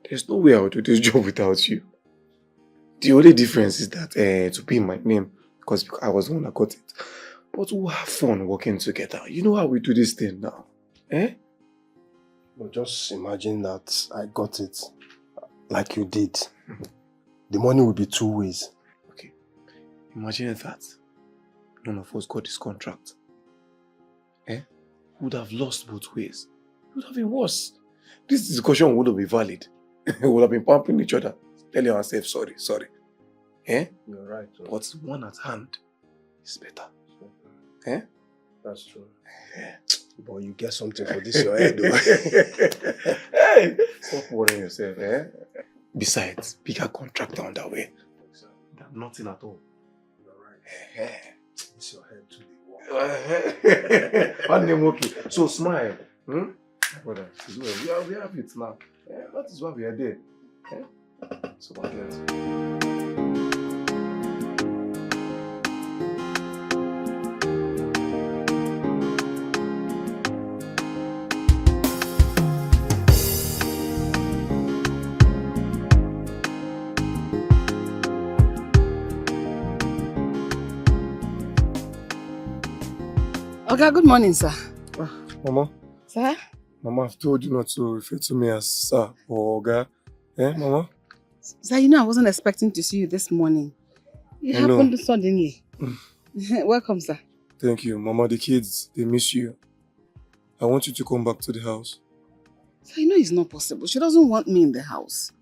There's no way I would do this job without you. The only difference is that to be in my name, because I was the one that got it. But we'll have fun working together. You know how we do this thing now. Eh? But just imagine that I got it like you did. The money will be two ways. Okay. Imagine that none of us got this contract. Eh? We would have lost both ways. It would have been worse. This discussion wouldn't be valid. We would have been pumping each other, telling ourselves sorry. Eh? You're right. But one at hand is better. Eh? That's true. But you get something for this your head though. Hey! Stop worrying yourself, eh? Besides, bigger contract on the way. Nothing at all. You're right. It's your head too. One name okay. So smile. Brother, we have it now. That is why we are there. So what else? Okay, good morning, sir. Mama. Sir? Mama, I've told you not to refer to me as sir or Oga. Eh, Mama? Sir, you know I wasn't expecting to see you this morning. It happened suddenly. Welcome, sir. Thank you. Mama, the kids, they miss you. I want you to come back to the house. Sir, you know it's not possible. She doesn't want me in the house.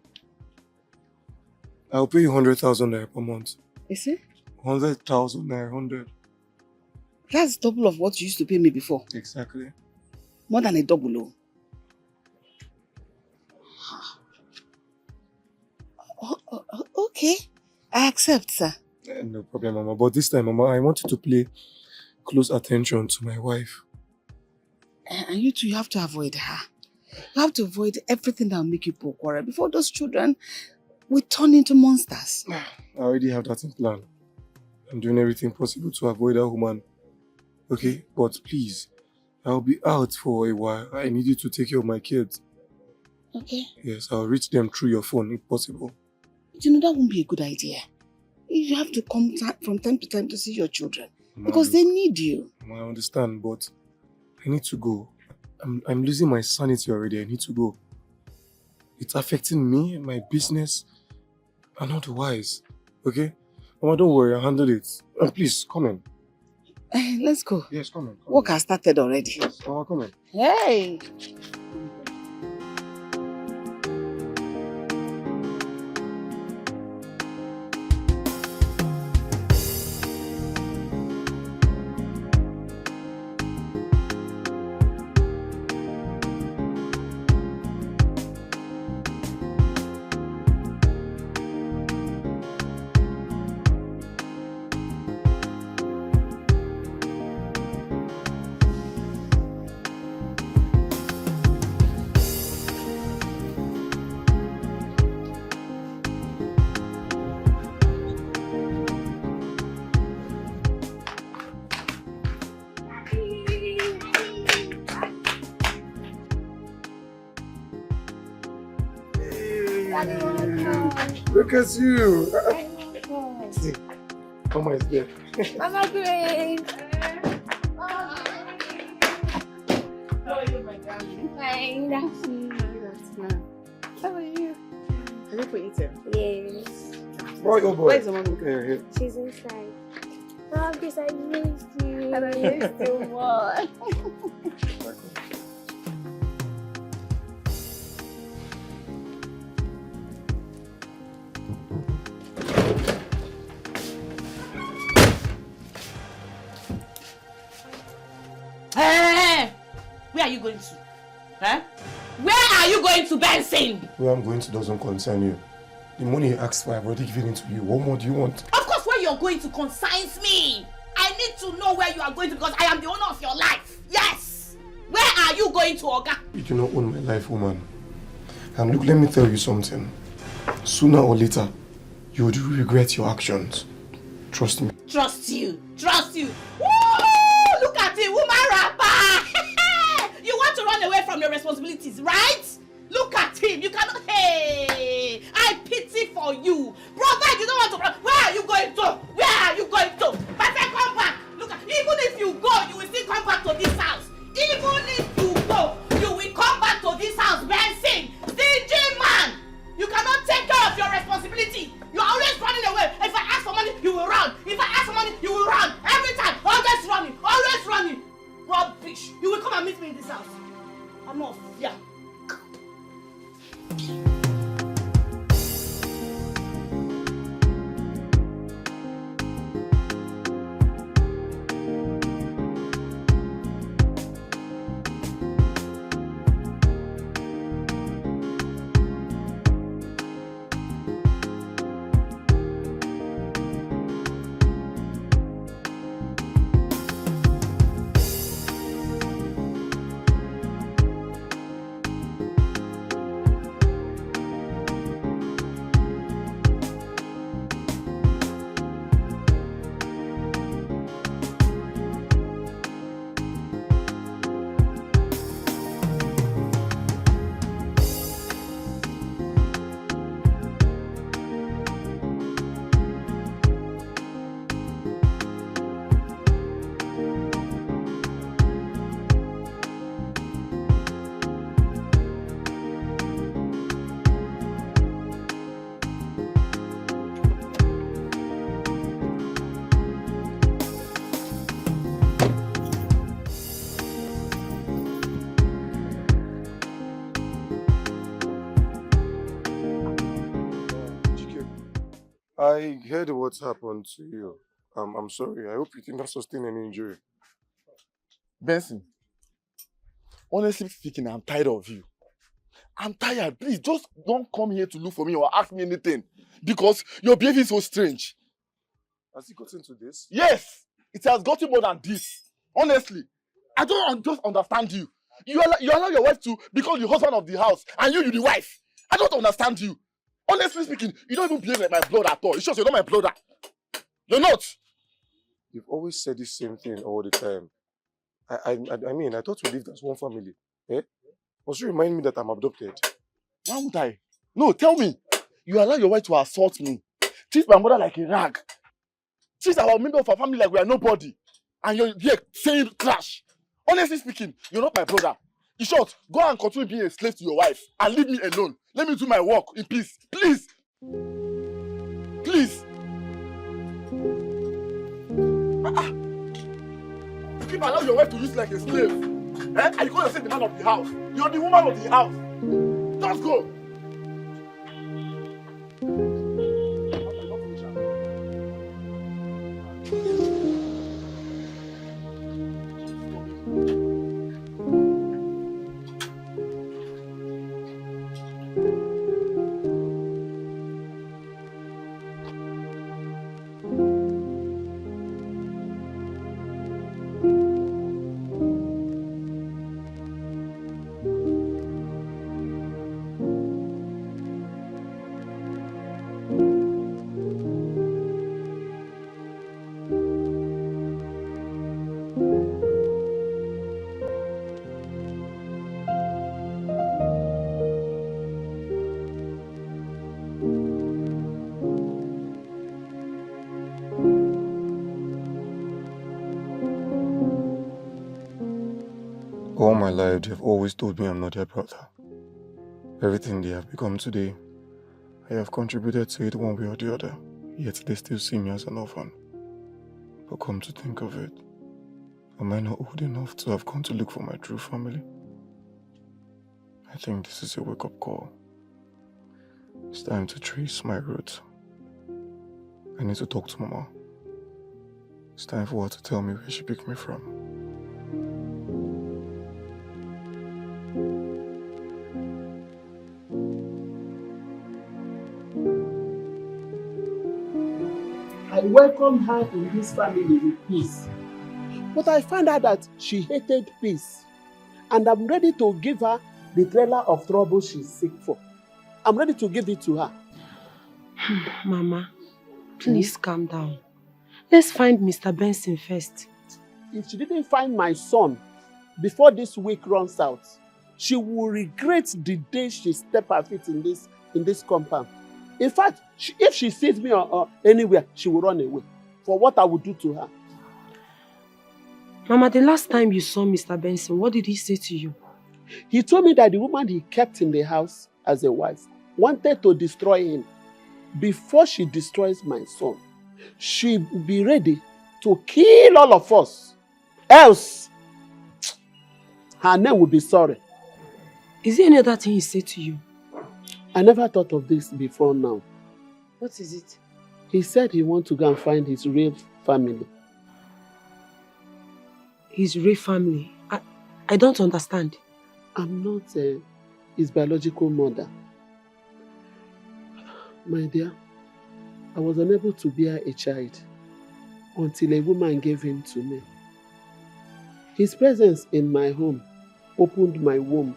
I'll pay you 100,000 naira per month. Is it? 100,000 naira, 100. That's double of what you used to pay me before. Exactly. More than a double. Okay. I accept, sir. No problem, Mama. But this time, Mama, I want you to pay close attention to my wife. And you two, you have to avoid her. You have to avoid everything that will make you poor quarrel before those children will turn into monsters. I already have that in plan. I'm doing everything possible to avoid that woman. Okay? But please, I'll be out for a while. I need you to take care of my kids. Okay. Yes, I'll reach them through your phone if possible. You know, that won't be a good idea. You have to come from time to time to see your children. Because they need you. I understand, but I need to go. I'm losing my sanity already. I need to go. It's affecting me, my business, and otherwise. Okay? Mama, don't worry. I'll handle it. Please, come in. Let's go. Yes, come in. Work has started already. Yes, Mama, come in. Hey! Look at you. See, Mama is there. Mama Grace. Fine. How are you? Are you for eating? Yes. Boy, oh boy. Where's the mom? Okay. She's inside. Oh, Grace, I missed you. And I missed you more. Hey! Where are you going to? Huh? Where are you going to, Benson? Where I'm going to doesn't concern you. The money you asked for, I've already given it to you. What more do you want? Of course, where you're going to concerns me. I need to know where you are going to because I am the owner of your life. Yes! Where are you going to, Oga? You do not own my life, woman. And look, let me tell you something. Sooner or later, you would regret your actions. Trust me. Trust you. Trust you. Woo! Look at it, woman rapper. You want to run away from your responsibilities, right? Look at him. You cannot. Hey, I pity for you. Brother, if you don't want to run, where are you going to? Where are you going to? My friend, come back. Look at, even if you go, you will still come back to this house. Even if you go, you will come back to this house, Benson. Stingy man. You cannot take care of your responsibility. You're always running away. If I ask for money, you will run. If I ask for money, you will run. Every time. Always running. Always running. Rubbish. You will come and meet me in this house. I'm not fear. I heard what's happened to you. I'm sorry. I hope you did not sustain any injury. Benson, honestly speaking, I'm tired of you. I'm tired. Please, just don't come here to look for me or ask me anything. Because your behavior is so strange. Has he gotten to this? Yes! It has gotten more than this. Honestly. I don't just understand you. You allow your wife to become the husband of the house, and you're the wife. I don't understand you. Honestly speaking, you don't even behave like my blood at all. It's just you're not my brother. You're not. You've always said the same thing all the time. I mean, I thought we lived as one family. Eh? Must you remind me that I'm adopted? Why would I? No, tell me. You allow your wife to assault me. Treat my mother like a rag. Treat our member of our family like we are nobody. And you're here saying trash. Honestly speaking, you're not my brother. In short, go and continue being a slave to your wife and leave me alone. Let me do my work in peace. Please. Please. You keep allowing your wife to use you like a slave. Eh? And you call yourself the man of the house. You're the woman of the house. Just go. All my life, they've always told me I'm not their brother. Everything they have become today, I have contributed to it one way or the other, yet they still see me as an orphan. But come to think of it, am I not old enough to have come to look for my true family? I think this is a wake-up call. It's time to trace my roots. I need to talk to Mama. It's time for her to tell me where she picked me from. I welcomed her in this family with peace. But I found out that she hated peace. And I'm ready to give her the trailer of trouble she's sick for. I'm ready to give it to her. Mama, please calm down. Let's find Mr. Benson first. If she didn't find my son before this week runs out, she will regret the day she stepped her feet in this compound. In fact, if she sees me anywhere, she will run away for what I will do to her. Mama, the last time you saw Mr. Benson, what did he say to you? He told me that the woman he kept in the house as a wife wanted to destroy him. Before she destroys my son, she'll be ready to kill all of us. Else, her name will be sorry. Is there any other thing he said to you? I never thought of this before now. What is it? He said he wants to go and find his real family. His real family? I don't understand. I'm not his biological mother. My dear, I was unable to bear a child until a woman gave him to me. His presence in my home opened my womb.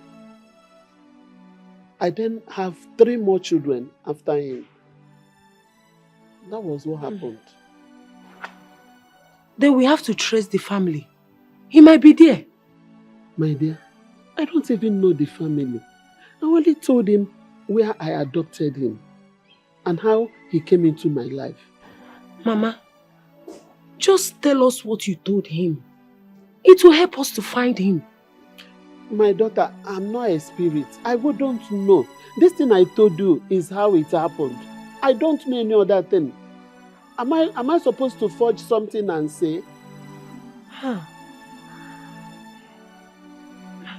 I then have 3 more children after him. That was what happened. Then we have to trace the family. He might be there. My dear, I don't even know the family. I only told him where I adopted him and how he came into my life. Mama, just tell us what you told him. It will help us to find him. My daughter, I'm not a spirit. I wouldn't know. This thing I told you is how it happened. I don't know any other thing. Am I supposed to forge something and say? Huh.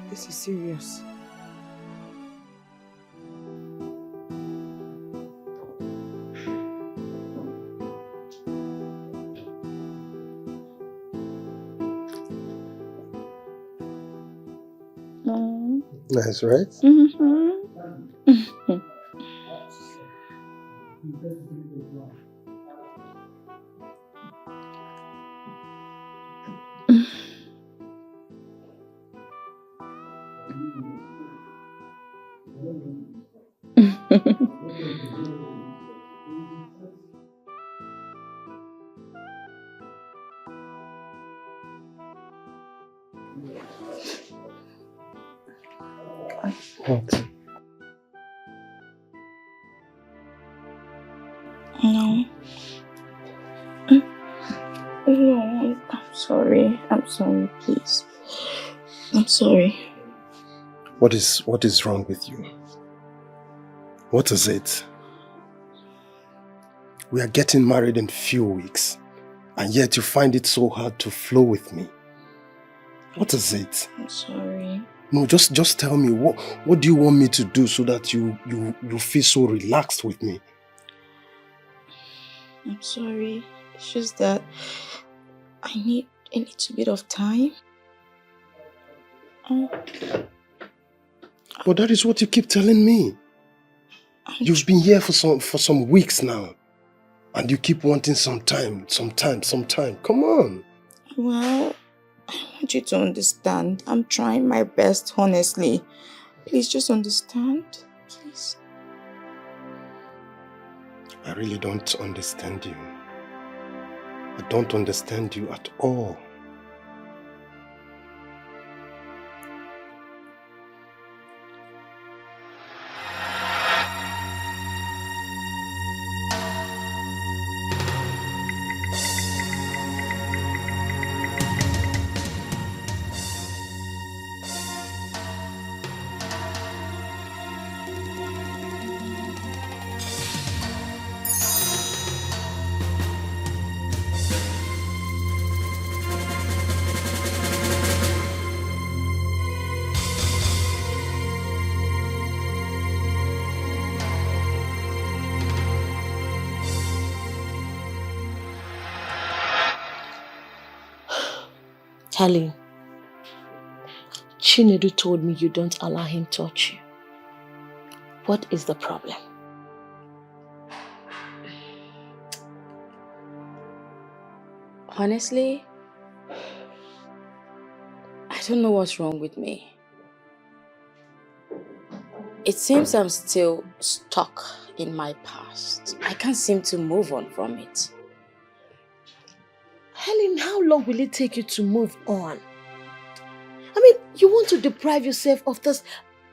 This is serious. Nice, right? What? No. No, I'm sorry. I'm sorry, please. I'm sorry. What is wrong with you? What is it? We are getting married in few weeks, and yet you find it so hard to flow with me. What is it? I'm sorry. No, just tell me, what do you want me to do so that you feel so relaxed with me? I'm sorry. It's just that I need a little bit of time. But that is what you keep telling me. You've been here for some weeks now, and you keep wanting some time. Come on. Well, I want you to understand. I'm trying my best, honestly. Please just understand. Please. I really don't understand you. I don't understand you at all. Tali, Chinedu told me you don't allow him to touch you. What is the problem? Honestly, I don't know what's wrong with me. It seems I'm still stuck in my past. I can't seem to move on from it. Helen, how long will it take you to move on? I mean, you want to deprive yourself of this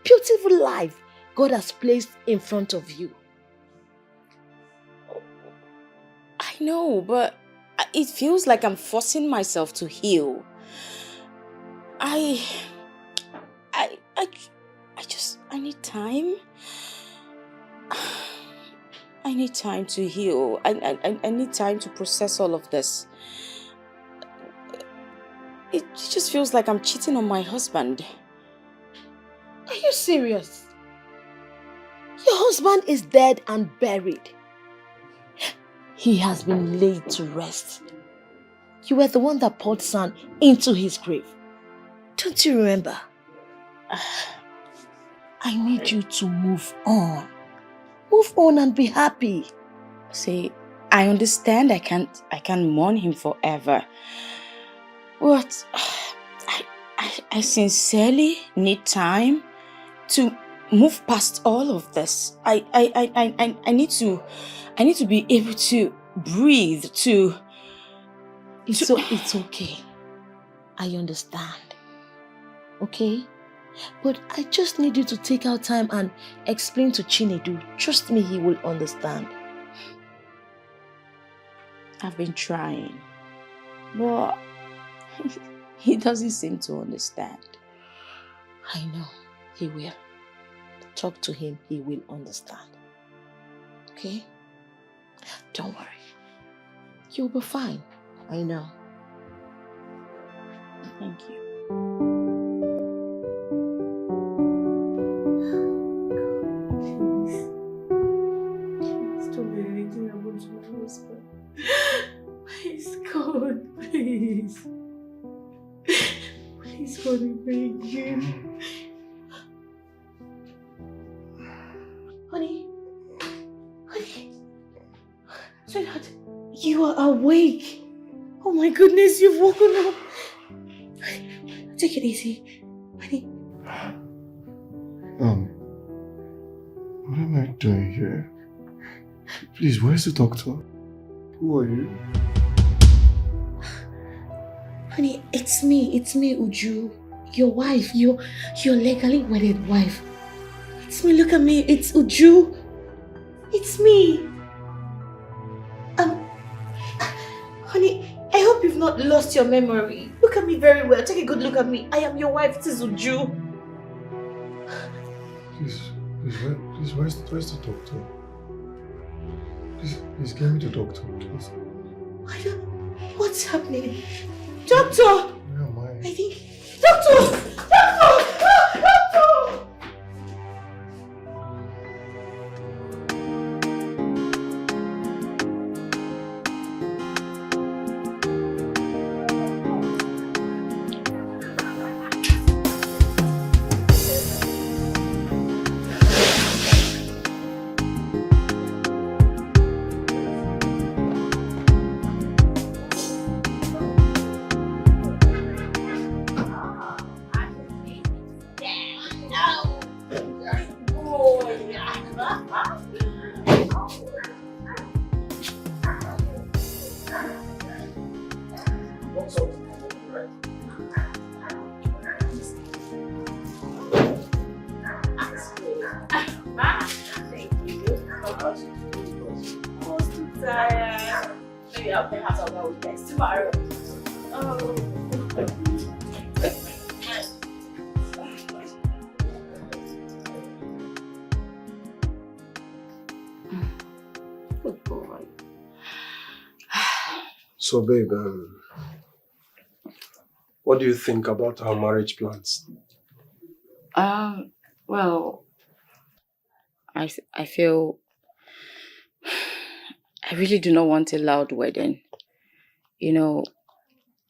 beautiful life God has placed in front of you. I know, but it feels like I'm forcing myself to heal. I need time. I need time to heal. I need time to process all of this. It just feels like I'm cheating on my husband. Are you serious? Your husband is dead and buried. He has been laid to rest. You were the one that poured sand into his grave. Don't you remember? I need you to move on. Move on and be happy. See, I understand I can't mourn him forever. But I sincerely need time to move past all of this. I need to be able to breathe, It's okay. I understand. Okay? But I just need you to take out time and explain to Chinedu. Trust me, he will understand. I've been trying, but he doesn't seem to understand. I know, he will. Talk to him, he will understand. Okay? Don't worry. You'll be fine. I know. Thank you. Please, God, please. Please, God, I beg you. Honey. Sweetheart, you are awake. Oh my goodness, you've woken up. Take it easy. Honey. What am I doing here? Please, where's the doctor? Who are you? Honey, it's me, Uju. Your wife, your legally wedded wife. It's me, look at me, it's Uju. It's me. Honey, I hope you've not lost your memory. Look at me very well. Take a good look at me. I am your wife. This is Uju. Please, where's the doctor? Please get me the doctor, please. What's happening? Doctor! Where am I? I think... Doctor! So babe, what do you think about our marriage plans? Well, I feel I really do not want a loud wedding. You know,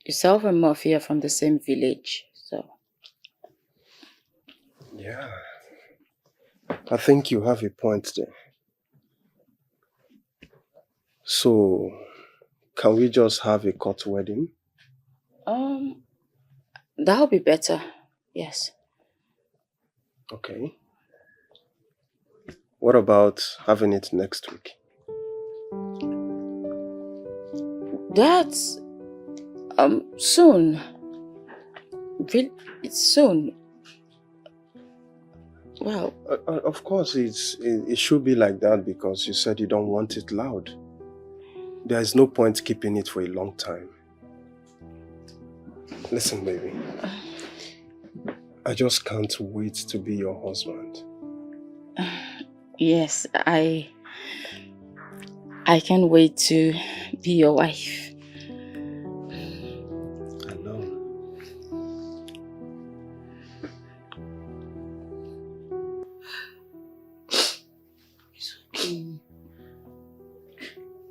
yourself and Murphy are from the same village, so. Yeah. I think you have a point there. So, can we just have a court wedding? That'll be better, yes. Okay. What about having it next week? That's soon. It's soon. Wow. Of course, it should be like that because you said you don't want it loud. There is no point keeping it for a long time. Listen, baby. I just can't wait to be your husband. Yes, I can't wait to be your wife. I know. It's okay.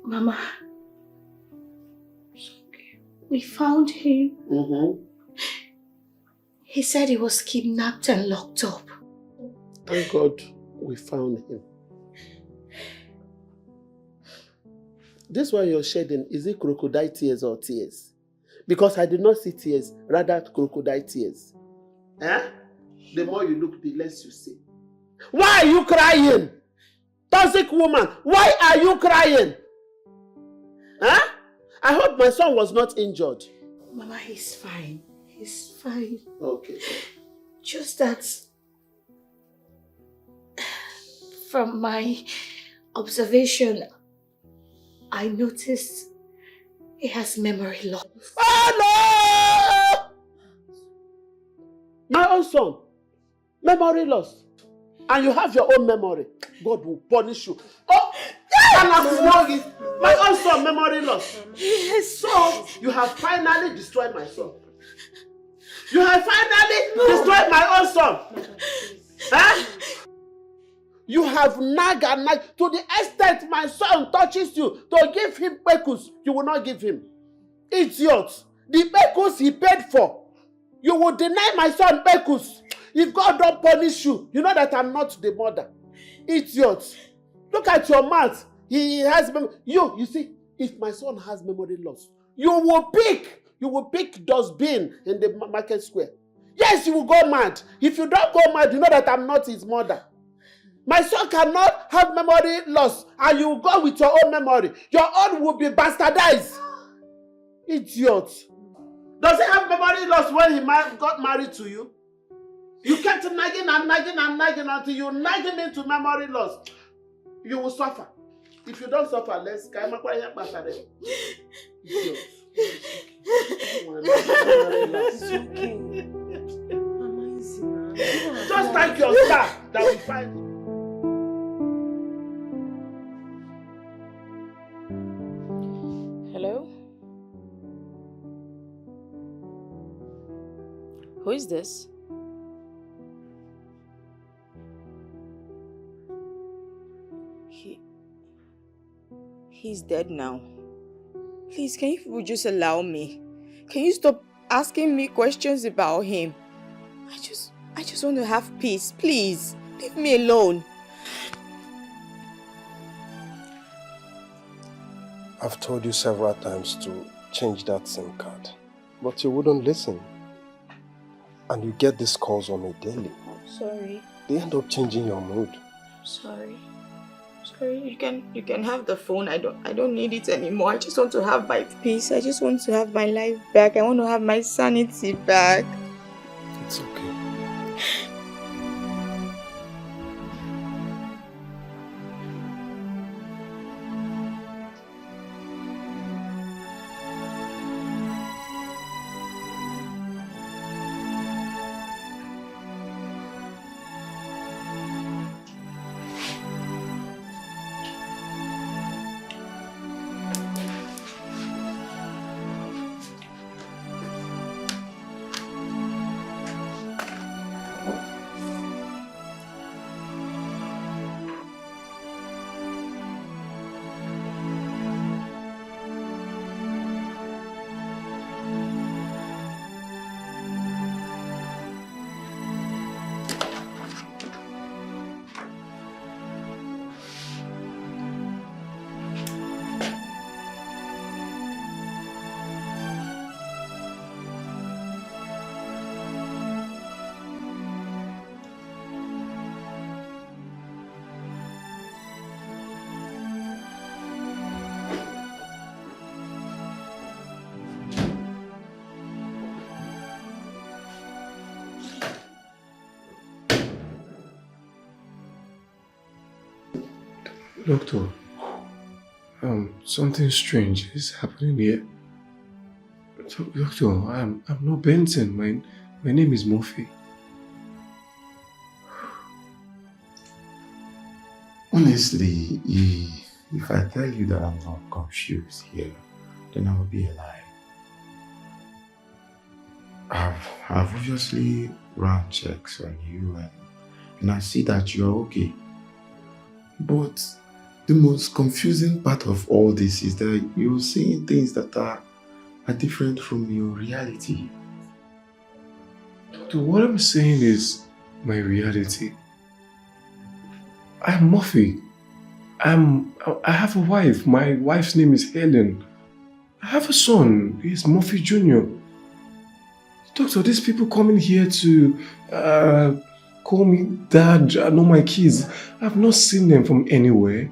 Mama. It's okay. We found him. He said he was kidnapped and locked up. Thank God we found him. This one you're shedding, is it crocodile tears or tears? Because I did not see tears, rather crocodile tears. Eh? The more you look, the less you see. Why are you crying? Toxic woman, why are you crying? Huh? I hope my son was not injured. Mama, he's fine. He's fine. Okay. Just that from my observation, I noticed he has memory loss. Oh no! My own son, memory loss. And you have your own memory. God will punish you. Oh! And I'm smoking. My own son, memory loss. Yes. So, you have finally destroyed my son. You have finally destroyed my own son. Huh? You have nagged and nagged to the extent my son touches you to give him pekus. You will not give him. Idiot. The pekus he paid for. You will deny my son pekus. If God don't punish you, you know that I'm not the mother. Idiot. Look at your mouth. He has you see, if my son has memory loss, you will pick dustbin in the market square. Yes, you will go mad. If you don't go mad, you know that I'm not his mother. My son cannot have memory loss and you will go with your own memory. Your own will be bastardized. Idiot. Does he have memory loss when he got married to you? You kept nagging and nagging and nagging until you nag him into memory loss. You will suffer. If you don't suffer, let's go. It's okay. Mama, easy now. Just thank your star that we find you. Hello? Who is this? He's dead now. Please, can you people just allow me? Can you stop asking me questions about him? I just want to have peace. Please, leave me alone. I've told you several times to change that SIM card, but you wouldn't listen. And you get these calls on a daily. I'm sorry. They end up changing your mood. Sorry. Sorry, you can have the phone. I don't need it anymore. I just want to have my peace. I just want to have my life back. I want to have my sanity back. It's okay. Doctor, something strange is happening here. Doctor, I'm not Benson. My name is Murphy. Honestly, if I tell you that I'm not confused here, then I will be a lie. I've obviously run checks on you and I see that you're okay. But the most confusing part of all this is that you're saying things that are different from your reality. Doctor, what I'm saying is my reality. I'm Murphy. I have a wife. My wife's name is Helen. I have a son. He's Murphy Jr. Doctor, these people coming here to call me dad, I know my kids. I've not seen them from anywhere.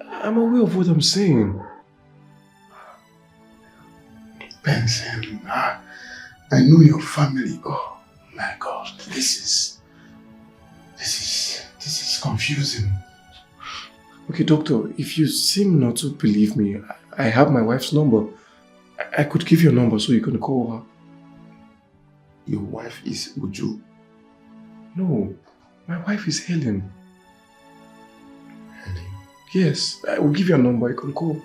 I'm aware of what I'm saying. Benson, I know your family. Oh my God, this is confusing. Okay, doctor, if you seem not to believe me, I have my wife's number. I could give you a number so you can call her. Your wife is Uju? No, my wife is Helen. Helen? Yes, I will give you a number you can call.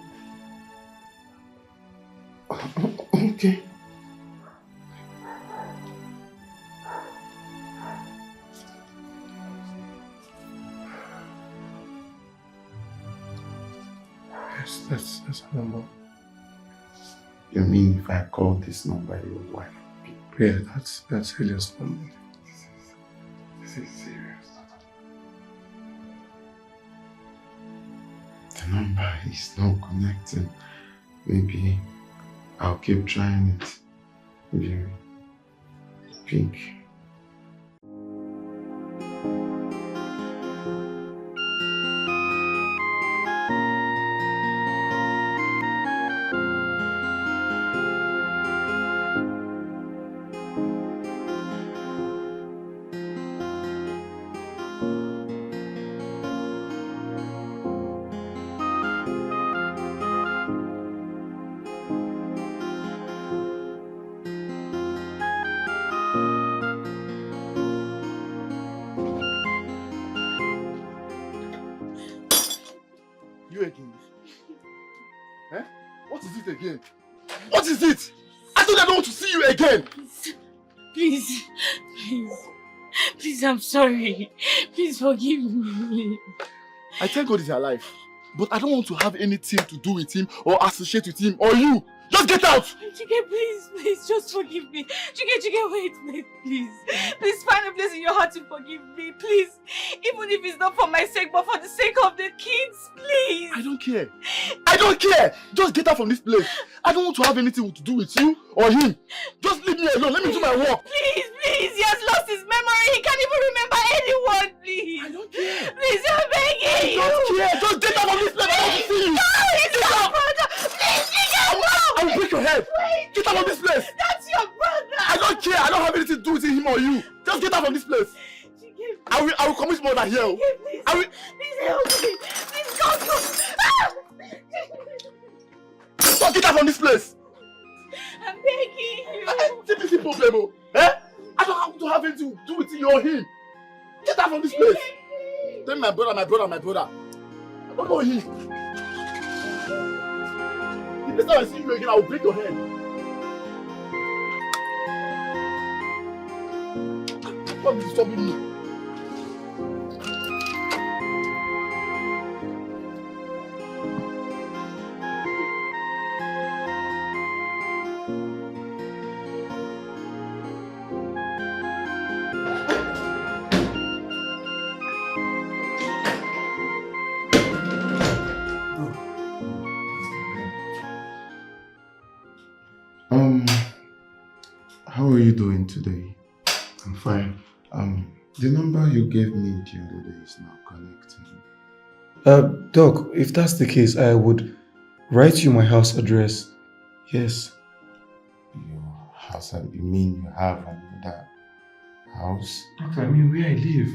Okay. Yes, that's her number. You mean if I call this number, your wife? Yeah, that's Helen's number. This is serious. The number is not connecting. Maybe I'll keep trying it. Maybe Pink. You again? Eh? What is it again? What is it? I told you I don't want to see you again! Please, I'm sorry. Please forgive me. I thank God he's alive, but I don't want to have anything to do with him or associate with him or you. Just get out! Chike, please, just forgive me. Chike, wait, please. Please find a place in your heart to forgive me, please. Even if it's not for my sake, but for the sake of the kids, please. I don't care. I don't care! Just get out from this place. I don't want to have anything to do with you or him. Just leave me alone. Let me do my work. Please, he has lost his memory. He can't even remember anyone, please. I don't care. Please, I'm begging you. I don't care. Just get out from this place. I don't want to see you. No, he's your brother. Please, Chike, no. I will break your head. Wait. Get out of this place. That's your brother. I don't care. I don't have anything to do with him or you. Just get out from this place. I will commit murder here. Please, I will. Please help me. Please go. Just get out from this place. I'm begging you. This is problem. Eh? I don't have to have anything to do with you or him. Get out from this place. Tell me my brother. I don't know him. The next time I see you again, I will break your head. Stop disturbing me. How are you doing today? I'm fine. The number you gave me the other day is not connecting. Doc, if that's the case, I would write you my house address. Yes. Your house? You mean you have another house? Doctor, I mean where I live.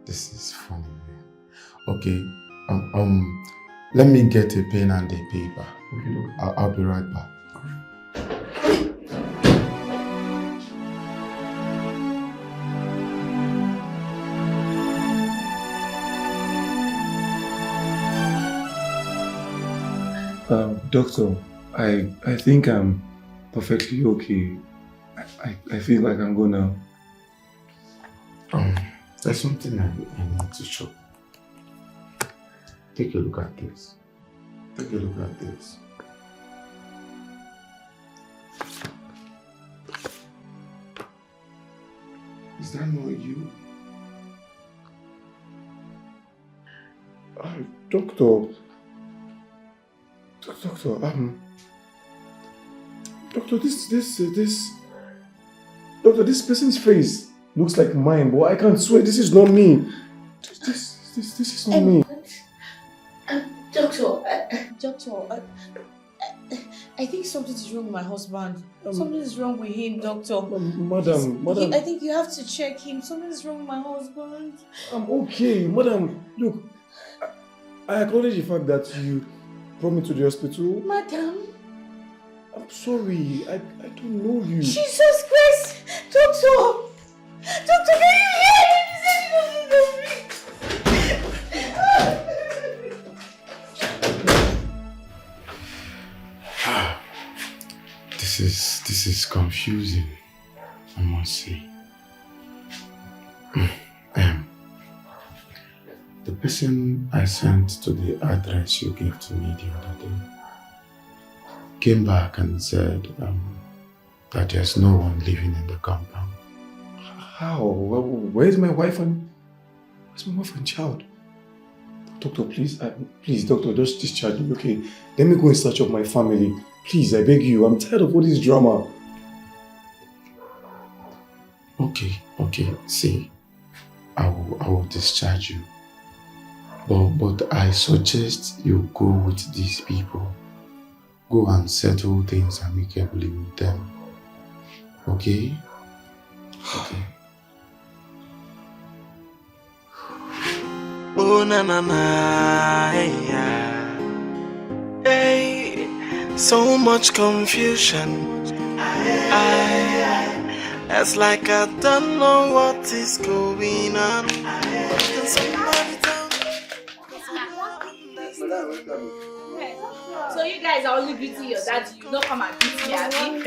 This is funny, man. Okay, let me get a pen and a paper. I'll be right back. Doctor, I think I'm perfectly okay. I feel like I'm good now. There's something I need to show. Take a look at this. Take a look at this. Is that not you? Doctor, Doctor, this person's face looks like mine, but I can't swear this is not me. This is not me. Doctor, I think something is wrong with my husband. Something is wrong with him, doctor. Madam. I think you have to check him. Something is wrong with my husband. I'm okay, madam. Look, I acknowledge the fact that you brought me to the hospital. Madam? I'm sorry, I don't know you. Jesus Christ! Doctor! Doctor, can you hear him? He said he doesn't know me. This is confusing, I must say. The person I sent to the address you gave to me the other day came back and said that there's no one living in the compound. How? Where's my wife and child? Doctor, please, doctor, just discharge me, okay? Let me go in search of my family. Please, I beg you. I'm tired of all this drama. Okay. See, I will discharge you. But I suggest you go with these people. Go and settle things amicably with them. Okay? Okay. Oh na na na, hey, so much confusion. It's like I don't know what is going on. Can somebody tell me? So you guys are only greeting your dad, you don't come and greet me, Abby?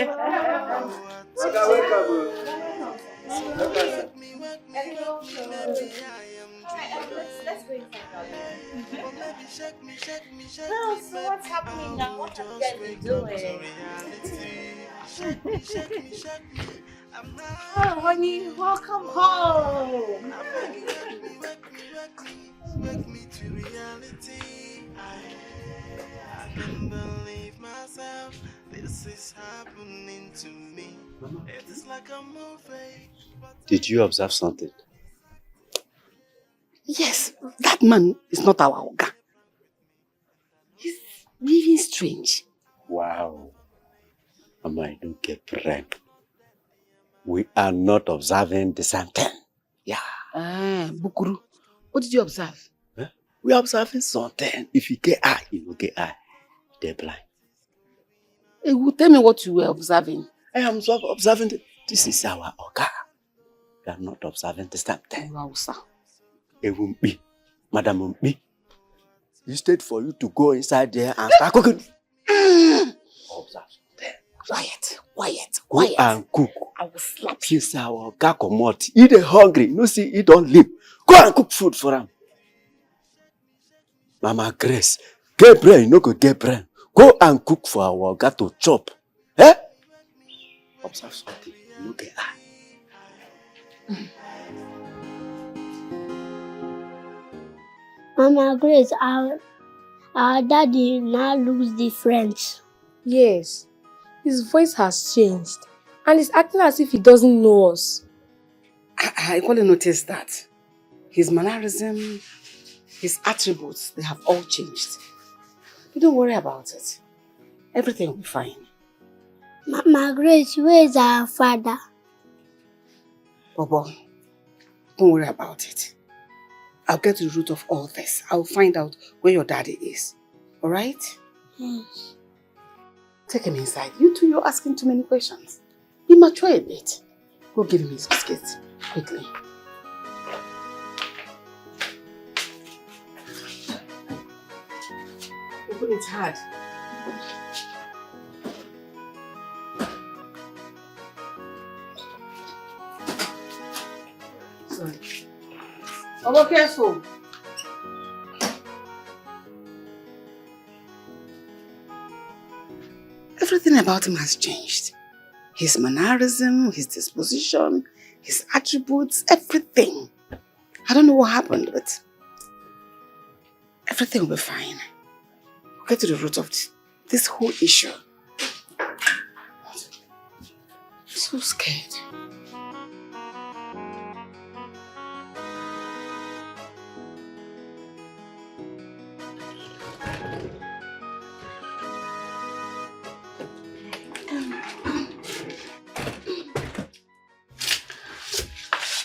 Let's go inside now. So what's happening now? What have you guys been doing? Oh, honey, welcome home. Wake me to reality. I can't believe myself. This is happening to me. It is like a movie. Did you observe something? Yes, that man is not our Oga. He's really strange. Wow. Mama, I don't get brain. We are not observing the same thing. Yeah. Bukuru, what did you observe? Huh? We are observing something. If you get eye, you will get eye. They're blind. Hey, tell me what you were observing. I am observing this is our Oga. We are not observing the same thing. Wow, sir. It won't be. Madam won't be. Instead for you to go inside there and start cooking. Observe. Quiet. Go and cook. I will slap you. Since our Oga come out, he dey hungry. No see, he don't live. Go and cook food for him. Mama Grace, get brain, no go get brain. Go and cook for our Oga to chop. Eh? Observe something. No get eye. Mama Grace, our daddy now looks different. Yes, his voice has changed and he's acting as if he doesn't know us. I only noticed that. His mannerism, his attributes, they have all changed. But don't worry about it. Everything will be fine. Mama Grace, where is our father? Bobo, don't worry about it. I'll get to the root of all this. I'll find out where your daddy is. Alright? Take him inside. You two, you're asking too many questions. Be mature a bit. Go give him his biscuits. Quickly. Open it hard. Sorry. Oh, be careful. Everything about him has changed. His mannerism, his disposition, his attributes, everything. I don't know what happened, but everything will be fine. We'll get to the root of this whole issue. I'm so scared.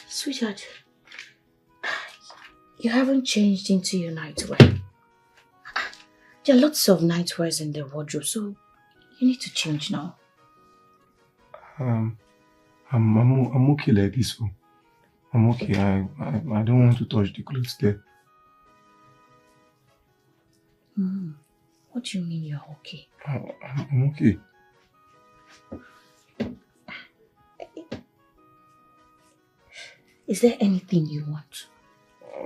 Sweetheart, you haven't changed into your nightwear. There are lots of nightwears in the wardrobe, so you need to change now. I'm okay like this. I'm okay. I don't want to touch the clothes there. What do you mean you're okay? I'm okay. Is there anything you want?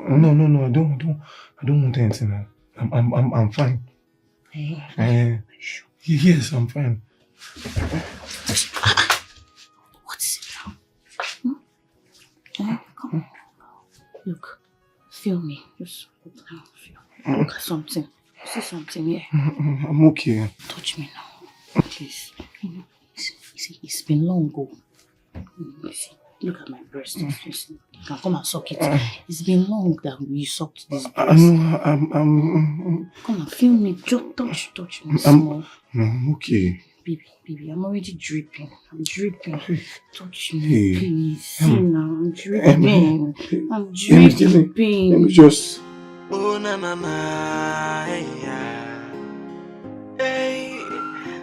No. I don't want anything. I'm fine. Yes, I'm fine. What's it now? Come on. Look, feel me. Just look down, feel. Look at something. See something here. I'm okay. Touch me now. Please. It's been long ago. See, look at my breast. You can come and suck it. It's been long that you sucked this breast. I'm Come on, feel me. Just touch me small. I'm okay. Baby, I'm already dripping. I'm dripping. Touch me, Hey. please. See now, I'm dripping. I'm Let dripping. me just... Oh na na na, yeah. Hey,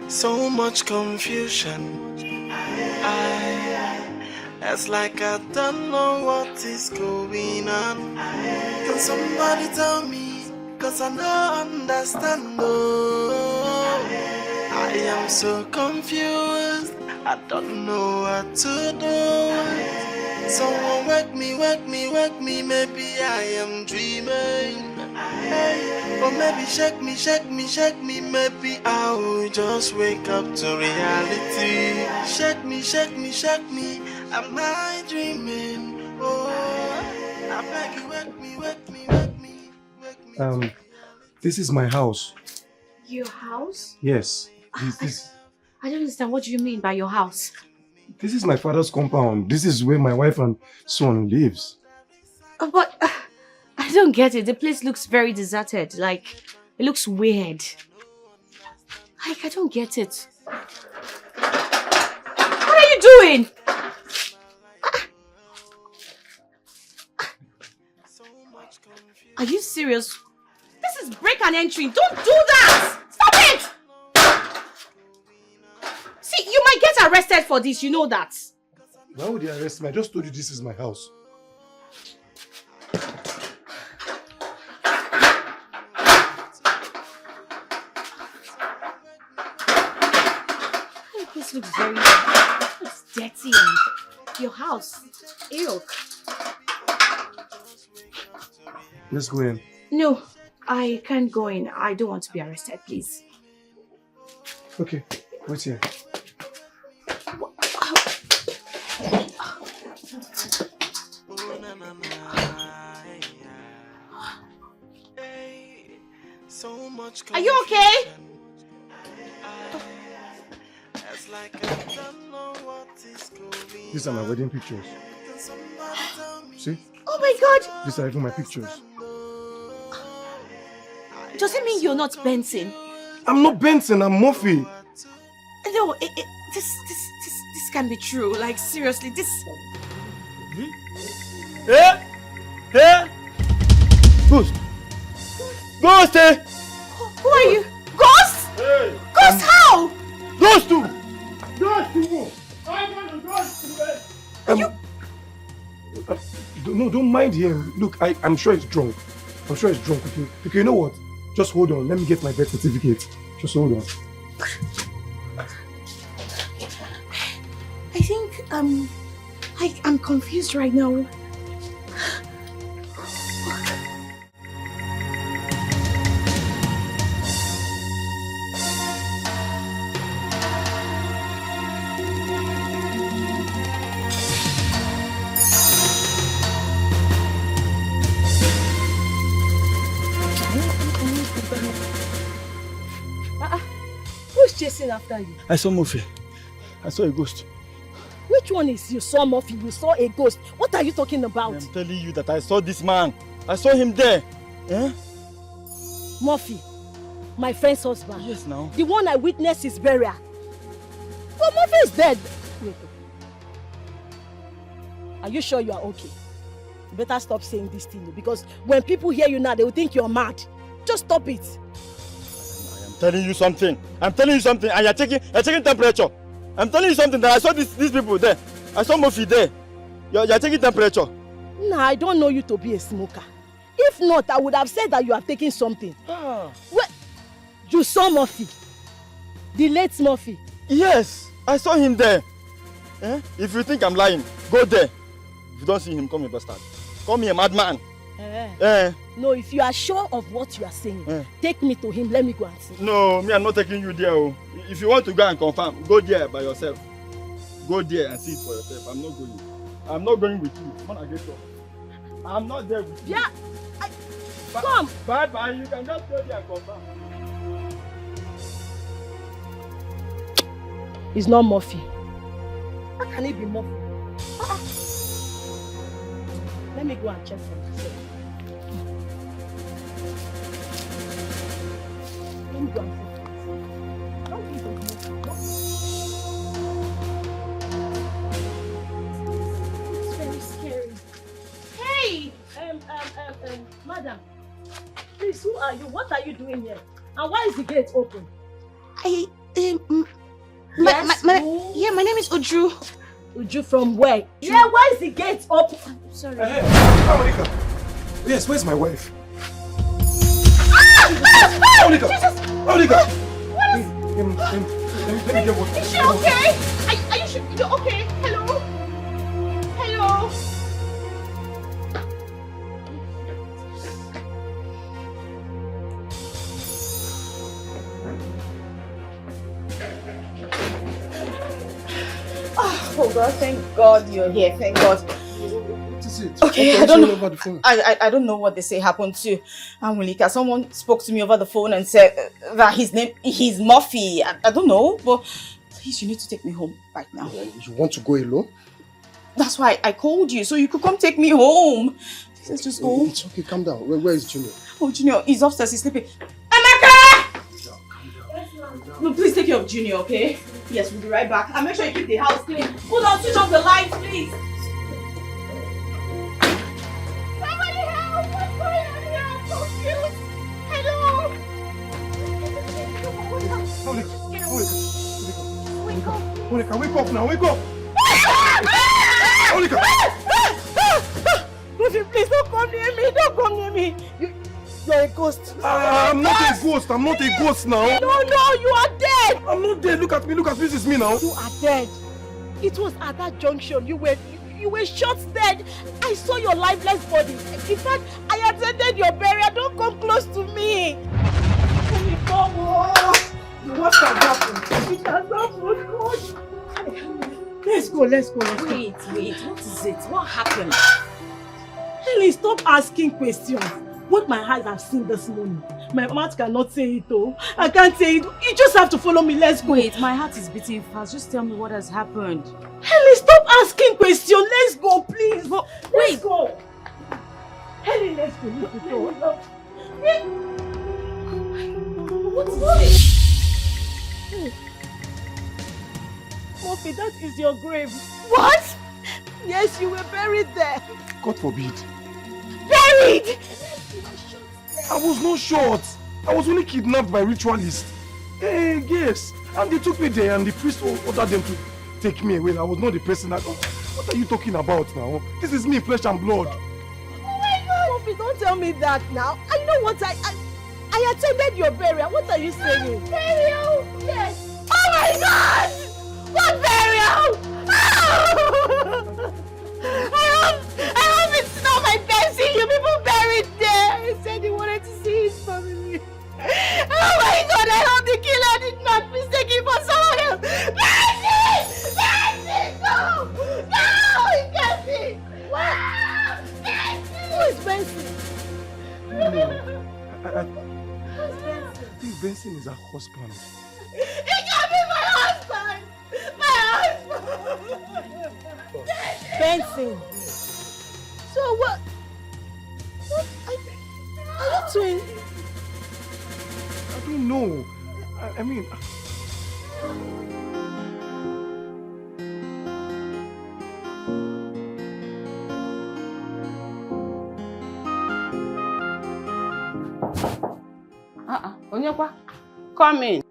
so much confusion. It's like I don't know what is going on. Can somebody tell me? Cause I don't understand. Oh, I am so confused. I don't know what to do. Someone wake me. Maybe I am dreaming. Hey, or maybe shake me. Maybe I will just wake up to reality. Shake me. Am I dreaming? Oh, I beg you, wake me. This is my house. Your house? Yes. I don't understand. What do you mean by your house? This is my father's compound. This is where my wife and son lives. But I don't get it. The place looks very deserted. Like, it looks weird. Like, I don't get it. What are you doing? Are you serious? This is break and entry. Don't do that! Stop it! See, you might get arrested for this. You know that. Why would they arrest me? I just told you this is my house. This looks very... It's dirty and your house. Ew. Let's go in. No, I can't go in. I don't want to be arrested, please. Okay, wait here. Are you okay? These are my wedding pictures. See? Oh my God! These are even my pictures. Does it mean you're not Benson? I'm not Benson, I'm Murphy. No, this can't be true. Like, seriously, this... Ghost! Ghost, eh? Who are you? Ghost? Hey! Ghost, how? Ghost too! Ghost too! No, don't mind him. Look, I'm sure he's drunk. I'm sure he's drunk. Okay, you know what? Just hold on. Let me get my birth certificate. Just hold on. I think I'm confused right now. Who's chasing after you? I saw Murphy. I saw a ghost. Which one is you saw Murphy? You saw a ghost. What are you talking about? I'm telling you that I saw this man. I saw him there. Eh? Murphy, my friend's husband. Yes, now. The one I witnessed his burial. Well, Murphy is dead. Wait. Are you sure you are okay? You better stop saying this thing because when people hear you now, they will think you're mad. Just stop it. I'm telling you something. I'm telling you something, and you're taking temperature. I'm telling you something that I saw these people there. I saw Murphy there. You're taking temperature. Nah, I don't know you to be a smoker. If not, I would have said that you are taking something. Well, you saw Murphy? The late Murphy? Yes, I saw him there. Eh? If you think I'm lying, go there. If you don't see him, call me a bastard. Call me a madman. No, if you are sure of what you are saying, take me to him. Let me go and see. No, me, I'm not taking you there. Oh. If you want to go and confirm, go there by yourself. Go there and see it for yourself. I'm not going. I'm not going with you. Man, I get you. I'm not there with you. Yeah, come. Bye. You can just go there and confirm. It's not Murphy. How can it be Murphy? Let me go and check for myself. Let me go and check. Don't think of Murphy. It's very scary. Hey! Madam. Please, who are you? What are you doing here? And why is the gate open? My name is Uju. Uju from where? Yeah, why is the gate open? I'm sorry. Hey, Monica. Yes, where's my wife? Monica! Monica! What is... Let me get what... Is she okay? Are you sure? You're okay? Hello? Hello? Oh God, thank God you're here. Thank God. What is it? Okay, I don't know. Over the phone? I don't know what they say happened to Angelica. Someone spoke to me over the phone and said that his name is Murphy. I don't know, but please, you need to take me home right now. You want to go alone? That's why I called you, so you could come take me home. Let's just go. It's okay, calm down. Where is Junior? Oh, Junior, he's upstairs, he's sleeping. Amaka! No, please take care of Junior, okay? Yes, we'll be right back. And make sure you keep the house clean. Hold on, switch off the lights, please. Somebody help! What's going on here? I'm confused. Hello? Monica, wake up now, wake up! Monica! Murphy, please don't come near me. Don't come near me. You're a ghost. I'm not a ghost. I'm not a ghost now. No, you are dead. I'm not dead. Look at me. This is me now. You are dead. It was at that junction. You were shot dead. I saw your lifeless body. In fact, I attended your burial. Don't come close to me. What has happened? It has happened. Let's go. Wait. What is it? What happened? Helen, stop asking questions. What my eyes have seen this morning, my mouth cannot say it though. I can't say it. You just have to follow me. Let's go. Wait, my heart is beating fast. Just tell me what has happened. Helen, stop asking questions. Let's go, please. But let's go. Helen, let's go. What is it? Murphy, that is your grave. What? Yes, you were buried there. God forbid. Buried! was not shot. I was only kidnapped by ritualists. Yes. And they took me there and the priest ordered them to take me away. I was not the person that... What are you talking about now? This is me, flesh and blood. Oh my God! Sophie, don't tell me that now. I know what I attended your burial. What are you saying? Burial? Yes. Oh my God! What burial? I hope it's not my Bessie. You people buried there. He said he wanted to see his family. Oh my God! I hope the killer did not mistake him for someone else. Bessie! Bessie! No! No! It can't be! Wow! Bessie! Who is Benson? I think Benson is her husband. It can't be my husband! My husband! Benson. So what? Are you twins? I don't know. I mean... Onyekwa, come in.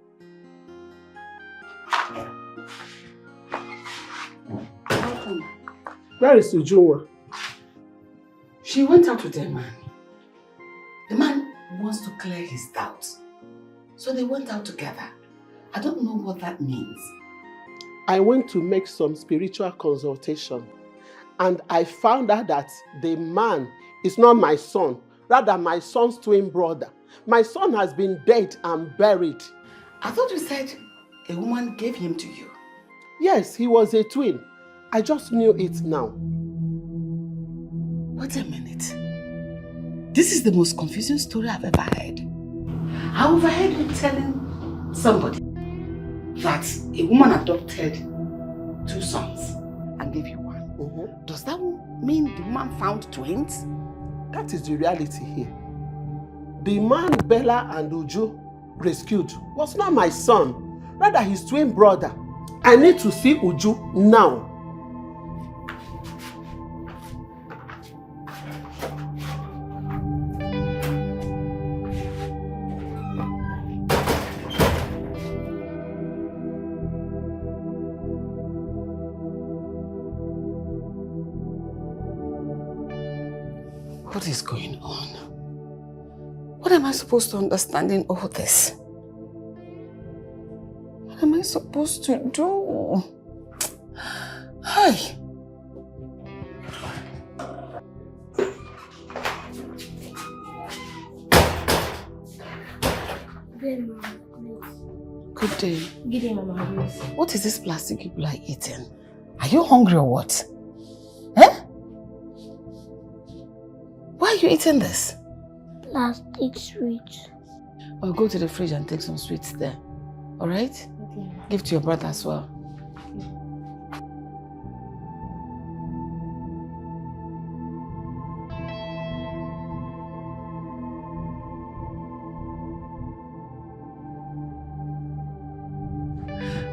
Where is Ujunwa? She went out with a man. The man wants to clear his doubts. So they went out together. I don't know what that means. I went to make some spiritual consultation and I found out that the man is not my son, rather my son's twin brother. My son has been dead and buried. I thought you said a woman gave him to you. Yes, he was a twin. I just knew it now. Wait a minute. This is the most confusing story I've ever heard. I overheard you telling somebody that a woman adopted 2 sons and gave you 1. Does that mean the woman found twins? That is the reality here. The man Bella and Uju rescued was not my son, rather his twin brother. I need to see Uju now. What is going on? What am I supposed to understand in all this? What am I supposed to do? Hi. Good day. Good day, Mama. What is this plastic people are eating? Are you hungry or what? Eh? Why are you eating this? Plastic sweets. I'll go to the fridge and take some sweets there. Alright? Okay. Give to your brother as well.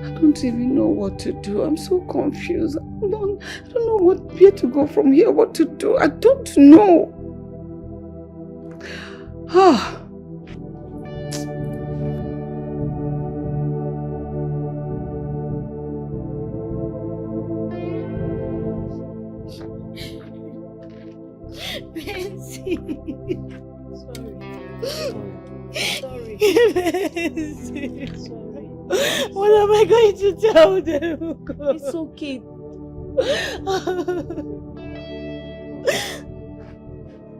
I don't even know what to do. I'm so confused. I don't know where to go from here, what to do. I don't know. Ah. Benzie. Sorry. What am I going to tell them? It's okay.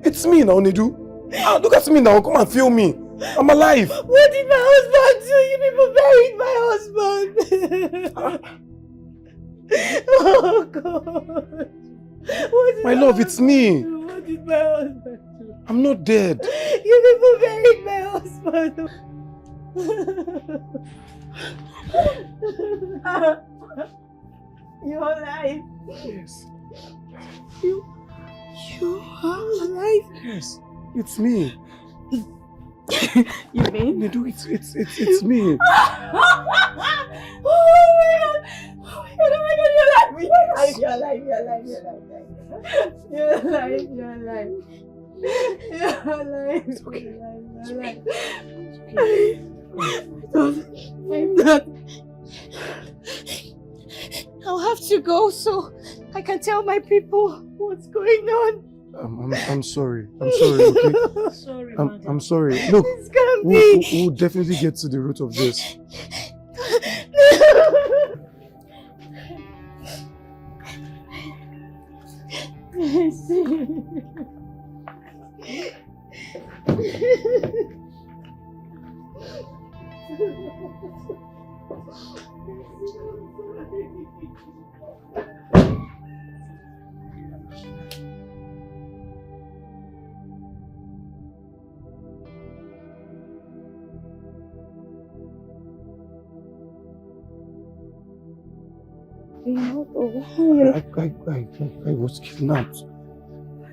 It's me now, Nedu. Look at me now. Come and feel me. I'm alive. What did my husband do? You people buried my husband. Oh God. My love, it's me. What did my husband do? I'm not dead. You people buried my husband. You're alive. Yes. You are alive. Yes. It's me. You mean? Nedu, it's me. Oh my God, you're alive. You're alive. It's okay. I'll have to go so I can tell my people what's going on. I'm sorry. I'm sorry, okay? Sorry, I'm sorry. Look, This can't we'll definitely get to the root of this. I was kidnapped.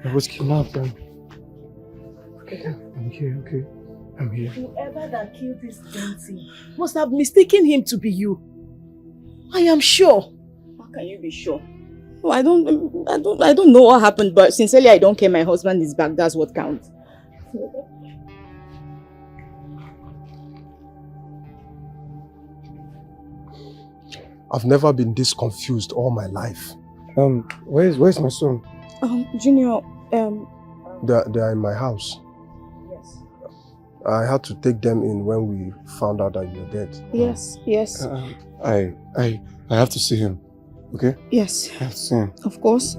I was kidnapped. I'm here, okay? I'm here. Whoever that killed this dancing must have mistaken him to be you. I am sure. How can you be sure? Oh, I don't know what happened, but sincerely, I don't care. My husband is back. That's what counts. I've never been this confused all my life. Where's my son? Junior, They are in my house. Yes. I had to take them in when we found out that you're dead. Yes, yes. I have to see him, okay? Yes. I have to see him. Of course.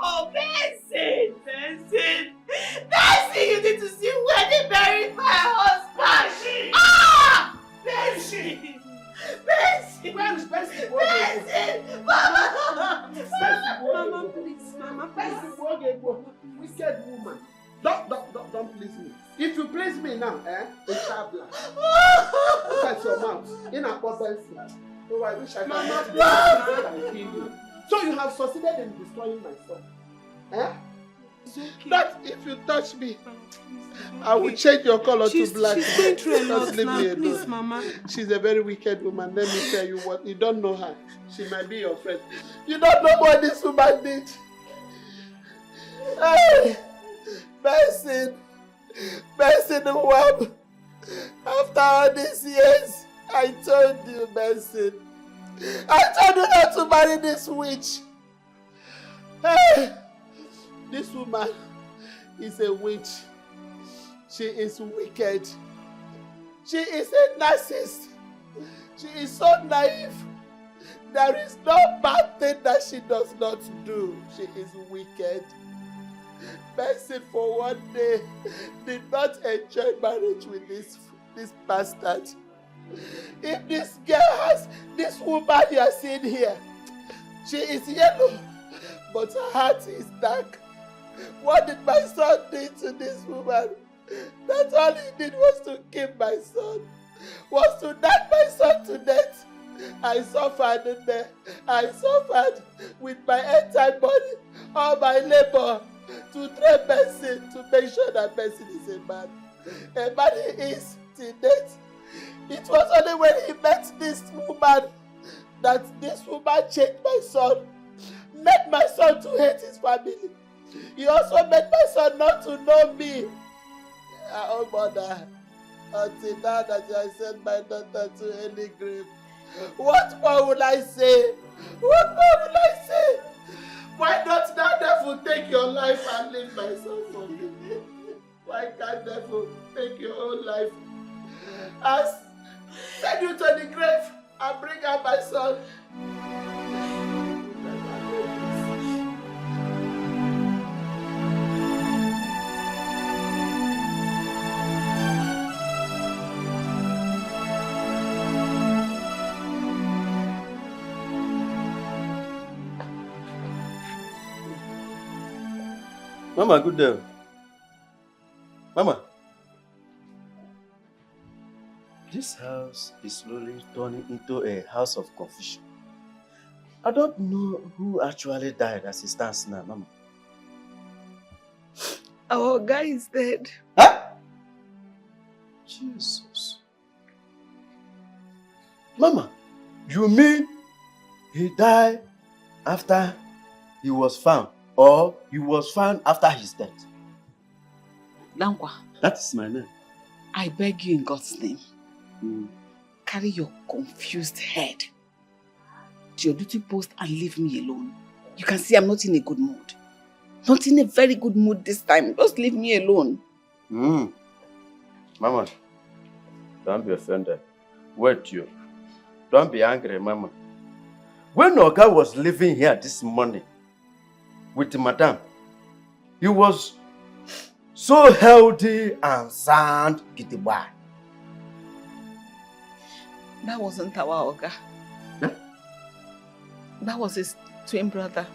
Oh, Benson! Benson, you need to see where they buried my husband! Ah! Benson! Where is Benson? Mama! Mama, please. Mama, please. Wicked woman. Don't please me. If you please me now, it's shabla. Look at your mouth. In a Benson. Oh, I wish I could kill you. So you have succeeded in destroying my son. Okay. That if you touch me, I will change your color to black. She's going through a lot Just leave now, me alone. please, Mama. She's a very wicked woman. Let me tell you what. You don't know her. She might be your friend. You don't know what this woman did. Hey, Benson, Wab. After all these years, I told you, Benson. I told you not to marry this witch. Hey, this woman is a witch. She is wicked. She is a narcissist. She is so naive. There is no bad thing that she does not do. She is wicked. Benson for one day did not enjoy marriage with this bastard. If this girl has this woman you are seeing here, she is yellow, but her heart is dark. What did my son do to this woman? That all he did was to kill my son, was to knock my son to death. I suffered in there. I suffered with my entire body, all my labor, to train Benson, to make sure that Benson is a man. A man he is till death. It was only when he met this woman that this woman changed my son, made my son to hate his family. He also made my son not to know me. Oh mother, until now that I sent my daughter to any grave, what more will I say? What more will I say? Why don't that devil take your life and leave my son for me? Why can't devil take your own life? Send you to the grave and bring out my son. Mama, good day. Mama. This house is slowly turning into a house of confusion. I don't know who actually died as it stands now, Mama. Our guy is dead. Huh? Jesus. Mama, you mean he died after he was found, or he was found after his death? Dankwa, That is my name. I beg you in God's name, carry your confused head to your duty post and leave me alone. You can see I'm not in a good mood. Not in a very good mood this time. Just leave me alone. Mama, don't be offended. Wait, you. Don't be angry, Mama. When Oga was living here this morning with Madame, he was so healthy and sound, Gidigba. That wasn't our Oga. Huh? That was his twin brother.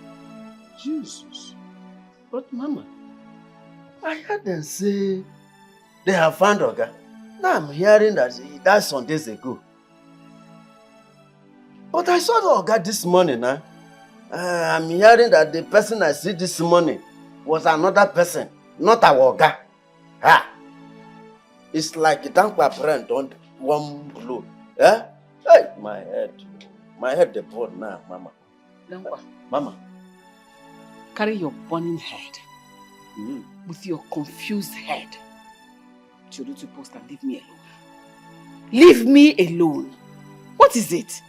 Jesus. But Mama, I heard them say they have found Oga. Now I'm hearing that he died some days ago. But I saw the Oga this morning. I'm hearing that the person I see this morning was another person, not our Oga. It's like the Dankwa friend don't one blow. Hey, my head the board now, Mama. Dankwa. Mama. Carry your burning head with your confused head to your duty post and leave me alone. Leave me alone. What is it?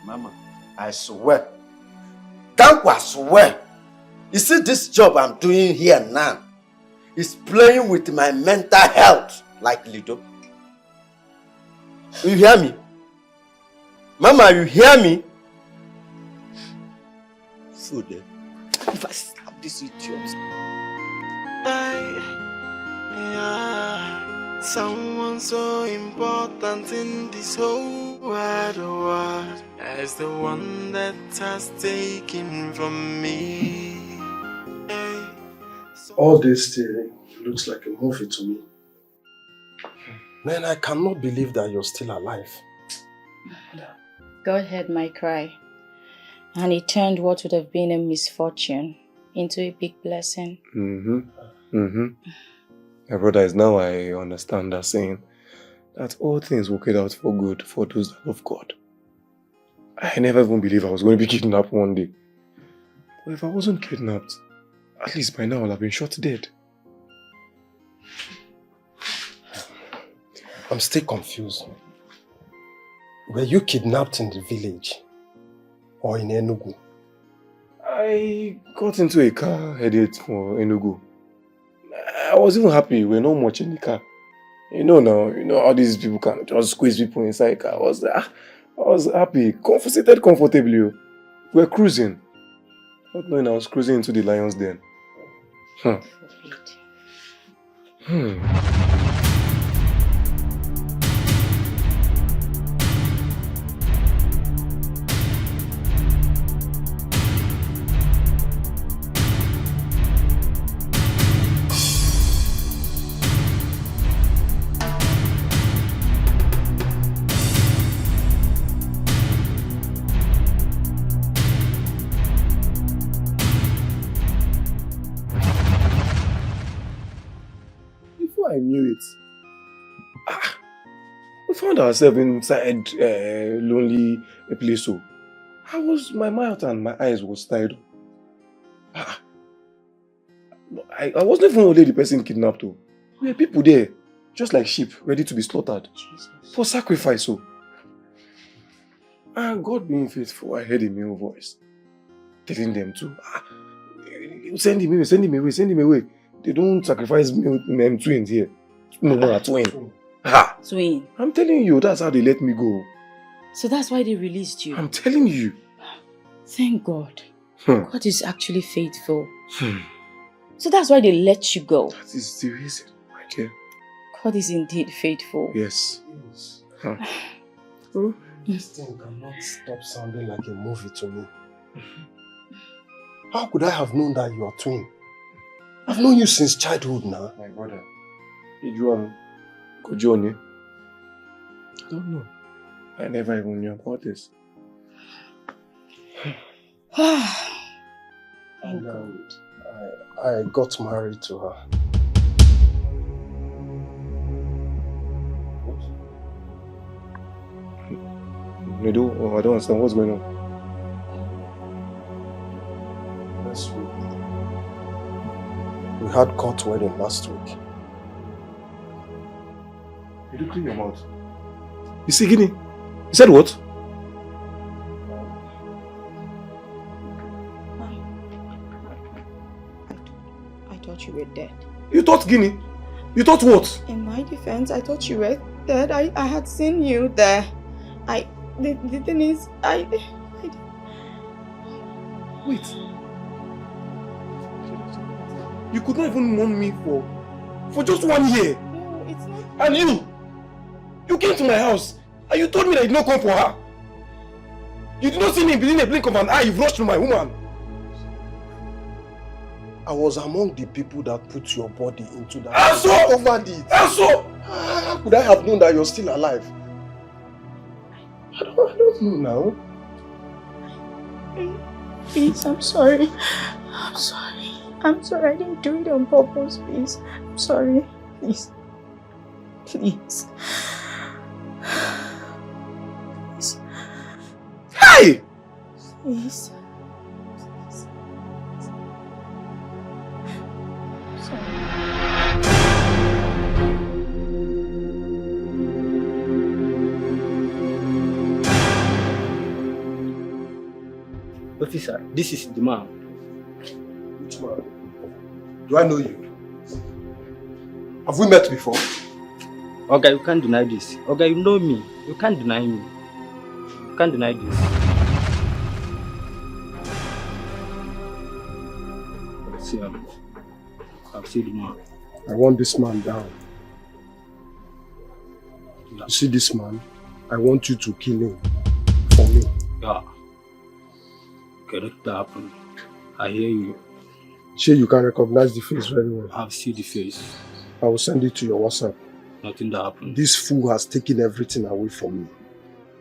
Mama, I swear. Dankwa swear. You see this job I'm doing here now is playing with my mental health like Lido. You hear me? Mama, you hear me? Food there. If I slap this idiot. Someone so important in this whole wide world as the one that has taken from me. All this thing looks like a movie to me. Man, I cannot believe that you're still alive. God heard my cry, and he turned what would have been a misfortune into a big blessing. My brother, is now I understand that saying that all things work out for good for those that love God. I never even believed I was going to be kidnapped one day. But if I wasn't kidnapped, at least by now I would have been shot dead. I'm still confused. Were you kidnapped in the village or in Enugu? I got into a car headed for Enugu. I was even happy. We're not much in the car. You know now, all these people can just squeeze people inside a car. I was happy, seated comfortably. We're cruising. Not knowing I was cruising into the lion's den. I knew it. We found ourselves inside a lonely place. So my mouth and my eyes was tied up. I wasn't even only the person kidnapped. There were people there, just like sheep, ready to be slaughtered. Jesus. For sacrifice. And God being faithful, I heard a male voice telling them to send him away. They don't sacrifice twins here. No more twin. Twin? I'm telling you, that's how they let me go. So that's why they released you? I'm telling you. Thank God. God is actually faithful. So that's why they let you go? That is the reason, my dear. God is indeed faithful. Yes. This thing cannot stop sounding like a movie to me. How could I have known that you are twin? I've known you since childhood now. My brother. Ijuan, Kojoni. I don't know. I never even knew about this. And I got married to her. I don't understand what's going on. anniversary. We had court wedding last week. You do clean your mouth. You see, Guinea? You said what? I thought you were dead. You thought Guinea? You thought what? In my defense, I thought you were dead. I had seen you there. The thing is, Wait. You could not even mourn me for just 1 year. No, it's not. And you came to my house and you told me that you did not come for her. You did not see me within a blink of an eye. You've rushed to my woman. I was among the people that put your body into that. And so? I covered it. And so? How could I have known that you're still alive? I don't know now. Please, I'm sorry. I'm sorry. I'm sorry. I didn't do it on purpose, please. I'm sorry. Please. Please. Please. Hey! Please. Officer, this is the man. Which man? Do I know you? Have we met before? Okay, you can't deny this. Okay, you know me. You can't deny me. You can't deny this. See, I've seen the man. I want this man down. You see this man? I want you to kill him for me. Yeah. Okay, that happened. I hear you. Sure, you can recognize the face very well. I've seen the face. I will send it to your WhatsApp. Nothing that happened. This fool has taken everything away from me.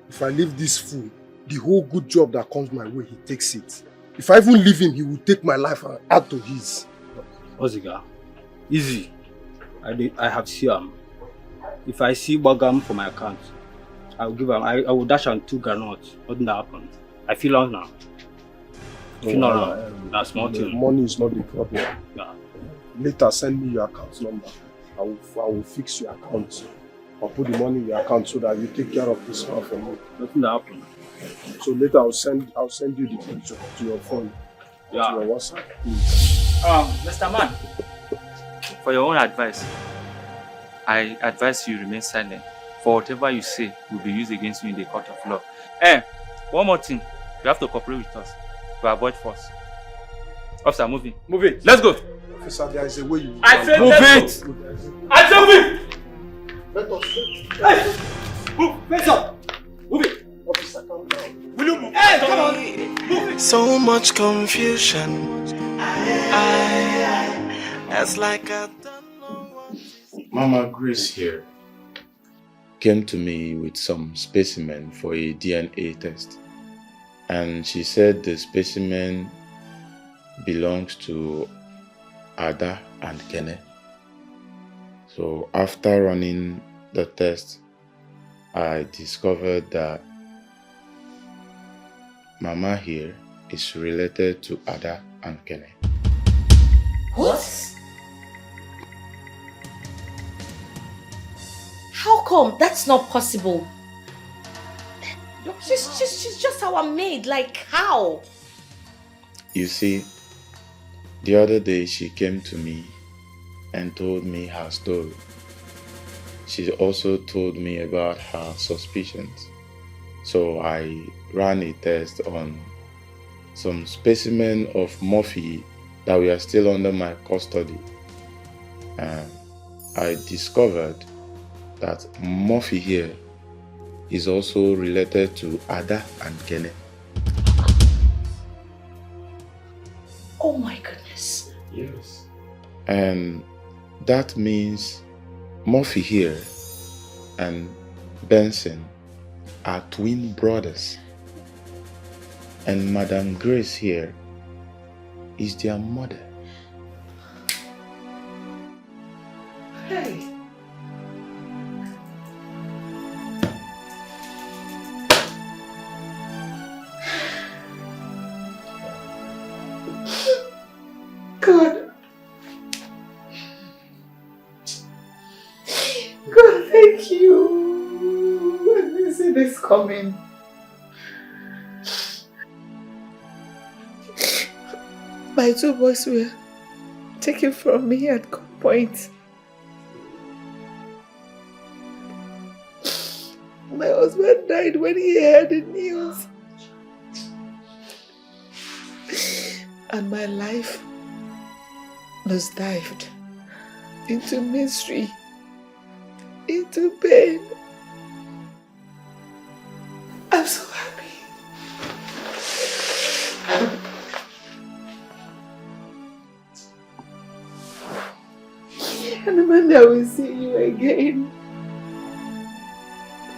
If I leave this fool, the whole good job that comes my way, he takes it. If I even leave him, he will take my life and add to his. Oziga, easy. I have seen him. If I see Bagam for my account, I will give him. I will dash on 2 granules. Nothing that happened. I feel long now. That's not it. Money is not the problem. Yeah. Later, send me your account number. I will fix your account. I'll put the money in your account so that you take care of this one for me. Nothing that happened. So later I'll send you the picture to your phone. Yeah. To your WhatsApp. Please. Mr. Man, for your own advice, I advise you remain silent. For whatever you say will be used against you in the court of law. One more thing. You have to cooperate with us to avoid force. Officer, move in. Move it. Let's go. Officer, there is a way you I said move it. I said move it. Let us Hey! Move. Face up. Move it. Officer, calm down. Will you move? Hey, come on. Move it. So much confusion. It's like I don't know what is. Mama Grace here came to me with some specimen for a DNA test. And she said the specimen belongs to Ada and Kene. So after running the test, I discovered that Mama here is related to Ada and Kene. What? How come? That's not possible. She's just our maid. Like, how? You see, the other day she came to me and told me her story. She also told me about her suspicions. So I ran a test on some specimen of Murphy that were still under my custody. And I discovered that Murphy here is also related to Ada and Kene. Oh my goodness. Yes. And that means Murphy here and Benson are twin brothers. And Madam Grace here is their mother. Hey. coming. My 2 boys were taken from me at gunpoint. My husband died when he heard the news. And my life nosedived into misery, into pain. I'm so happy. And when I will see you again,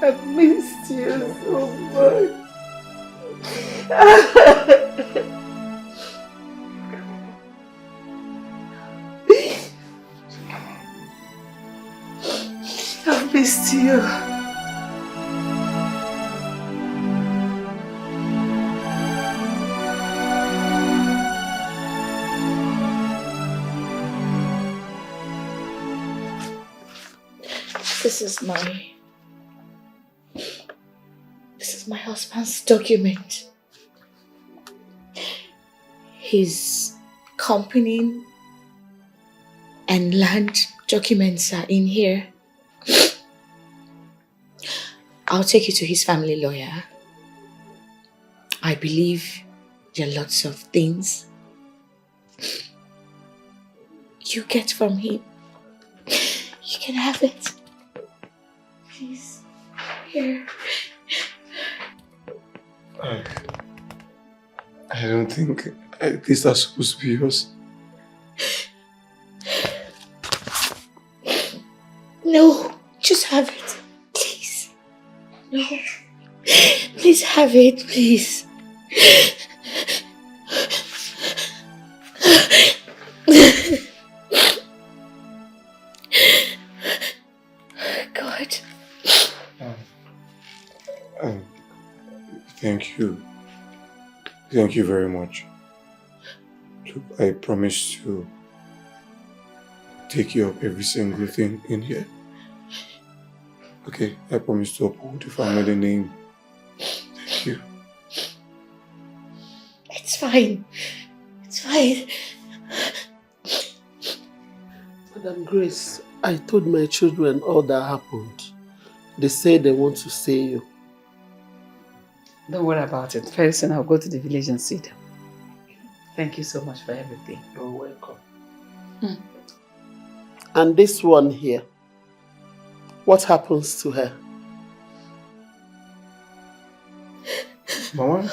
I've missed you so much. I've missed you. This is my husband's document. His company and land documents are in here. I'll take you to his family lawyer. I believe there are lots of things you get from him. You can have it. Please. Here. I don't think these are supposed to be yours. No, just have it. Please. No. Please have it, please. God. Thank you. Thank you very much. Look, I promise to take care of every single thing in here. Okay, I promise to uphold the family name. Thank you. It's fine. It's fine. Madam Grace, I told my children all that happened. They say they want to see you. Don't worry about it. Very soon I'll go to the village and see them. Thank you so much for everything. You're welcome. And this one here, what happens to her? Mama,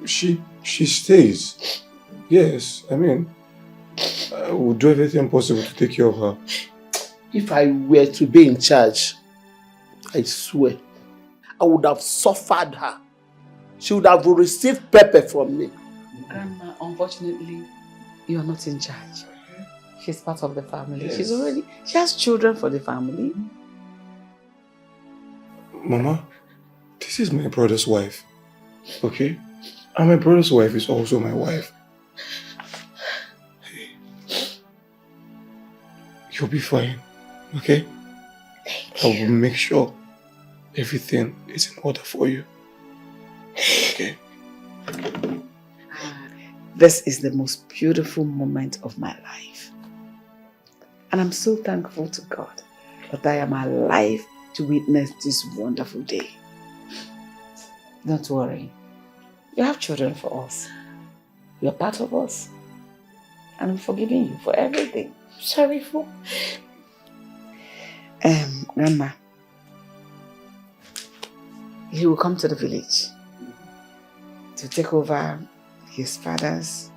she stays. Yes, I mean, I will do everything possible to take care of her. If I were to be in charge, I swear, I would have suffered her. She would have received pepper from me. Grandma, unfortunately, you are not in charge. She's part of the family. Yes. She has children for the family. Mama, this is my brother's wife, okay? And my brother's wife is also my wife. Hey, you'll be fine, okay? I will make sure everything is in order for you. Okay? This is the most beautiful moment of my life. And I'm so thankful to God that I am alive to witness this wonderful day. Don't worry. You have children for us. You're part of us. And I'm forgiving you for everything. Sorry for... Grandma. He will come to the village to take over his father's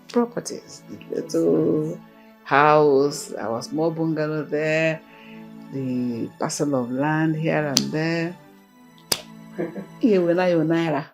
properties. The little house, our small bungalow there, the parcel of land here and there. Naira.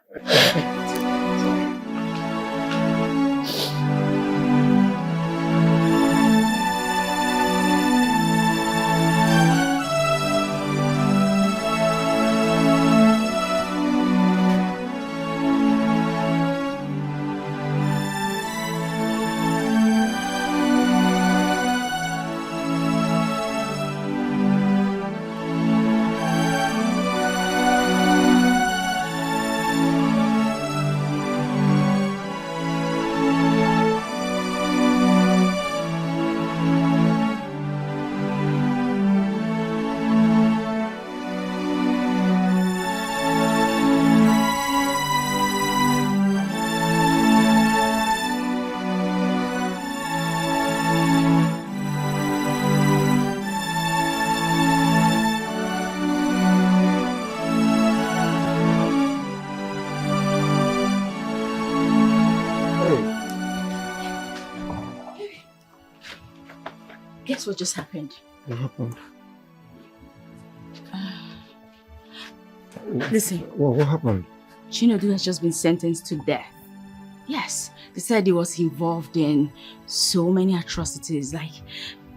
guess what just happened? What happened? Listen. What happened? Chinedu has just been sentenced to death. Yes, they said he was involved in so many atrocities. Like,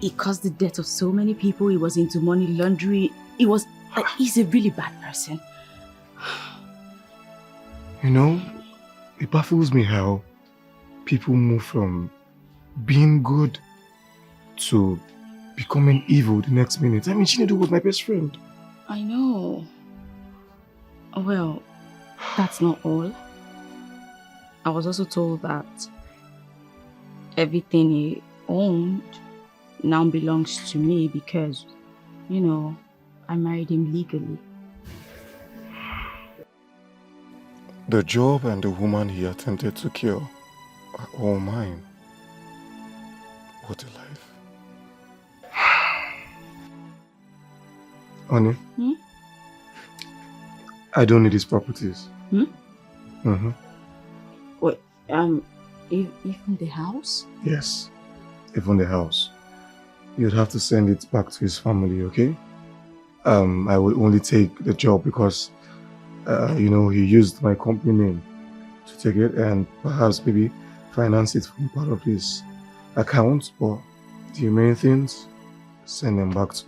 he caused the death of so many people. He was into money laundering. He's a really bad person. You know, it baffles me how people move from being good to becoming evil the next minute. I mean, Chinedu was my best friend. I know. Well, that's not all. I was also told that everything he owned now belongs to me because, you know, I married him legally. The job and the woman he attempted to kill are all mine. What a life. Honey, I don't need his properties. Mm-hmm. Wait, even the house? Yes, even the house. You'd have to send it back to his family, okay? I will only take the job because, you know, he used my company name to take it and perhaps maybe finance it from part of his account, but the remaining things, send them back to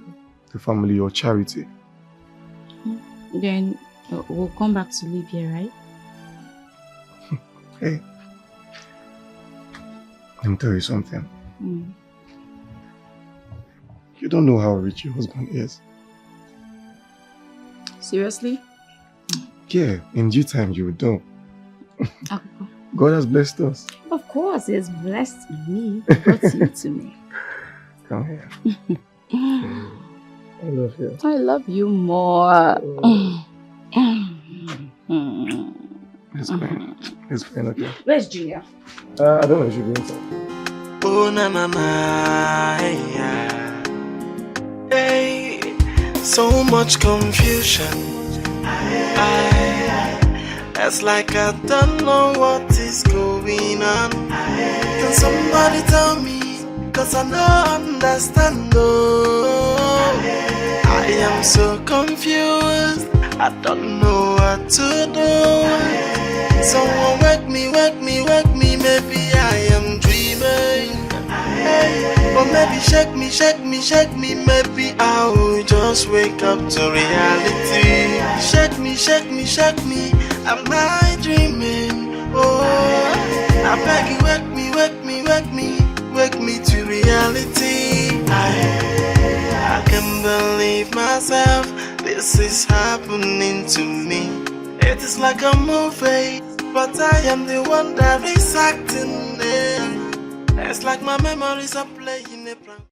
the family or charity. Then we'll come back to live here, right? Hey, let me tell you something. You don't know how rich your husband is. Seriously? Yeah, in due time you will know. God has blessed us. Of course, he has blessed me. Brought you to me. Come here. I love you. I love you more. It's fine. It's fine, okay? Where's Julia? I don't know if you're going to. Oh na na na, yeah. Hey, so much confusion. It's like I don't know what is going on. Can somebody tell me? Cause I don't understand. Oh, I am so confused. I don't know what to do. Someone wake me, wake me, wake me. Maybe I am dreaming. Or maybe shake me, shake me, shake me. Maybe I will just wake up to reality. Shake me, shake me, shake me. Am I dreaming? Oh, I beg you, wake me, wake me, wake me. Wake me to reality. I can't believe myself. This is happening to me. It is like a movie, but I am the one that is acting. It's like my memories are playing a prank.